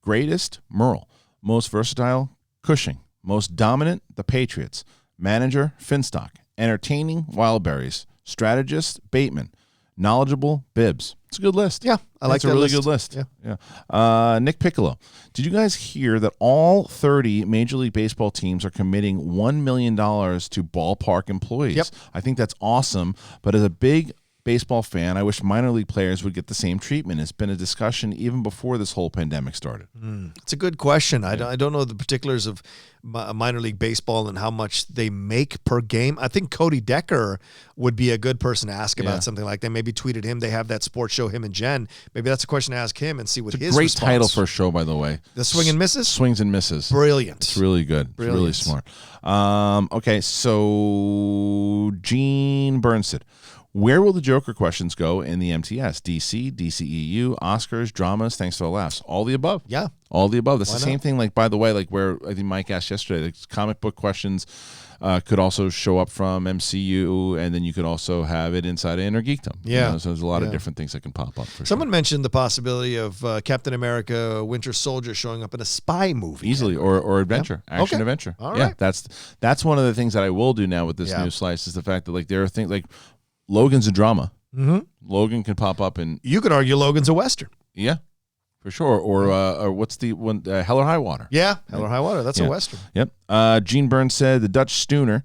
Greatest, Merle. Most versatile, Cushing. Most dominant, the Patriots. Manager, Finstock. Entertaining, Wildberries. Strategist, Bateman. Knowledgeable, Bibbs. It's a good list. Yeah, I like It's a that really list. good list. Yeah. Nick Piccolo. Did you guys hear that all 30 Major League Baseball teams are committing $1 million to ballpark employees? Yep. I think that's awesome. But as a big baseball fan, I wish minor league players would get the same treatment. It's been a discussion even before this whole pandemic started. It's a good question. I don't know the particulars of minor league baseball and how much they make per game. I think Cody Decker would be a good person to ask about something like that. Maybe tweeted him. They have that sports show, him and Jen. Maybe that's a question to ask him and see what his Great response. title for a show, by the way. The Swing and Misses? Swings and Misses. Brilliant. It's really good. Brilliant. It's really smart. Okay, so Gene Burnstead. Where will the Joker questions go in the MTS? DC, DCEU, Oscars, dramas, thanks for the laughs. All the above. Yeah. All the above. That's Why the same not? thing, like, by the way, like where I think Mike asked yesterday, like comic book questions could also show up from MCU, and then you could also have it inside of Inner Geekdom. Yeah. So there's a lot of Yeah. different things that can pop up. For Someone mentioned the possibility of Captain America Winter Soldier showing up in a spy movie. Easily, or adventure, action Okay. adventure. All Yeah, right. that's one of the things that I will do now with this new slice is the fact that like there are things like Logan's a drama. Mm-hmm. Logan can pop up in You could argue Logan's a Western. for sure. Or what's the one? Hell or High Water. Yeah. Hell or High Water. That's a Western. Yep. Gene Burns said the Dutch Stooner.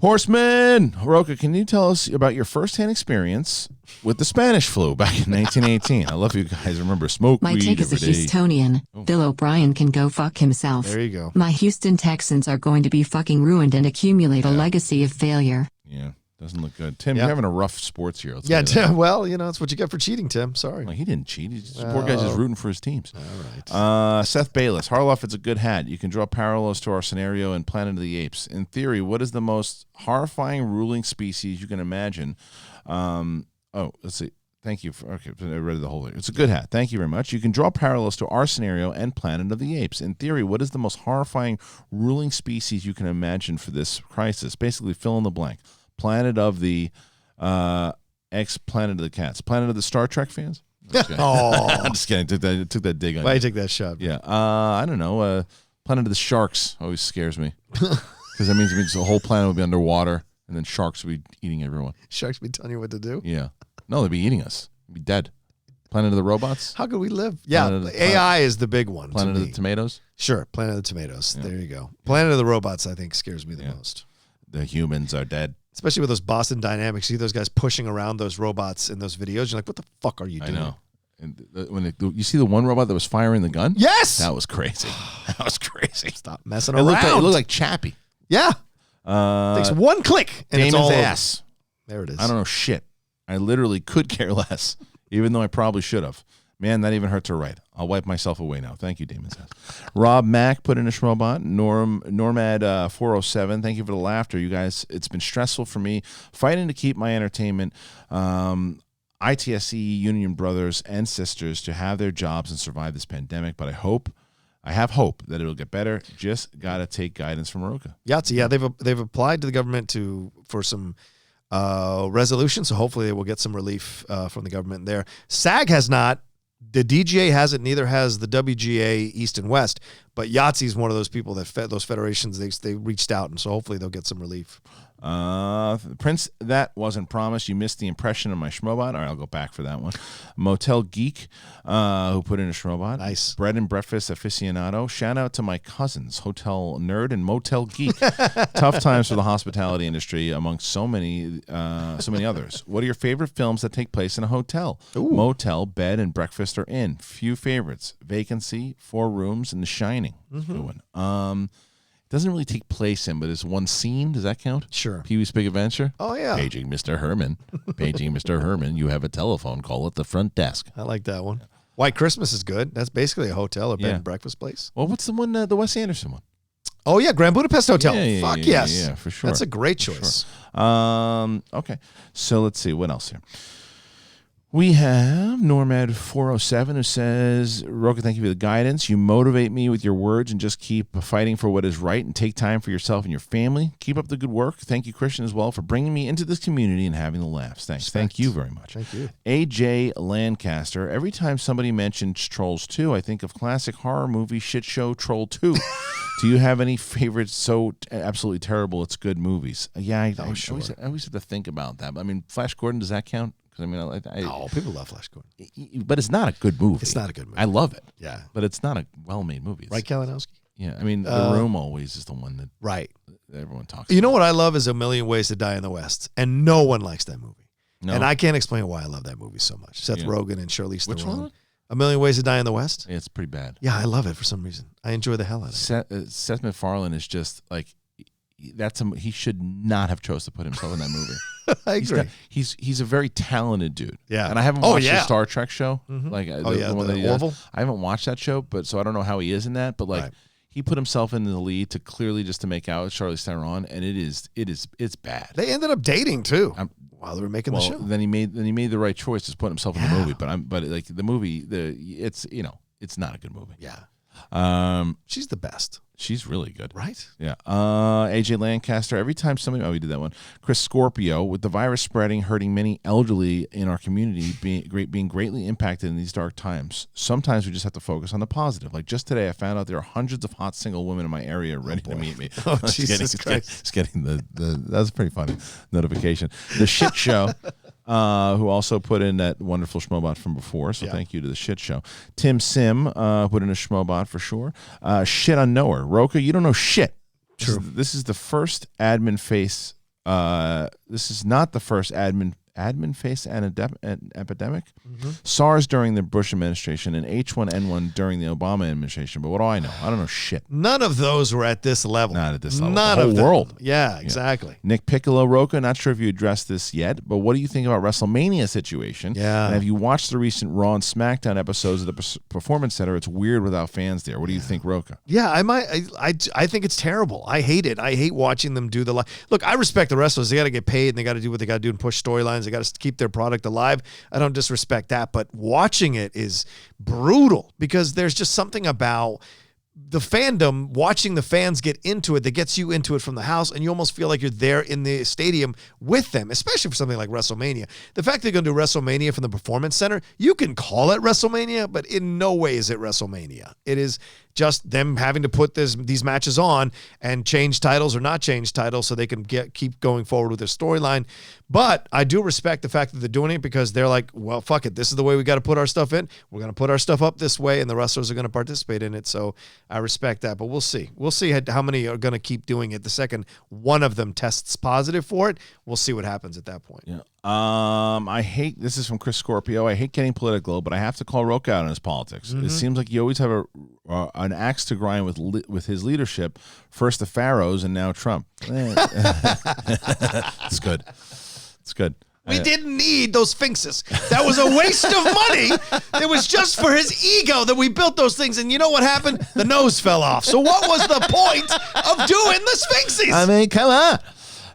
Horseman, Rocha, can you tell us about your firsthand experience with the Spanish flu back in 1918? I love you guys remember smoke My weed take is a every day. Houstonian. Bill O'Brien can go fuck himself. There you go. My Houston Texans are going to be fucking ruined and accumulate a legacy of failure. Yeah, doesn't look good. Tim, Yeah. you're having a rough sports year. Let's Yeah, tell you that. well, that's what you get for cheating, Tim. Sorry. Well, he didn't cheat. Poor guy's just rooting for his teams. All right. Seth Bayless, Harloff, it's a good hat. You can draw parallels to our scenario in Planet of the Apes. In theory, what is the most horrifying ruling species you can imagine? Let's see. Thank you. Okay, I read the whole thing. It's a good hat. Thank you very much. You can draw parallels to our scenario and Planet of the Apes. In theory, what is the most horrifying ruling species you can imagine for this crisis? Basically, fill in the blank. Planet of the Planet of the Cats. Planet of the Star Trek fans? Oh, I'm just kidding. Took that dig on why you. you take that shot? Yeah. I don't know. Planet of the Sharks always scares me because that means the whole planet will be underwater and then sharks will be eating everyone. Sharks be telling you what to do. Yeah. No, they'll be eating us. We'll be dead. Planet of the Robots? How could we live? Yeah, Planet of the- AI is the big one. Planet to of me. the Tomatoes? Sure, Planet of the Tomatoes. There you go. Planet of the Robots, I think, scares me the most. The humans are dead. Especially with those Boston Dynamics. See those guys pushing around those robots in those videos. You're like, what the fuck are you I doing? know. And you see the one robot that was firing the gun? Yes! That was crazy. That was crazy. Stop messing It around. looked like Chappie. Yeah. Takes one click and it's Damon's all over. ass. There it is. I don't know shit. I literally could care less, even though I probably should have. Man, that even hurt to write. I'll wipe myself away now. Thank you, Damon says. Rob Mack put in a Schmobot. Normad 407. Thank you for the laughter, you guys. It's been stressful for me fighting to keep my entertainment. ITSC union brothers and sisters to have their jobs and survive this pandemic. But I have hope that it'll get better. Just gotta take guidance from Rocha. Yahtzee, yeah, they've applied to the government for some resolution, so hopefully they will get some relief from the government there. SAG has not. The DGA hasn't, neither has the WGA East and West, but Yahtzee is one of those people that those federations, they reached out, and so hopefully they'll get some relief. Prince, that wasn't promised. You missed the impression of my Schmobot. All right, I'll go back for that one. Motel Geek, who put in a Schmobot. Nice. Bread and breakfast aficionado. Shout out to my cousins, Hotel Nerd and Motel Geek. Tough times for the hospitality industry amongst so many others. What are your favorite films that take place in a hotel? Ooh. Motel, bed, and breakfast are in. Few favorites. Vacancy, 4 Rooms, and The Shining. Good one. Doesn't really take place in, but it's one scene. Does that count? Sure. Pee-wee's Big Adventure? Oh, yeah. Paging Mr. Herman. Paging Mr. Herman. You have a telephone call at the front desk. I like that one. White Christmas is good. That's basically a hotel or bed and breakfast place. Well, what's the one, the Wes Anderson one? Oh, yeah, Grand Budapest Hotel. Yeah, Fuck yes. Yeah, for sure. That's a great choice. Sure. Okay, so let's see. What else here? We have Normad 407 who says, Rocha, thank you for the guidance. You motivate me with your words and just keep fighting for what is right and take time for yourself and your family. Keep up the good work. Thank you, Kristian, as well, for bringing me into this community and having the laughs. Thanks. Thank you very much. Thank you. AJ Lancaster, every time somebody mentions Trolls 2, I think of classic horror movie shit show Troll 2. Do you have any favorites so absolutely terrible it's good movies? Yeah, I always have to think about that. I mean, Flash Gordon, does that count? I mean, people love Flash Gordon. But it's not a good movie. It's not a good movie. I love it. Yeah. But it's not a well-made movie. Right, Kalinowski? Yeah. I mean, The Room always is the one that everyone talks about. You know what I love is A Million Ways to Die in the West, and no one likes that movie. No. And I can't explain why I love that movie so much. Seth Rogen and Charlize Theron. Which one? A Million Ways to Die in the West? Yeah, it's pretty bad. Yeah, I love it for some reason. I enjoy the hell out of it. Seth MacFarlane is just like, he should not have chose to put himself in that movie. I agree. He's a very talented dude. Yeah. And I haven't watched the Star Trek show. Like the one that Orville? I haven't watched that show, but so I don't know how he is in that. But like he put himself in the lead to clearly just to make out with Charlize Theron, and it's bad. They ended up dating too while they were making the show. Then he made the right choice to put himself in the movie. But like the movie, it's not a good movie. Yeah. She's the best. She's really good. Right? Yeah. AJ Lancaster, every time somebody... Oh, we did that one. Chris Scorpio, with the virus spreading, hurting many elderly in our community, being greatly impacted in these dark times. Sometimes we just have to focus on the positive. Like just today, I found out there are hundreds of hot single women in my area ready to meet me. Oh, Jesus Christ. It's getting that's a pretty funny notification. The Shit Show... who also put in that wonderful Schmobot from before, so thank you to the Shit Show. Tim Sim put in a Schmobot for sure. Shit on Knower. Rocha, you don't know shit. True. This is the first admin face. This is not the first admin face epidemic. SARS during the Bush administration and H1N1 during the Obama administration. But what do I know? I don't know shit. None of those were at this level. Not at this level. None the of whole them. world. Yeah, exactly. Nick Piccolo, Rocha, not sure if you addressed this yet, but what do you think about WrestleMania situation? Yeah. And have you watched the recent Raw and SmackDown episodes of the Performance Center? It's weird without fans there. What do you think, Rocha? Yeah, I think it's terrible. I hate it. I hate watching them do the look. I respect the wrestlers. They got to get paid and they got to do what they got to do and push storylines. They got to keep their product alive. I don't disrespect that, but watching it is brutal because there's just something about the fandom, watching the fans get into it, that gets you into it from the house, and you almost feel like you're there in the stadium with them, especially for something like WrestleMania. The fact they're going to do WrestleMania from the Performance Center, you can call it WrestleMania, but in no way is it WrestleMania. It is just them having to put these matches on and change titles or not change titles so they can keep going forward with their storyline. But I do respect the fact that they're doing it because they're like, well, fuck it. This is the way we got to put our stuff in. We're going to put our stuff up this way, and the wrestlers are going to participate in it. So I respect that. But we'll see. We'll see how many are going to keep doing it. The second one of them tests positive for it, we'll see what happens at that point. Yeah. This is from Chris Scorpio. I hate getting political, but I have to call Rocha out on his politics. It seems like you always have an axe to grind with his leadership. First the Pharaohs and now Trump. It's good. It's good. We didn't need those Sphinxes. That was a waste of money. It was just for his ego that we built those things. And you know what happened? The nose fell off. So what was the point of doing the Sphinxes? I mean, come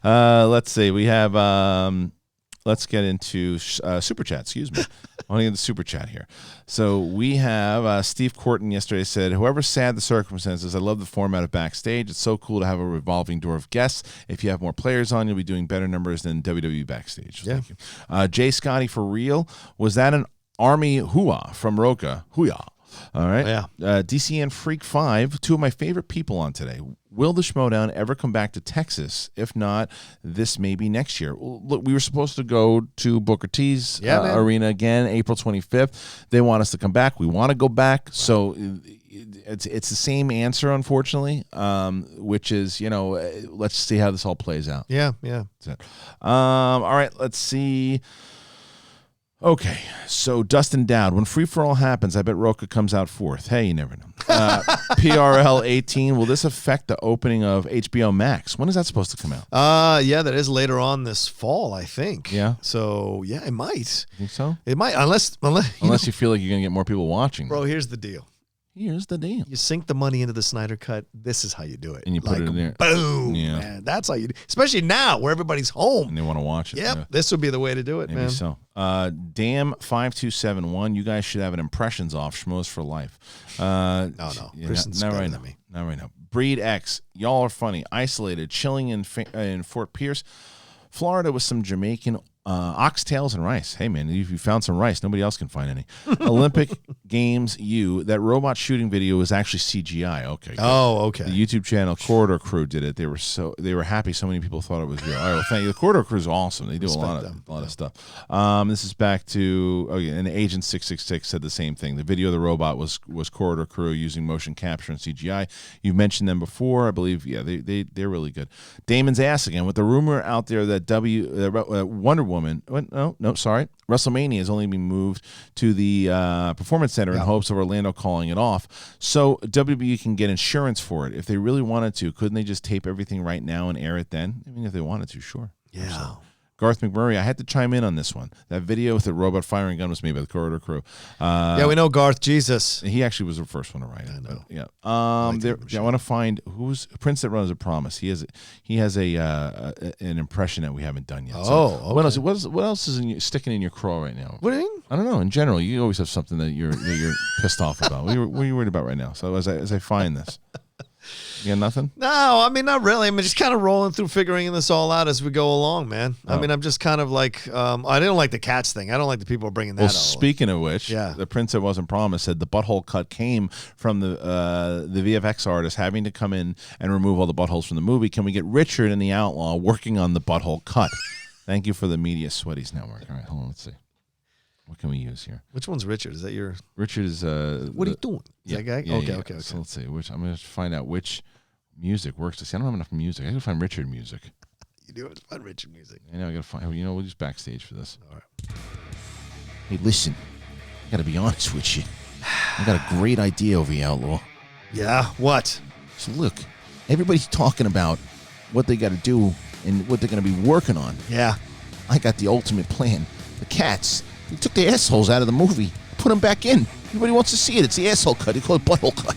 on. Let's see. We have, let's get into Super Chat. Excuse me. I want to get the Super Chat here. So we have Steve Corton yesterday said, whoever's sad the circumstances, I love the format of Backstage. It's so cool to have a revolving door of guests. If you have more players on, you'll be doing better numbers than WWE Backstage. Yeah. Thank you. Jay Scotty, for real, was that an Army hooah from Rocha? Hooyah. All right. Yeah. DCN Freak 5, two of my favorite people on today. Will the Schmodown ever come back to Texas? If not, this may be next year. Look, we were supposed to go to Booker T's arena again, April 25th. They want us to come back. We want to go back. Right. So it's the same answer, unfortunately, which is, let's see how this all plays out. Yeah. That's it. All right, let's see. Okay, so Dustin Dowd, when Free For All happens, I bet Rocha comes out fourth. Hey, you never know. PRL 18, will this affect the opening of HBO Max? When is that supposed to come out? Yeah, that is later on this fall, I think. Yeah. So, yeah, it might. You think so? It might, unless you feel like you're going to get more people watching. Bro, here's the deal. Here's the deal. You sink the money into the Snyder Cut. This is how you do it. And you put it in there. Boom, man. That's how you do it. Especially now where everybody's home. And they want to watch it. Yep. Yeah. This would be the way to do it, Maybe man. So. Damn5271, you guys should have an impressions off. Schmoes for life. No. Yeah, Kristian's not better right than now. me. Not right now. Breed X, y'all are funny. Isolated, chilling in Fort Pierce, Florida with some Jamaican oxtails and rice. Hey, man, if you found some rice, nobody else can find any. Olympic Games that robot shooting video was actually CGI. Okay. Good. Oh, okay. The YouTube channel Corridor Crew did it. They were happy so many people thought it was real. All right, well, thank you. The Corridor Crew is awesome. They do a lot of stuff. This is back to and Agent 666 said the same thing. The video of the robot was Corridor Crew using motion capture and CGI. You've mentioned them before, I believe. Yeah, they're really good. Damon's ass again with the rumor out there that Wonder Woman. Sorry. WrestleMania has only been moved to the Performance Center in hopes of Orlando calling it off. So WWE can get insurance for it. If they really wanted to, couldn't they just tape everything right now and air it then? I mean, if they wanted to, sure. Yeah. So, Garth McMurray, I had to chime in on this one. That video with the robot firing gun was made by the Corridor Crew. Yeah, we know Garth. Jesus. He actually was the first one to write it. I know. Yeah. I want to find who's Prince that runs a promise. He has an impression that we haven't done yet. Oh, okay. What else is sticking in your craw right now? What do you mean? I don't know. In general, you always have something that you're pissed off about. What are you worried about right now? So as I find this. You got nothing? No, I mean, not really. I'm just kind of rolling through figuring this all out as we go along, man. Oh. I mean, I'm just kind of like, I didn't like the cats thing. I don't like the people bringing that up. Well, speaking of which, the Prince That Wasn't Promised said the butthole cut came from the VFX artist having to come in and remove all the buttholes from the movie. Can we get Richard and the Outlaw working on the butthole cut? Thank you for the Media Sweaties Network. All right, hold on, let's see. What can we use here? Which one's Richard? Is that your... Richard is... what are you doing? Is that guy? Okay. So let's see. I'm going to find out which music works. See, I don't have enough music. I got to find Richard music. You do have to find Richard music. I know, I got to find... we'll use Backstage for this. All right. Hey, listen. I got to be honest with you. I got a great idea over here, Outlaw. Yeah? What? So look, everybody's talking about what they got to do and what they're going to be working on. Yeah. I got the ultimate plan. The cats... They took the assholes out of the movie, put them back in. Everybody wants to see it. It's the asshole cut. They call it butthole cut.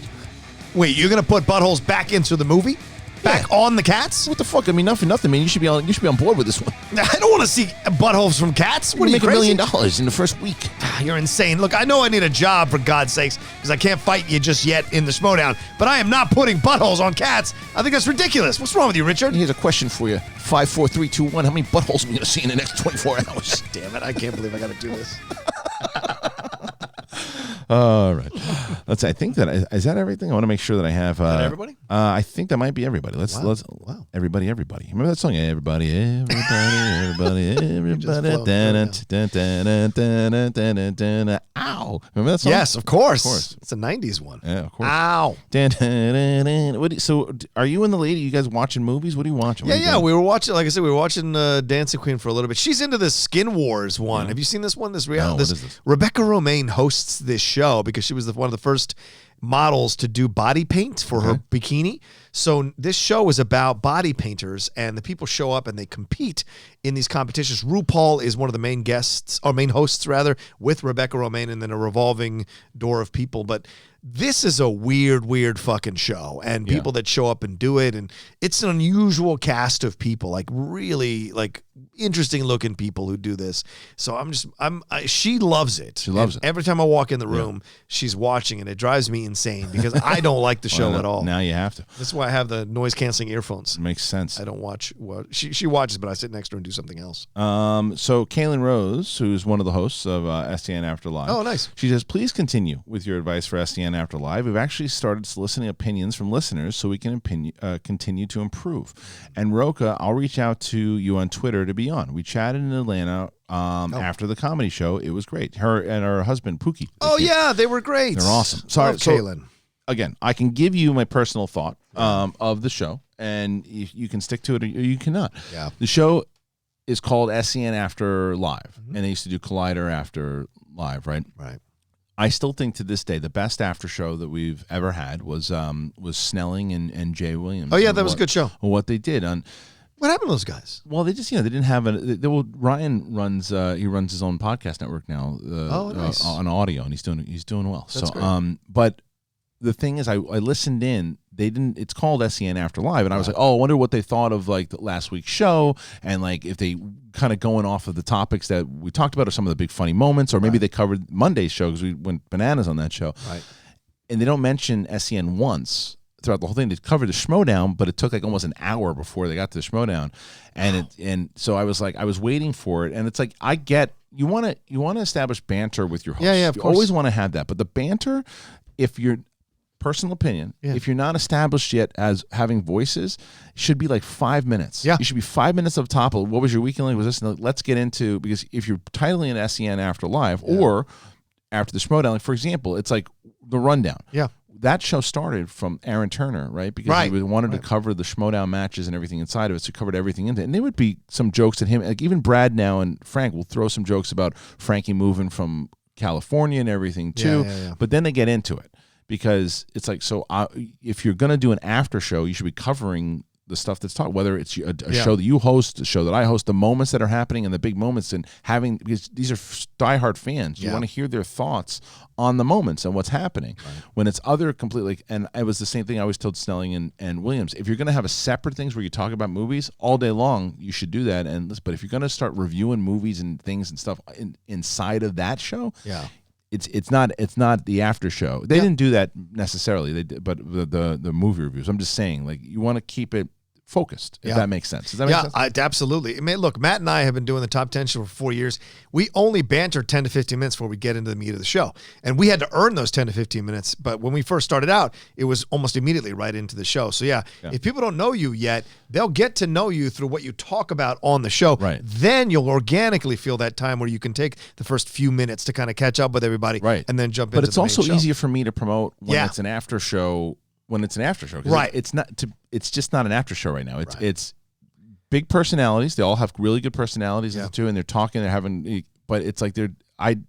Wait, you're gonna put buttholes back into the movie? Back on the cats? What the fuck? I mean, nothing, man. You should be on board with this one. I don't want to see buttholes from cats. What are you, make crazy? $1 million in the first week. You're insane. Look, I know I need a job, for God's sakes, because I can't fight you just yet in the Schmodown, but I am not putting buttholes on cats. I think that's ridiculous. What's wrong with you, Richard? Here's a question for you. 5, 4, 3, 2, 1. How many buttholes are we going to see in the next 24 hours? Damn it. I can't believe I got to do this. All right. Let's. I think that is that everything. I want to make sure that I have. Everybody? I think that might be everybody. Let's. Wow. Everybody. Remember that song? Everybody. Ow. Remember that song? Yes, of course. It's a 90s one. Yeah, of course. Ow. So, are you and the lady? You guys watching movies? What are you watching? Yeah. We were watching. Like I said, we were watching Dancing Queen for a little bit. She's into this Skin Wars one. Have you seen this one? No, what is this? Rebecca Romaine hosts this show because she was one of the first models to do body paint for her bikini. So this show is about body painters, and the people show up and they compete in these competitions. RuPaul is one of the main guests, or main hosts rather, with Rebecca Romaine, and then a revolving door of people. But this is a weird fucking show, and people that show up and do it, and it's an unusual cast of people, like really like interesting looking people who do this. So she loves it. She loves it. Every time I walk in the room, she's watching, and it drives me insane because I don't like the show at all. Now you have to. That's why I have the noise canceling earphones. Makes sense. I don't watch what she watches, but I sit next to her and do something else. So Kaylin Rose, who's one of the hosts of SEN After Live. Oh, nice. She says, please continue with your advice for SEN After Live. We've actually started soliciting opinions from listeners so we can continue to improve. And Rocha, I'll reach out to you on Twitter to be on. We chatted in Atlanta after the comedy show. It was great. Her and her husband, Pookie. Oh, yeah, they were great. They're awesome. Sorry, Kaylin. Again, I can give you my personal thought of the show, and you can stick to it or you cannot. Yeah. The show is called SEN After Live, and they used to do Collider After Live, right? Right. I still think to this day the best after show that we've ever had was Snelling and Jay Williams. Oh, yeah, that was a good show. What they did on. What happened to those guys? Well, they just, they didn't have Ryan runs his own podcast network now. Nice. On audio, and he's doing well. That's great. But the thing is, I listened in. It's called SEN After Live, and I was like, I wonder what they thought of like the last week's show, and like if they kind of going off of the topics that we talked about, or some of the big funny moments, or maybe they covered Monday's show because we went bananas on that show. Right. And they don't mention SEN once throughout the whole thing. They covered the Schmodown, but it took like almost an hour before they got to the Schmodown, and so I was waiting for it, and it's like I get you want to establish banter with your host. Yeah, of you course. always want to have that, but the banter, if you're personal opinion, if you're not established yet as having voices, it should be like 5 minutes. Yeah. You should be 5 minutes up top of what was your weekend like, was this, let's get into, because if you're titling an SEN After Live or after the Schmodown, like for example, it's like the rundown. Yeah. That show started from Aaron Turner, right? Because he wanted to cover the Schmodown matches and everything inside of it, so he covered everything into it. And there would be some jokes at him, like even Brad now and Frank will throw some jokes about Frankie moving from California and everything too. Yeah. But then they get into it. Because it's like, so if you're going to do an after show, you should be covering the stuff that's taught, whether it's a show that you host, a show that I host, the moments that are happening and the big moments, and because these are diehard fans. You want to hear their thoughts on the moments and what's happening. Right. When it's other completely, and it was the same thing I always told Snelling and Williams, if you're going to have a separate things where you talk about movies all day long, you should do that. But if you're going to start reviewing movies and things and stuff inside of that show, It's not the after show. They didn't do that necessarily. They did, but the movie reviews. I'm just saying, like, you want to keep it focused, if that makes sense. Does that make sense? Absolutely. I mean, look, Matt and I have been doing the Top 10 show for 4 years. We only banter 10 to 15 minutes before we get into the meat of the show. And we had to earn those 10 to 15 minutes. But when we first started out, it was almost immediately right into the show. So, if people don't know you yet, they'll get to know you through what you talk about on the show. Right. Then you'll organically feel that time where you can take the first few minutes to kind of catch up with everybody and then jump into the main show. But it's also easier for me to promote when it's an after show. Right. It's just not an after show right now. It's big personalities. They all have really good personalities too, and they're talking. They're having, but it's like they're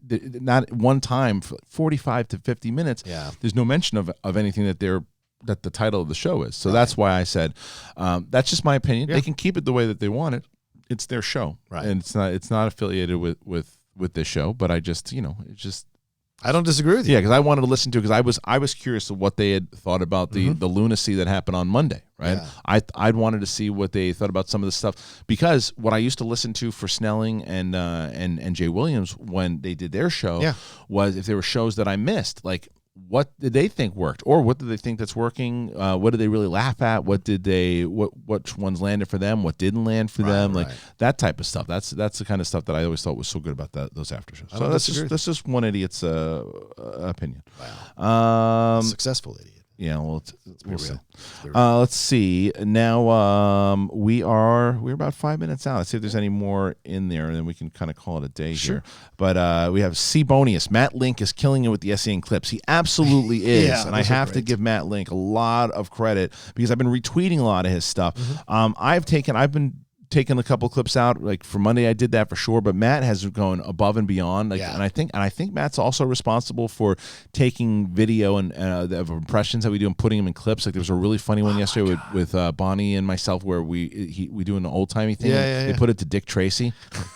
not one time for 45 to 50 minutes. Yeah. There's no mention of anything that the title of the show is. So that's why I said that's just my opinion. They can keep it the way that they want it. It's their show, and it's not affiliated with this show. But I just I don't disagree with you. Yeah, because I wanted to listen to it because I was curious of what they had thought about the lunacy that happened on Monday, right? Yeah. I'd wanted to see what they thought about some of the stuff, because what I used to listen to for Snelling and Jay Williams when they did their show was if there were shows that I missed, like what did they think worked, or what did they think that's working? What did they really laugh at? Which ones landed for them? What didn't land for them? Like that type of stuff. That's the kind of stuff that I always thought was so good about those after shows. So that's just one idiot's opinion. Wow. Successful idiot. Yeah, well, we'll see. Let's see. Now we're about 5 minutes out. Let's see if there's any more in there, and then we can kind of call it a day here. But we have C-Bonius. Matt Link is killing it with the SEN clips. He absolutely is, and I have to give Matt Link a lot of credit because I've been retweeting a lot of his stuff. I've been taken a couple clips out. Like for Monday, I did that for sure. But Matt has gone above and beyond. Like, and I think Matt's also responsible for taking video and of impressions that we do and putting them in clips. Like there was a really funny one yesterday with Bonnie and myself where we do an old timey thing. They put it to Dick Tracy,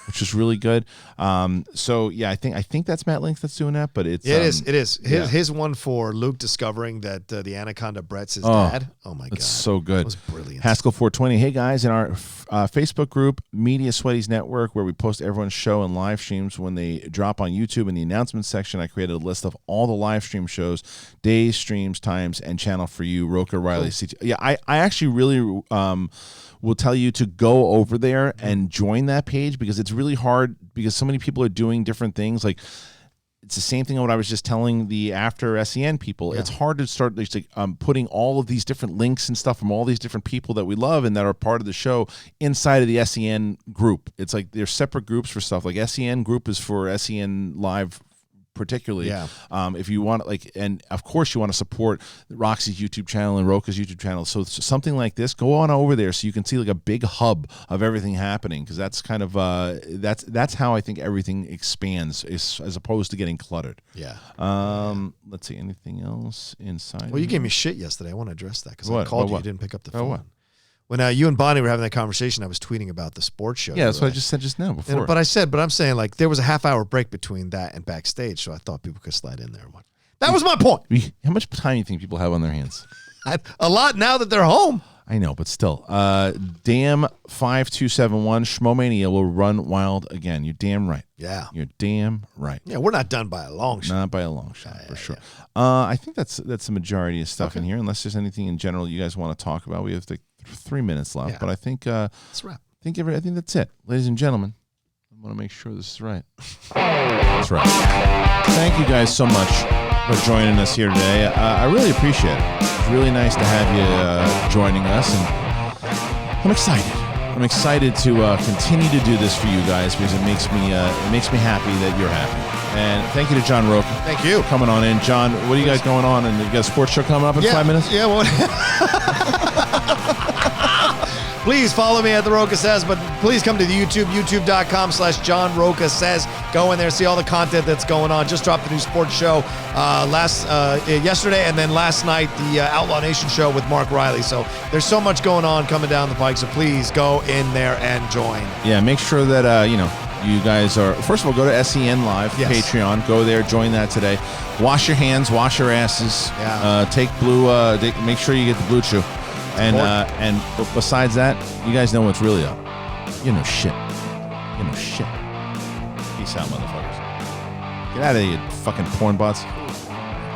which was really good. So yeah, I think that's Matt Link that's doing that. But it is his one for Luke discovering that the anaconda Brett's his dad. Oh my god, it's so good. It was brilliant. Haskell 420. Hey guys, in our Facebook group, Media Sweaties Network, where we post everyone's show and live streams when they drop on YouTube. In the announcements section, I created a list of all the live stream shows, days, streams, times, and channel for you. Rocha, Riley, CT. Yeah, I actually really will tell you to go over there and join that page because it's really hard because so many people are doing different things. Like it's the same thing what I was just telling the after SEN people. Yeah. It's hard to start putting all of these different links and stuff from all these different people that we love and that are part of the show inside of the SEN group. It's like there's separate groups for stuff. Like SEN group is for SEN Live particularly. If you want and of course you want to support Roxy's YouTube channel and Rocha's YouTube channel. So something like this, go on over there so you can see like a big hub of everything happening because that's kind of that's how I think everything expands as opposed to getting cluttered. Let's see, anything else inside? Well, you gave me shit yesterday. I want to address that because I called you didn't pick up the phone. What? When you and Bonnie were having that conversation, I was tweeting about the sports show. Yeah, that's what I just said just now before. But I'm saying like there was a half-hour break between that and backstage, so I thought people could slide in there. That was my point. How much time do you think people have on their hands? A lot now that they're home. I know, but still. Damn 5271, Schmomania will run wild again. You're damn right. Yeah. You're damn right. Yeah, we're not done by a long shot. Not by a long shot, for sure. I think that's the majority of stuff in here, unless there's anything in general you guys want to talk about. We have 3 minutes left, but I think let's wrap. I think that's it. Ladies and gentlemen, I want to make sure this is right. That's right. Thank you guys so much for joining us here today. I really appreciate it. It's really nice to have you joining us, and I'm excited. I'm excited to continue to do this for you guys because it makes me happy that you're happy. And thank you to John Rocha. Thank you for coming on in. John, what do you got going on? And you got a sports show coming up in 5 minutes? Yeah, well, please follow me at The Rocha Says, but please come to the youtube.com/John Rocha Says. Go in there, see all the content that's going on. Just dropped the new sports show yesterday, and then last night, the Outlaw Nation show with Mark Riley. So there's so much going on coming down the pike, so please go in there and join. Yeah, make sure that, you guys are, first of all, go to SEN Live, Patreon. Go there, join that today. Wash your hands, wash your asses. Yeah. Take blue, make sure you get the blue chew. And besides that, you guys know what's really up. You know shit. You know shit. Peace out, motherfuckers. Get out of here, you fucking porn bots.